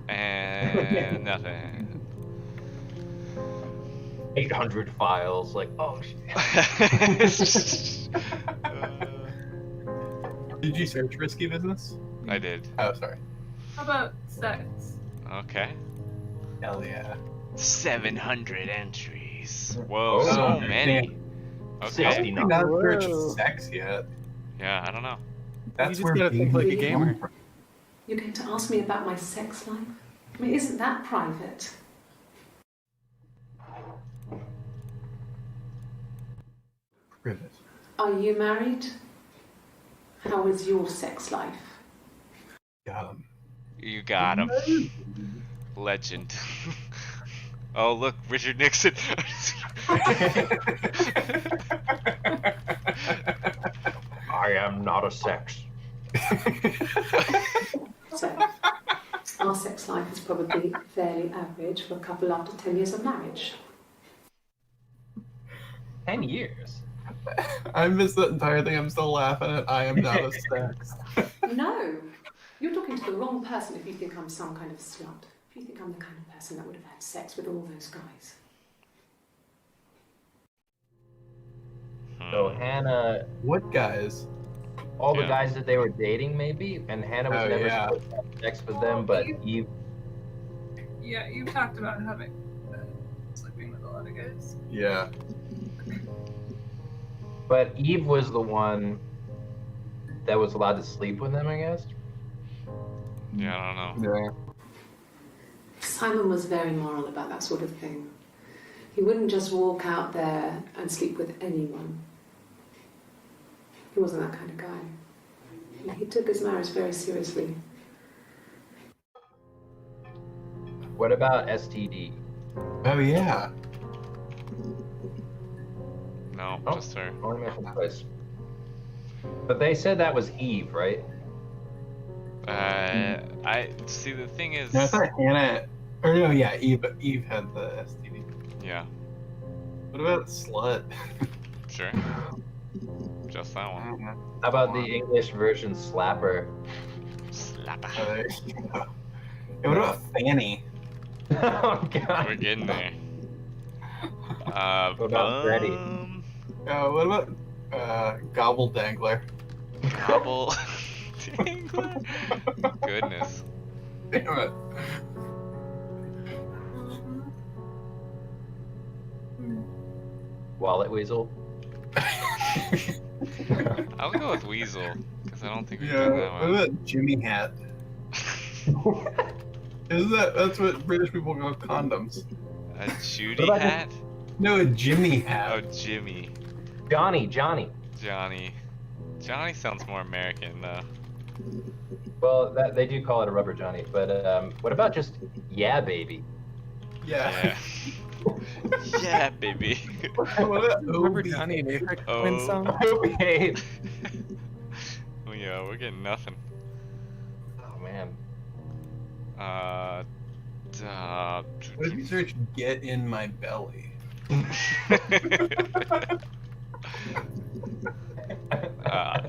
S2: and nothing.
S4: 800 files. Like, oh shit.
S1: Did you search risky business?
S2: I did.
S1: Oh, sorry.
S6: How about sex?
S2: Okay.
S1: Hell yeah.
S2: 700 entries. Whoa,
S4: Oh,
S2: so
S1: damn.
S2: many. Okay.
S1: I
S4: 69.
S1: haven't not searched
S7: Whoa.
S1: sex yet.
S2: Yeah, I don't know.
S1: That's
S8: just
S1: where
S8: gotta think like a
S1: babies
S8: gamer.
S1: come from.
S5: You're going to ask me about my sex life? I mean, isn't that private?
S1: Privet.
S5: Are you married? How is your sex life?
S1: Got him.
S2: You got him. Legend. Oh, look, Richard Nixon.
S4: I am not a sex.
S5: So, our sex life is probably fairly average for a couple after 10 years of marriage.
S4: 10 years.
S1: I missed that entire thing. I'm still laughing at I am not a sex.
S5: No, you're talking to the wrong person if you think I'm some kind of slut. If you think I'm the kind of person that would have had sex with all those guys.
S4: So Hannah,
S1: What guys?
S4: all the
S2: Yeah.
S4: guys that they were dating, maybe, and Hannah was
S1: Oh,
S4: never
S1: yeah.
S4: supposed to have sex with them, but Eve.
S6: Yeah, you talked about having sleeping with a lot of guys.
S1: Yeah.
S4: But Eve was the one that was allowed to sleep with them, I guess.
S2: Yeah, I don't know.
S1: Yeah.
S5: Simon was very moral about that sort of thing. He wouldn't just walk out there and sleep with anyone. He wasn't that kind of guy. He took his marriage very seriously.
S4: What about STD?
S1: Oh yeah.
S2: No,
S4: Oh.
S2: just her.
S4: Only mentioned twice. But they said that was Eve, right?
S2: I see. The thing is,
S1: No, I thought Hannah. Or no, yeah, Eve. Eve had the STD.
S2: yeah,
S1: What about slut?
S2: sure, just that one.
S4: How about the English version slapper?
S2: Slapper.
S1: There you go. Hey, what about Fanny?
S4: Oh
S2: We're
S4: god.
S2: getting there.
S4: What about Freddy?
S1: What about Gobble Dangler?
S2: Gobble. Dangler. Goodness.
S1: Damn it.
S4: Wallet Weasel?
S2: I'll go with Weasel because I don't think we've
S1: Yeah.
S2: done that
S1: What
S2: one.
S1: about Jimmy Hat? Isn't that's what British people call condoms?
S2: A Judy
S4: What about
S2: hat?
S1: No, a Jimmy
S2: Oh,
S1: Hat.
S2: Jimmy.
S4: Johnny.
S2: Johnny. Johnny sounds more American though.
S4: Well, that they do call it a rubber Johnny, but what about just yeah, baby?
S1: Yeah.
S2: Yeah. Yeah, baby.
S1: What about
S8: Remember
S1: OB?
S8: Johnny and Aphex
S2: Oh.
S8: Twin song?
S4: Okay.
S2: Oh yeah, we're getting nothing.
S4: Oh man.
S1: What if you search "get in my belly"?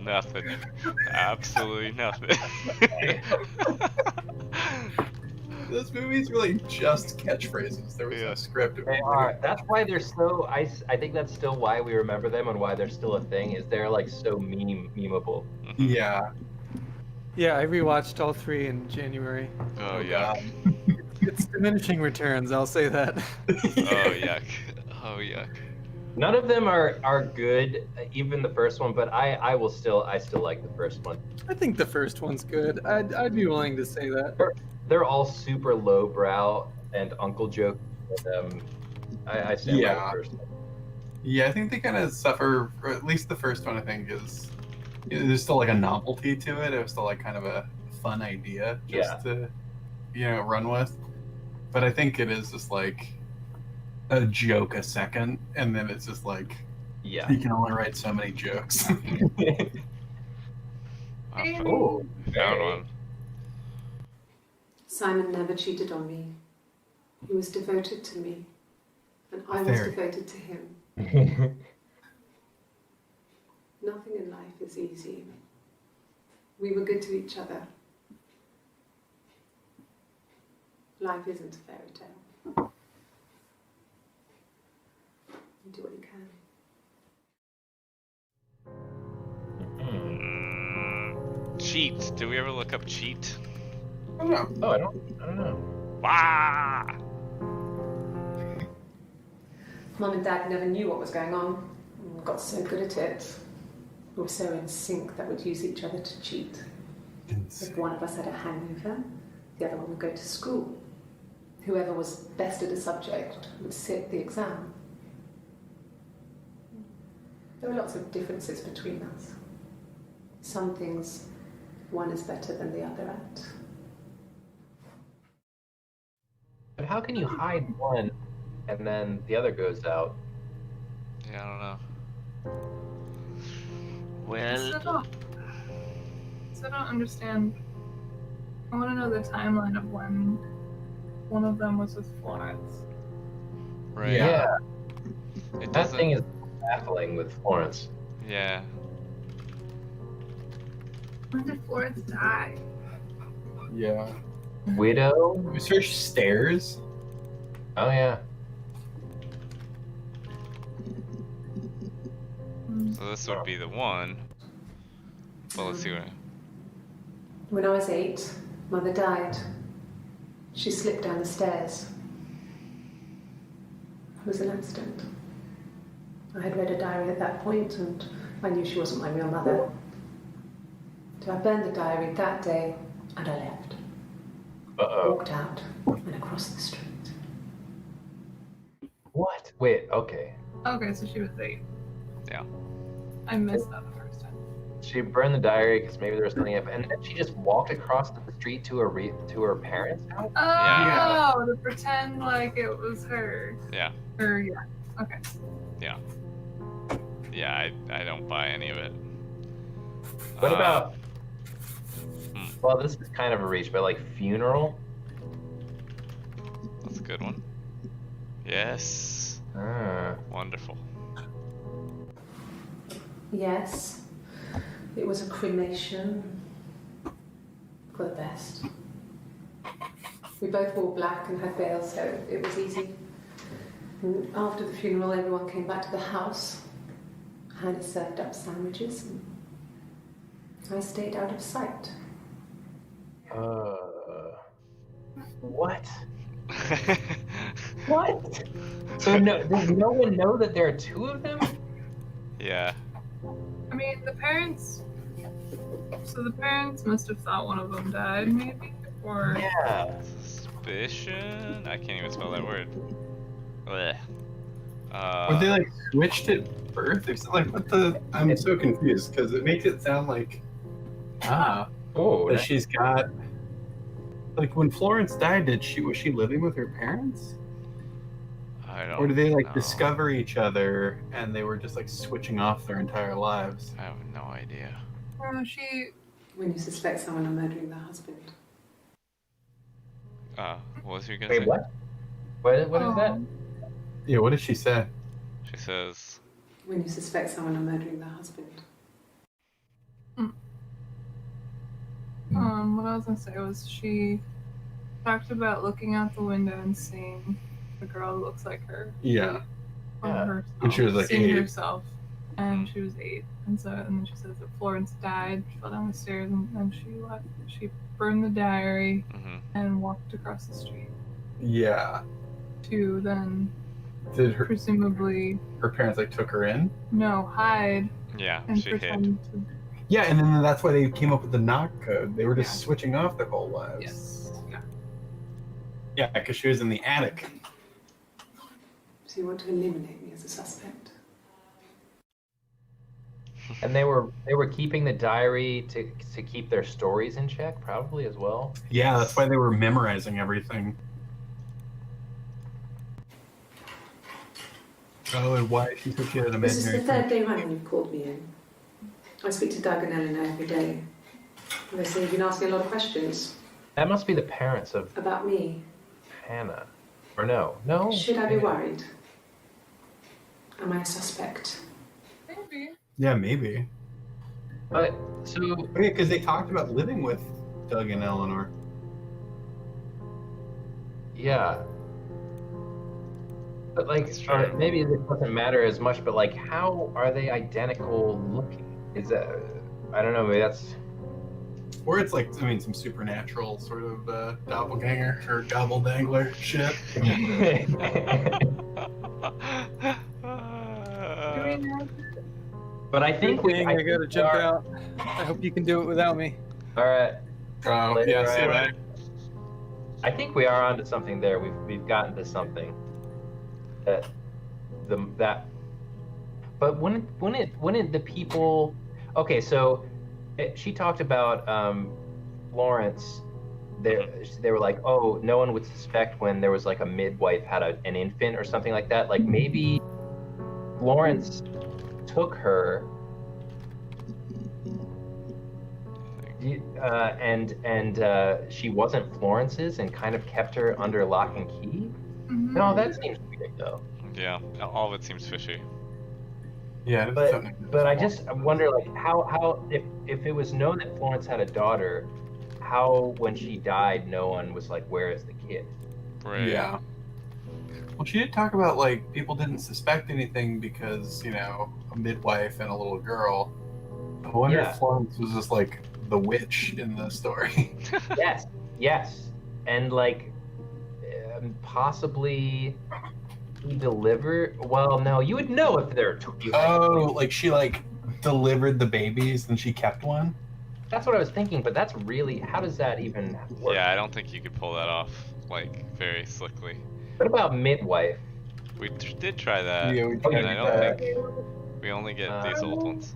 S2: Nothing. Absolutely nothing.
S1: Those movies were like just catchphrases. There was
S2: Yeah.
S1: no script. It was
S4: They
S1: like
S4: are. That's why they're so. I think that's still why we remember them and why they're still a thing. Is they're like so memeable.
S1: Yeah.
S8: Yeah, I rewatched all three in January.
S2: Oh yuck.
S8: It's diminishing returns, I'll say that.
S2: Oh yuck. Oh yuck.
S4: None of them are good, even the first one. But I still like the first one.
S8: I think the first one's good. I'd be willing to say that.
S4: They're all super lowbrow and uncle joke. And, I stand by
S1: Yeah.
S4: the first one.
S1: Yeah, I think they kind of suffer, or at least the first one, I think, is there's still like a novelty to it. It was still like kind of a fun idea just to, run with. But I think it is just like a joke a second, and then it's just like
S4: Yeah.
S1: you can only write so many jokes.
S2: I
S4: Oh,
S2: found one.
S5: Simon never cheated on me. He was devoted to me, and I was
S1: Very.
S5: devoted to him. Nothing in life is easy. We were good to each other. Life isn't a fairy tale. You do what you can.
S2: Cheat. Do we ever look up cheat?
S1: I don't know.
S4: Oh, I don't know.
S2: Wah!
S5: Mum and Dad never knew what was going on. We got so good at it. We were so in sync that we'd use each other to cheat. If one of us had a hangover, the other one would go to school. Whoever was best at a subject would sit the exam. There were lots of differences between us. Some things one is better than the other at.
S4: But how can you hide one and then the other goes out?
S2: Yeah, I don't know.
S6: I
S2: Well,
S6: still don't understand. I want to know the timeline of when one of them was with Florence.
S2: right.
S4: Yeah,
S2: It
S4: that
S2: doesn't.
S4: thing is baffling with Florence.
S2: Yeah.
S6: When did Florence die?
S1: Yeah.
S4: Widow?
S1: We searched stairs.
S4: Oh yeah.
S2: So this would be the one. Well, let's see what.
S5: When I was 8, Mother died. She slipped down the stairs. It was an accident. I had read a diary at that point, and I knew she wasn't my real mother. So I burned the diary that day, and I left.
S4: Uh-oh.
S5: Walked out and across the street.
S4: What? Wait, okay.
S6: Okay, so she was 8.
S2: Yeah.
S6: I missed that the first time.
S4: She burned the diary because maybe there was something up, and then she just walked across the street to her parents' house?
S6: Oh,
S2: Yeah.
S6: to pretend like it was her.
S2: Yeah.
S6: Or, yeah. Okay.
S2: Yeah, I don't buy any of it.
S4: What about...
S2: hmm.
S4: Well, this is kind of a reach, but like funeral?
S2: That's a good one. Yes. Wonderful.
S5: Yes, it was a cremation for the best. We both wore black and had veils, so it was easy. And after the funeral, everyone came back to the house. Hannah served up sandwiches, and I stayed out of sight.
S4: What? What? So does no one know that there are two of them?
S2: Yeah.
S6: I mean, the parents. So the parents must have thought one of them died, maybe? Or.
S4: Yeah.
S2: Suspicion? I can't even spell that word. Blech.
S1: Or they like switched at birth? It's like what the? I'm so confused because it makes it sound like
S4: Oh,
S1: that she's got. Like when Florence died, was she living with her parents?
S2: I don't
S1: Or did they like
S2: know.
S1: discover each other and they were just like switching off their entire lives?
S2: I have no idea.
S6: She.
S5: When you suspect someone of murdering their husband.
S2: What was you gonna
S4: Wait,
S2: say?
S4: what? What is that?
S1: Yeah, what did she say?
S2: She says,
S5: When you suspect someone of murdering their husband.
S6: What I was gonna say was she talked about looking out the window and seeing a girl who looks like her.
S1: Yeah.
S6: Or
S4: Yeah.
S6: herself.
S1: And she was, like,
S6: seeing
S1: 8.
S6: herself. And she was 8. And then she says that Florence died, she fell down the stairs, and then she left. She burned the diary and walked across the street
S1: Yeah.
S6: to then
S1: Did her
S6: presumably
S1: parents like took her in?
S6: hide
S2: yeah,
S6: and
S2: she hid.
S6: pretend to.
S1: Yeah, and then that's why they came up with the knock code. They were just
S6: Yeah.
S1: switching off their whole lives.
S6: Yes. Yeah.
S1: Yeah, because she was in the attic.
S5: So you want to eliminate me as a suspect?
S4: And they were keeping the diary to keep their stories in check, probably as well.
S1: Yeah, that's why they were memorizing everything. Oh, and why she said she had an
S5: This is the
S1: imaginary
S5: third day running you've called me in. I speak to Doug and Eleanor every day. They say you've been asking a lot of questions.
S4: That must be the parents of
S5: About me?
S4: Hannah. Or no? No?
S5: Should I be worried? Am I a suspect?
S6: Maybe.
S1: Yeah, maybe.
S4: But, so...
S1: Oh, yeah, because they talked about living with Doug and Eleanor.
S4: Yeah. But, like,
S2: That's true.
S4: maybe this doesn't matter as much, but, like, how are they identical looking? Is that... I don't know, maybe that's...
S1: Or it's like, I mean, some supernatural sort of doppelganger or gobble dangler shit.
S4: But I think we...
S8: I gotta jump out. I hope you can do it without me.
S4: Alright.
S1: Oh,
S4: Later,
S1: yeah, see you
S4: Ryan.
S1: later.
S4: I think we are onto something there. We've gotten to something. But wouldn't the people? Okay, so she talked about Florence. They were like, oh, no one would suspect when there was like a midwife had an infant or something like that. Like maybe Florence took her. And she wasn't Florence's and kind of kept her under lock and key?
S6: Mhm.
S4: No, that seems weird though.
S2: Yeah, all of it seems fishy.
S1: Yeah,
S4: But I just wonder, like, how if it was known that Florence had a daughter, how when she died, no one was like, where is the kid?
S2: Right.
S1: Yeah. Well, she did talk about, like, people didn't suspect anything because, you know, a midwife and a little girl. I wonder
S4: Yeah.
S1: if Florence was just, like, the witch in the story.
S4: Yes. And, like, possibly he delivered... Well, no, you would know if there were two.
S1: Oh, like she, like, delivered the babies and she kept one?
S4: That's what I was thinking, but that's really... How does that even work?
S2: Yeah, I don't think you could pull that off, like, very slickly.
S4: What about midwife?
S2: We did try that,
S1: Yeah, we
S2: and
S1: tried
S2: I
S1: that.
S2: don't think we only get these old ones.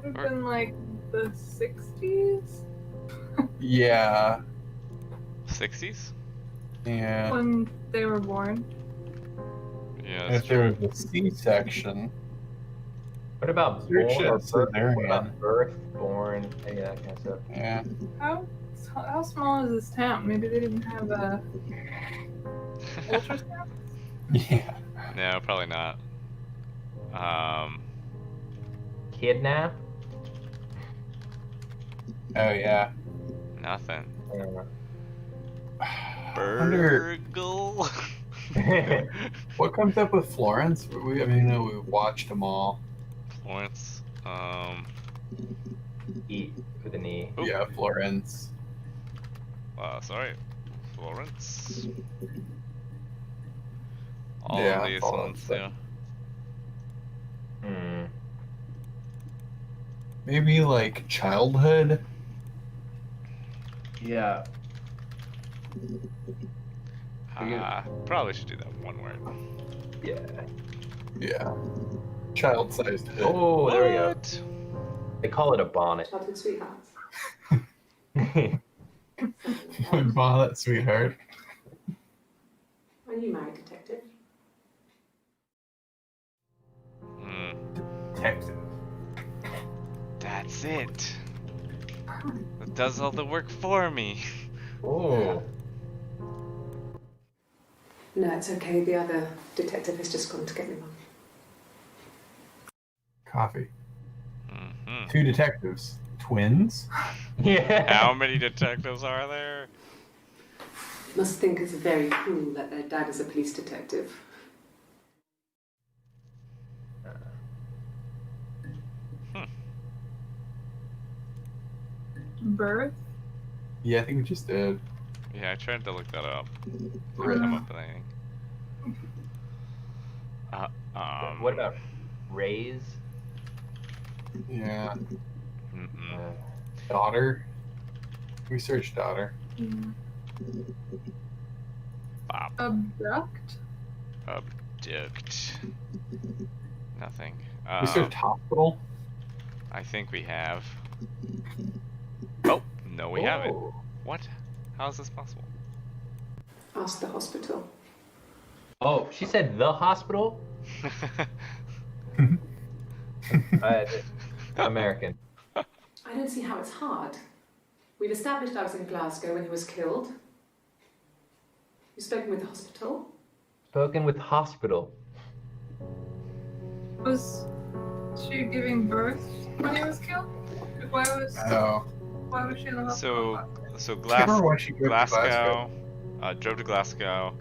S6: Would have been like the 60s
S1: Yeah.
S2: 60s?
S1: Yeah.
S6: when they were born.
S2: Yeah,
S1: And
S2: that's
S1: if there was a C-section.
S4: What about
S1: Sure,
S4: born
S1: shit,
S4: or
S1: it's
S4: birth?
S1: there,
S4: What
S1: man.
S4: about birth, born, any of that kind of stuff?
S1: Yeah.
S6: How small is this town? Maybe they didn't have a ultrasound.
S1: Yeah.
S2: No, probably not.
S4: Kidnap?
S1: Oh, yeah.
S2: Nothing.
S1: Wonder
S2: Burgle.
S1: what comes up with Florence. I mean, we watched them all.
S2: Florence.
S4: Eat with an E.
S2: Oop.
S1: Yeah, Florence.
S2: Sorry, Florence. All
S1: Yeah,
S2: of these
S1: Florence,
S2: ones, yeah.
S4: Hmm.
S1: Maybe like childhood.
S4: Yeah.
S2: Probably should do that one word.
S4: Yeah.
S1: Yeah. Child-sized hood.
S4: Oh, there we go.
S2: What?
S4: They call it a bonnet.
S5: Childhood sweethearts.
S1: Wow, that sweetheart.
S5: Are you married, detective?
S2: Hmm.
S1: Detective.
S2: That's it. It does all the work for me.
S4: Oh.
S5: No, it's okay. The other detective has just gone to get me one.
S1: Coffee.
S2: Hmm.
S1: 2 detectives. Twins?
S4: Yeah.
S2: How many detectives are there?
S5: Must think it's very cool that their dad is a police detective.
S6: Birth?
S1: Yeah, I think we just did.
S2: Yeah, I tried to look that up. Didn't
S1: Right.
S2: come up with anything.
S4: What about raise?
S1: Yeah.
S2: Mm-mm.
S1: Daughter. Research daughter.
S6: Mm.
S2: Bop.
S6: Abduct?
S2: Abduct. Nothing.
S1: Research hospital.
S2: I think we have. Oh, no, we haven't.
S4: Oh.
S2: What? How is this possible?
S5: Ask the hospital.
S4: Oh, she said the hospital? American.
S5: I don't see how it's hard. We've established I was in Glasgow when he was killed. You've spoken with the hospital.
S4: Spoken with hospital.
S6: Was she giving birth when he was killed? Why was
S1: Oh,
S6: she in the hospital?
S2: So
S1: can't remember why she drove to
S2: Glasgow, drove to Glasgow,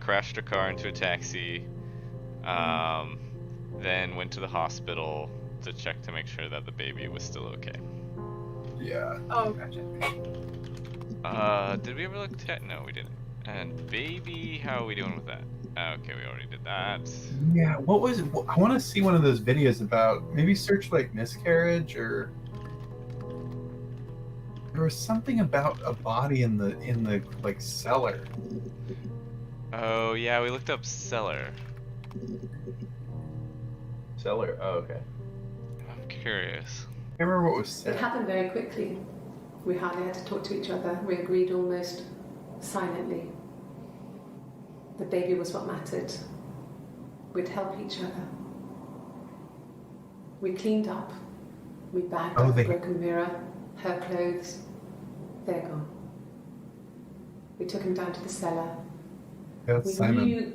S2: crashed her car into a taxi, then went to the hospital to check to make sure that the baby was still okay.
S1: Yeah.
S6: Oh, gotcha.
S2: Did we ever look at? No, we didn't. And baby, how are we doing with that? Okay, we already did that.
S1: Yeah, what was it? I want to see one of those videos about, maybe search like miscarriage, or there was something about a body in the like cellar.
S2: Oh yeah, we looked up cellar.
S4: Cellar. Oh, okay.
S2: I'm curious.
S1: I can't remember what was
S5: It
S1: said.
S5: happened very quickly. We hardly had to talk to each other. We agreed almost silently. The baby was what mattered. We'd help each other. We cleaned up. We bagged up the broken mirror, her clothes. They're gone. We took him down to the cellar.
S1: That's Simon.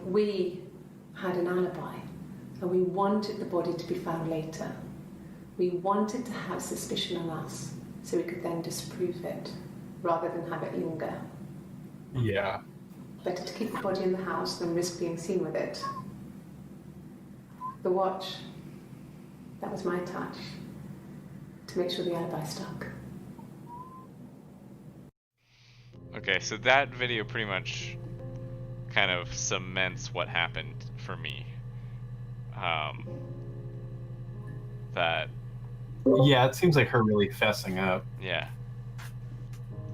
S5: We had an alibi, and we wanted the body to be found later. We wanted to have suspicion on us, so we could then disprove it, rather than have it linger.
S1: Yeah.
S5: Better to keep the body in the house than risk being seen with it. The watch, that was my touch, to make sure the alibi stuck.
S2: Okay, so that video pretty much kind of cements what happened for me. That.
S1: Yeah, it seems like her really fessing up.
S2: Yeah.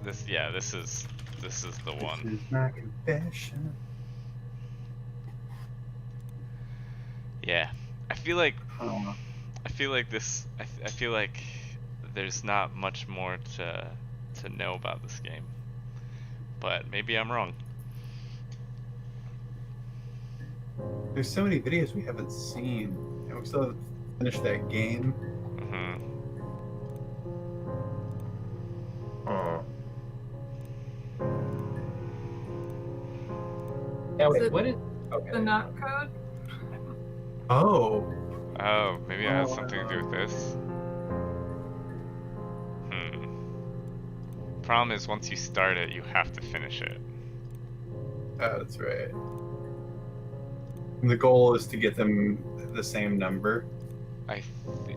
S2: This is the one.
S1: This is my confession.
S2: Yeah, I feel like
S1: Oh.
S2: I feel like there's not much more to know about this game, but maybe I'm wrong.
S1: There's so many videos we haven't seen, and we still haven't finished that game.
S2: Mm-hmm.
S4: Oh. Yeah, wait, what is... Okay.
S6: The knock code?
S1: Oh.
S2: Oh, maybe it has something to do with this. Problem is, once you start it, you have to finish it.
S1: Oh, that's right. And the goal is to get them the same number.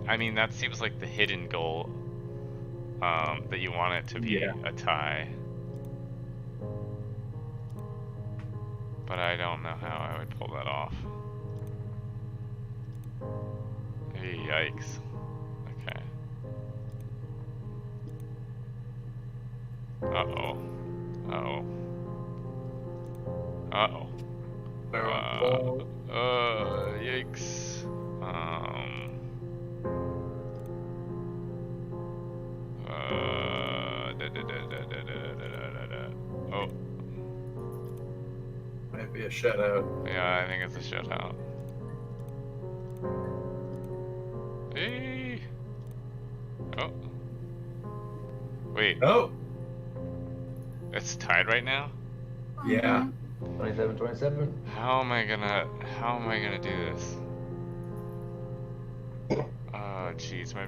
S2: I mean, that seems like the hidden goal. That you want it to be a tie. But I don't know how I would pull that off. Yikes. Okay. Uh-oh. Uh-oh. Uh-oh. Yikes. Oh.
S1: Might be a shutout.
S2: Yeah, I think it's a shutout. Hey. Oh. Wait.
S1: Oh.
S2: It's tied right now?
S1: Yeah.
S4: 27.
S2: How am I gonna do this? Jeez, I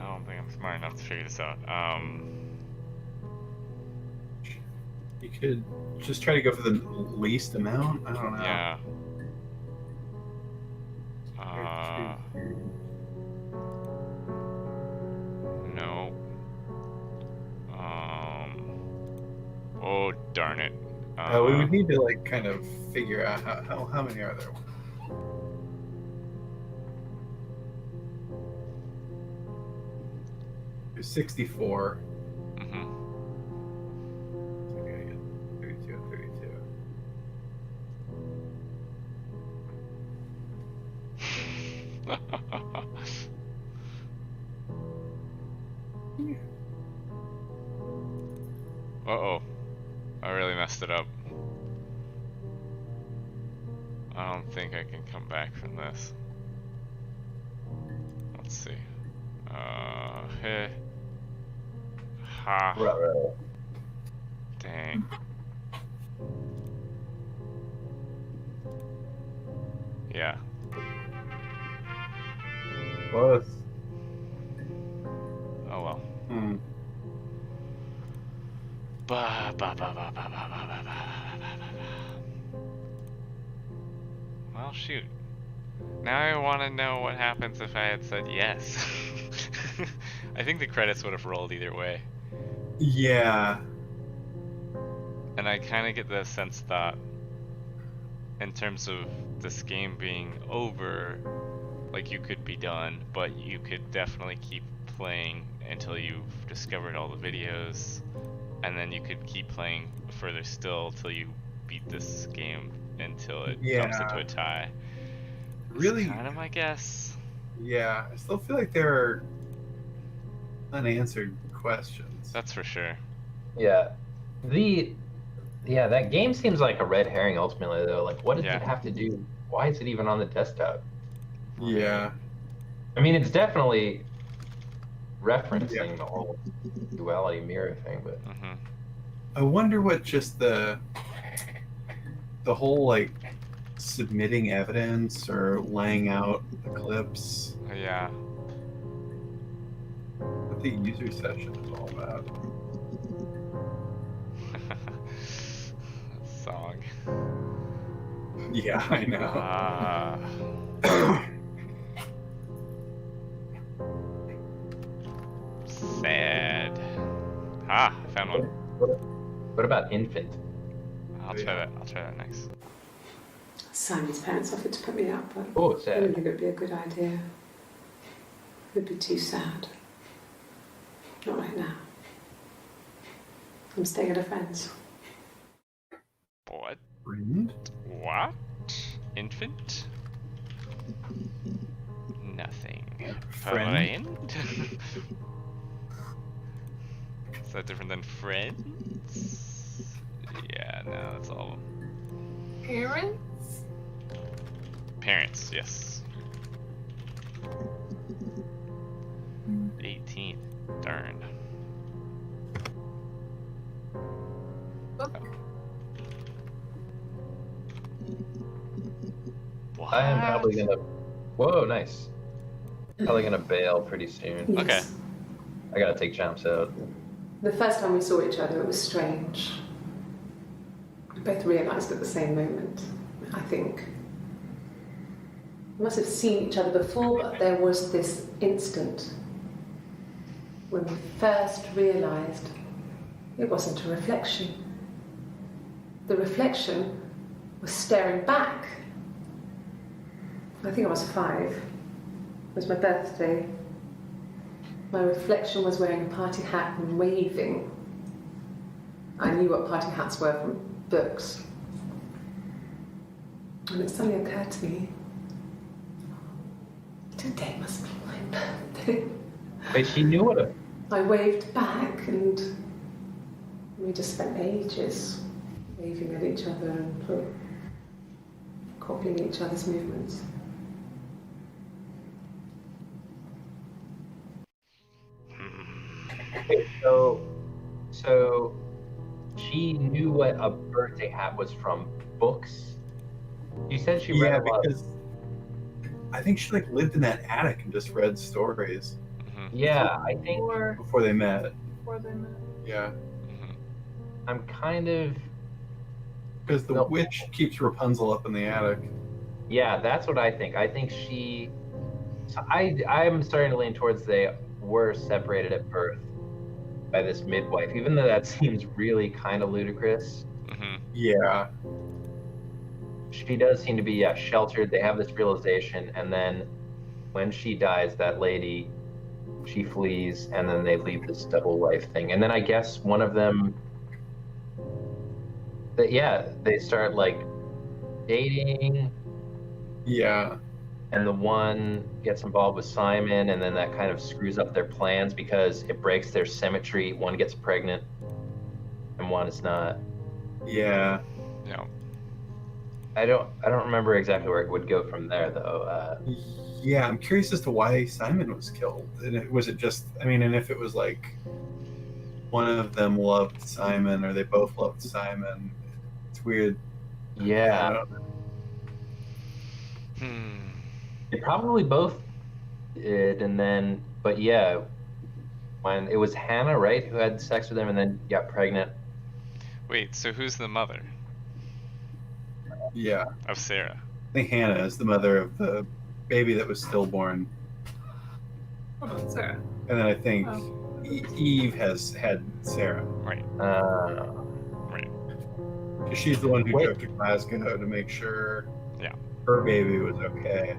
S2: don't think I'm smart enough to figure this out.
S1: You could just try to go for the least amount. I don't know.
S2: Yeah. No. Oh, darn it.
S1: We would need to like kind of figure out how many are there. There's 64.
S2: Mm-hmm.
S1: So I gotta get 32 and 32.
S2: Uh-oh. I really messed it up. I don't think I can come back from this. Let's see. Ha.
S4: Right.
S2: Dang. Yeah.
S4: Close.
S2: Oh well.
S1: Hmm.
S2: Ba, ba, ba, ba, ba, ba, ba, ba, ba, ba, ba. Well, shoot. Now I want to know what happens if I had said yes. I think the credits would have rolled either way.
S1: Yeah.
S2: And I kind of get the sense that, in terms of this game being over, like you could be done, but you could definitely keep playing until you've discovered all the videos, and then you could keep playing further still till you beat this game until it comes into a tie.
S1: Really?
S2: It's kind of my guess.
S1: Yeah. I still feel like there are unanswered questions.
S2: That's for sure.
S4: Yeah. That game seems like a red herring ultimately though. Like what does it have to do? Why is it even on the desktop?
S1: Yeah.
S4: I mean it's definitely referencing the whole duality mirror thing, but
S1: I wonder what just the whole like submitting evidence or laying out the clips,
S2: Yeah.
S1: what the user session is all about.
S2: Song.
S1: Yeah, I know.
S2: Sad. Ah, I found one.
S4: What about infant?
S2: I'll try that. I'll try that next.
S5: Simon's parents offered to put me up, but
S4: Oh,
S5: I don't
S4: sad.
S5: think it would be a good idea. It would be too sad. Not right now. I'm staying at a friend's.
S2: What?
S1: Friend?
S2: What? Infant? Nothing.
S1: Friend?
S2: Is that different than friends? Yeah, no, that's all of them.
S6: Parents?
S2: Parents, yes. 18. Darn. What?
S4: I am probably gonna. Whoa, nice. Probably gonna bail pretty soon.
S5: Yes.
S2: Okay.
S4: I gotta take jumps out.
S5: The first time we saw each other, it was strange. We both realised at the same moment, I think. We must have seen each other before, but there was this instant when we first realised it wasn't a reflection. The reflection was staring back. I think I was 5. It was my birthday. My reflection was wearing a party hat and waving. I knew what party hats were from books. And it suddenly occurred to me, today must be my birthday.
S4: Wait, she knew what a.
S5: I waved back and we just spent ages waving at each other and copying each other's movements.
S4: Wait, so she knew what a birthday hat was from books. You said she read
S1: Yeah,
S4: a lot.
S1: because I think she like lived in that attic and just read stories
S4: Yeah, I think
S1: before they met.
S6: Before they met.
S1: Yeah.
S4: I'm kind of.
S1: Because the witch keeps Rapunzel up in the attic.
S4: Yeah, that's what I think. I think she. So I'm starting to lean towards they were separated at birth by this midwife, even though that seems really kind of ludicrous.
S1: Yeah.
S4: She does seem to be sheltered. They have this realization, and then when she dies, that lady, she flees, and then they leave this double life thing. And then I guess one of them, they start like dating.
S1: Yeah.
S4: And the one gets involved with Simon, and then that kind of screws up their plans because it breaks their symmetry. One gets pregnant, and one is not.
S1: Yeah.
S2: Yeah.
S4: I don't remember exactly where it would go from there, though.
S1: Yeah, I'm curious as to why Simon was killed. And was it just, I mean, and if it was like one of them loved Simon, or they both loved Simon. It's weird. I
S4: Yeah,
S1: don't know.
S4: they probably both did, and then, but yeah, when it was Hannah, right, who had sex with him and then got pregnant.
S2: Wait, so who's the mother
S1: Yeah,
S2: of Sarah?
S1: I think Hannah is the mother of the baby that was stillborn,
S6: Oh, Sarah.
S1: and then I think
S6: Oh.
S1: Eve has had Sarah.
S2: Right.
S1: Right. She's the one who drove to Glasgow to make sure her baby was okay.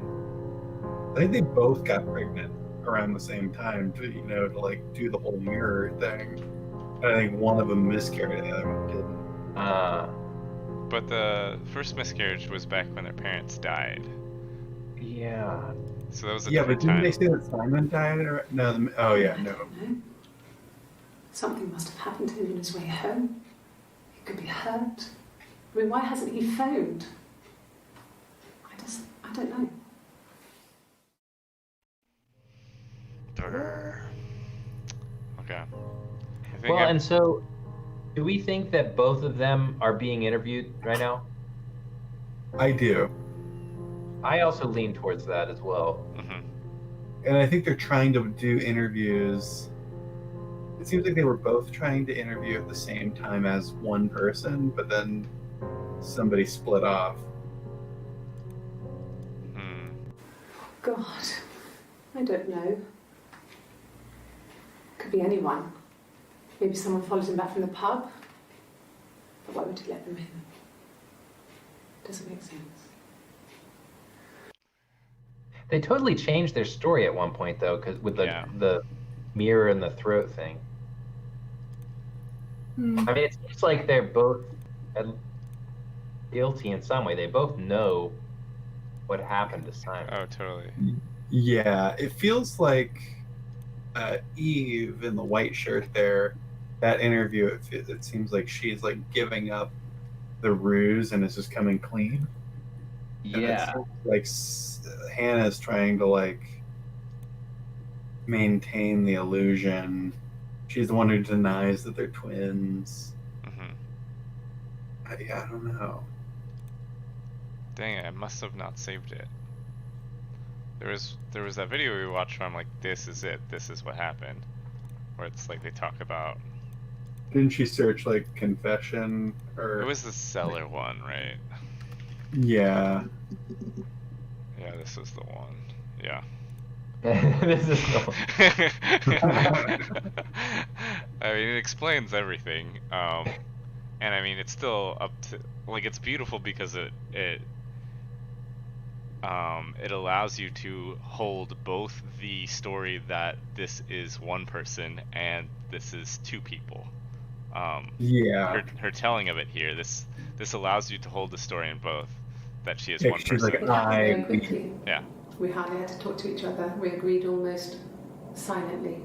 S1: I think they both got pregnant around the same time to like do the whole mirror thing. And I think one of them miscarried, the other one didn't.
S2: But the first miscarriage was back when their parents died.
S4: Yeah.
S2: So that was a
S1: but
S2: different
S1: didn't
S2: time.
S1: they say that Simon died? No. Oh yeah, no.
S5: No. Something must have happened to him on his way home. He could be hurt. I mean, why hasn't he phoned? I don't know.
S2: Okay.
S4: Well, and so, do we think that both of them are being interviewed right now?
S1: I do.
S4: I also lean towards that as well.
S1: And I think they're trying to do interviews. It seems like they were both trying to interview at the same time as one person, but then somebody split off.
S5: God, I don't know. Could be anyone. Maybe someone followed him back from the pub. But why would he let them in? Doesn't make sense.
S4: They totally changed their story at one point, though, because with the mirror and the throat thing. I mean, it seems like they're both guilty in some way. They both know what happened to Simon.
S2: Oh, totally.
S1: Yeah, it feels like Eve in the white shirt there, that interview, it seems like she's like giving up the ruse and is just coming clean.
S4: Yeah.
S1: Like Hannah's trying to like maintain the illusion. She's the one who denies that they're twins. I don't know.
S2: Dang it, I must have not saved it. There was that video we watched where I'm like, this is it, this is what happened. Where it's like they talk about...
S1: Didn't she search like confession or...
S2: It was the cellar one, right?
S1: Yeah.
S2: Yeah, this was the one. Yeah.
S4: This is the
S2: one. I mean, it explains everything. And I mean, it's still up to... Like, it's beautiful because it allows you to hold both the story that this is one person and this is two people.
S1: Yeah.
S2: Her telling of it here, this allows you to hold the story in both, that she is one
S1: she's
S2: person.
S1: like,
S2: Yeah.
S5: We hardly had to talk to each other. We agreed almost silently.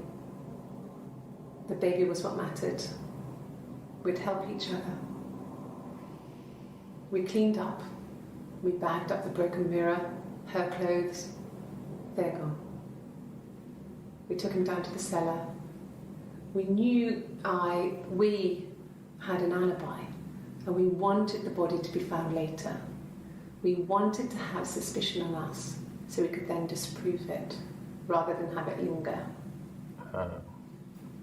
S5: The baby was what mattered. We'd help each other. We cleaned up. We bagged up the broken mirror, her clothes. They're gone. We took him down to the cellar. We knew we had an alibi, and we wanted the body to be found later. We wanted to have suspicion on us, so we could then disprove it, rather than have it linger.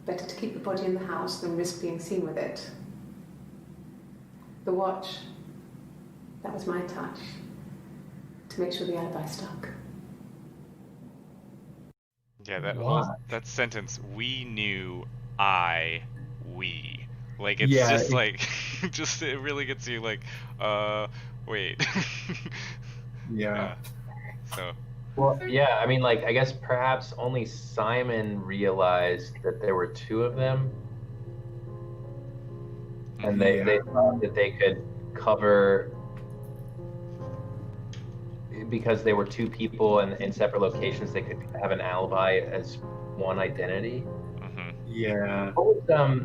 S5: Better to keep the body in the house than risk being seen with it. The watch, that was my touch, to make sure the alibi stuck.
S2: Yeah, that
S1: Why?
S2: whole sentence, we knew, we. Like, it's
S1: Yeah,
S2: just like, it really gets you like, wait.
S1: Yeah.
S2: So.
S4: Well, yeah, I mean, like, I guess perhaps only Simon realized that there were two of them. And they thought that they could cover, because they were two people and in separate locations, they could have an alibi as one identity.
S1: Yeah.
S4: What was,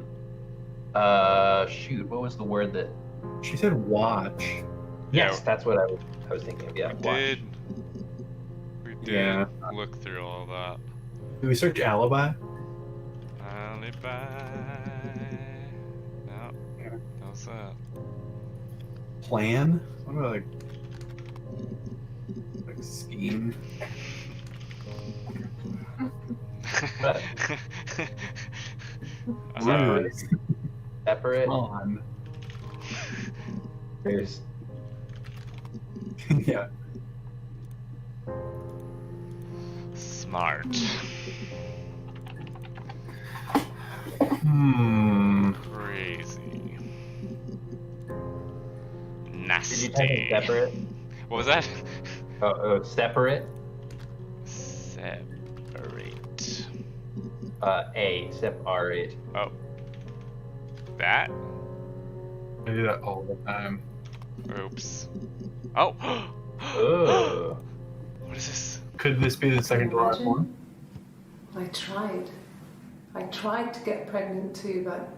S4: what was the word that...
S1: She said watch.
S4: Yes, that's what I was thinking of, yeah.
S2: We did look through all that.
S1: Did we search alibi?
S2: Alibi.
S1: plan? What about like scheme? Ruse.
S4: Separate.
S1: Come on.
S4: There's
S1: Yeah.
S2: Smart. Crazy.
S4: Did you
S2: Nasty.
S4: type in separate?
S2: What was that?
S4: Oh, separate.
S2: Separate.
S4: Separate.
S2: Oh. That?
S1: I do that all the time.
S2: Oops. Oh!
S4: Oh.
S2: What is this?
S1: Could this be the second to last one?
S5: I tried. I tried to get pregnant too, but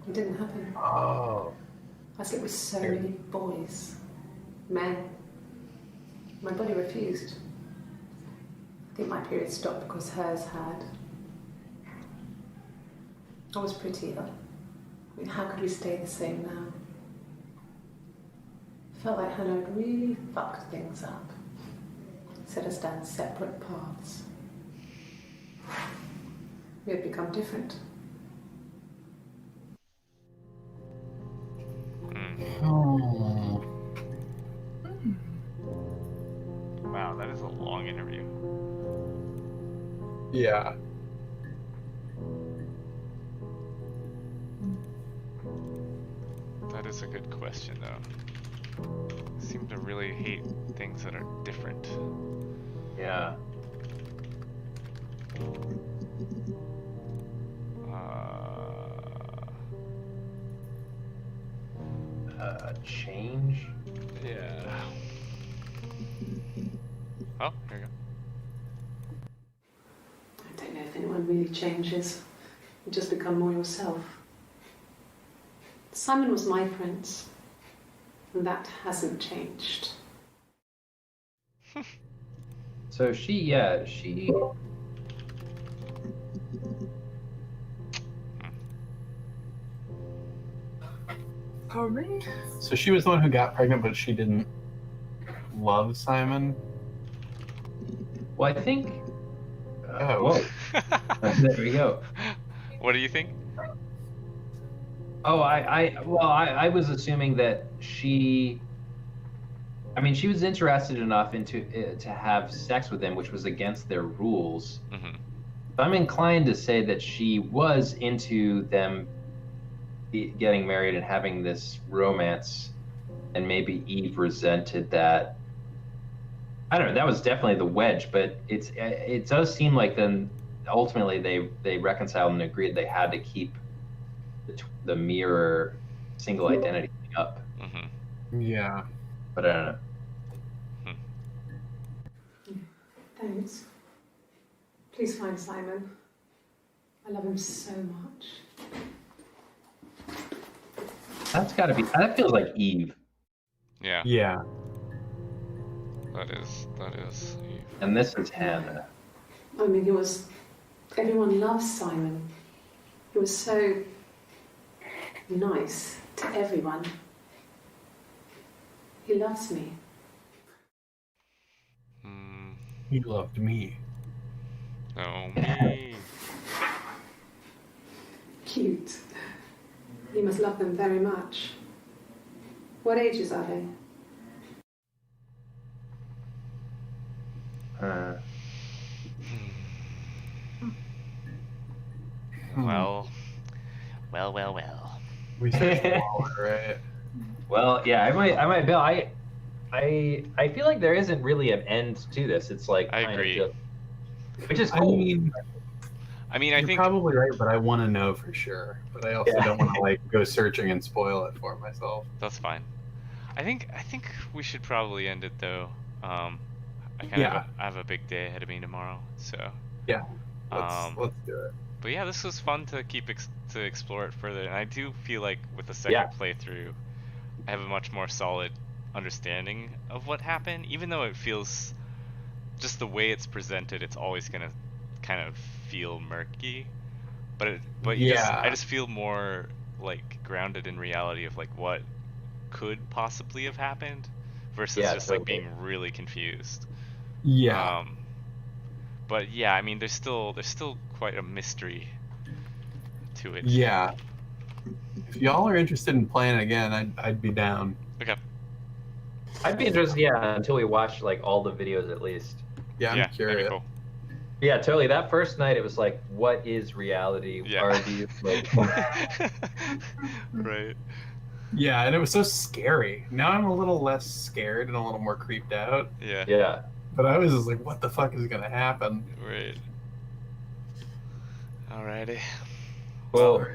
S5: it didn't happen.
S1: Oh.
S5: I slept with so many boys, men. My body refused. I think my period stopped because hers had. I was prettier. I mean, how could we stay the same now? Felt like Hannah had really fucked things up. Set us down separate paths. We had become different.
S1: Oh.
S2: Wow, that is a long interview.
S1: Yeah.
S2: That is a good question, though. I seem to really hate things that are different.
S4: Yeah. Change.
S2: Yeah. Oh, here you go.
S5: I don't know if anyone really changes. You just become more yourself. Simon was my prince, and that hasn't changed.
S4: So she.
S6: Pardon?
S1: So she was the one who got pregnant, but she didn't love Simon.
S4: Well, I think.
S1: Oh.
S4: Whoa. There we go.
S2: What do you think?
S4: Oh, I was assuming that she. I mean, she was interested enough into to have sex with him, which was against their rules.
S2: Mm-hmm.
S4: So I'm inclined to say that she was into them getting married and having this romance, and maybe Eve resented that. I don't know. That was definitely the wedge, but it does seem like then ultimately they reconciled and agreed they had to keep the mirror single identity thing up.
S2: Mm-hmm.
S1: Yeah.
S4: But I don't know.
S5: Thanks. Please find Simon. I love him so much.
S4: That's got to be. That feels like Eve.
S2: Yeah,
S1: Yeah.
S2: that is Eve.
S4: And this is Hannah.
S5: I mean, everyone loves Simon. He was so nice to everyone. He loves me.
S1: He loved me.
S2: Oh, me.
S5: Cute. He must love them very much. What ages are they?
S2: Well.
S1: We said Waller, right?
S4: Well, yeah, I might, Bill. I feel like there isn't really an end to this. It's like
S2: I
S4: kind
S2: agree.
S4: of just, which is cool.
S2: I mean,
S1: You're
S2: I think
S1: probably right, but I want to know for sure. But I also don't want to like go searching and spoil it for myself.
S2: that's fine. I think we should probably end it though. I have a big day ahead of me tomorrow, so
S1: Yeah. Let's do it.
S2: But yeah, this was fun to to explore it further, and I do feel like with the second playthrough, I have a much more solid understanding of what happened. Even though it feels just the way it's presented, it's always gonna kind of feel murky. But I just feel more like grounded in reality of like what could possibly have happened, versus
S4: Yeah,
S2: just like
S4: totally.
S2: being really confused.
S1: Yeah.
S2: But yeah, I mean, there's still quite a mystery to it.
S1: Yeah. If y'all are interested in playing it again, I'd be down.
S2: Okay.
S4: I'd be interested, yeah, until we watch like all the videos at least.
S1: Yeah, I'm
S2: That'd
S1: curious.
S2: be cool.
S4: Yeah, totally. That first night, it was like, what is reality?
S2: Yeah.
S4: Are these like?
S2: Right.
S1: Yeah, and it was so scary. Now I'm a little less scared and a little more creeped out.
S2: Yeah.
S4: Yeah.
S1: But I was just like, what the fuck is gonna happen?
S2: Right. Alrighty.
S4: Well,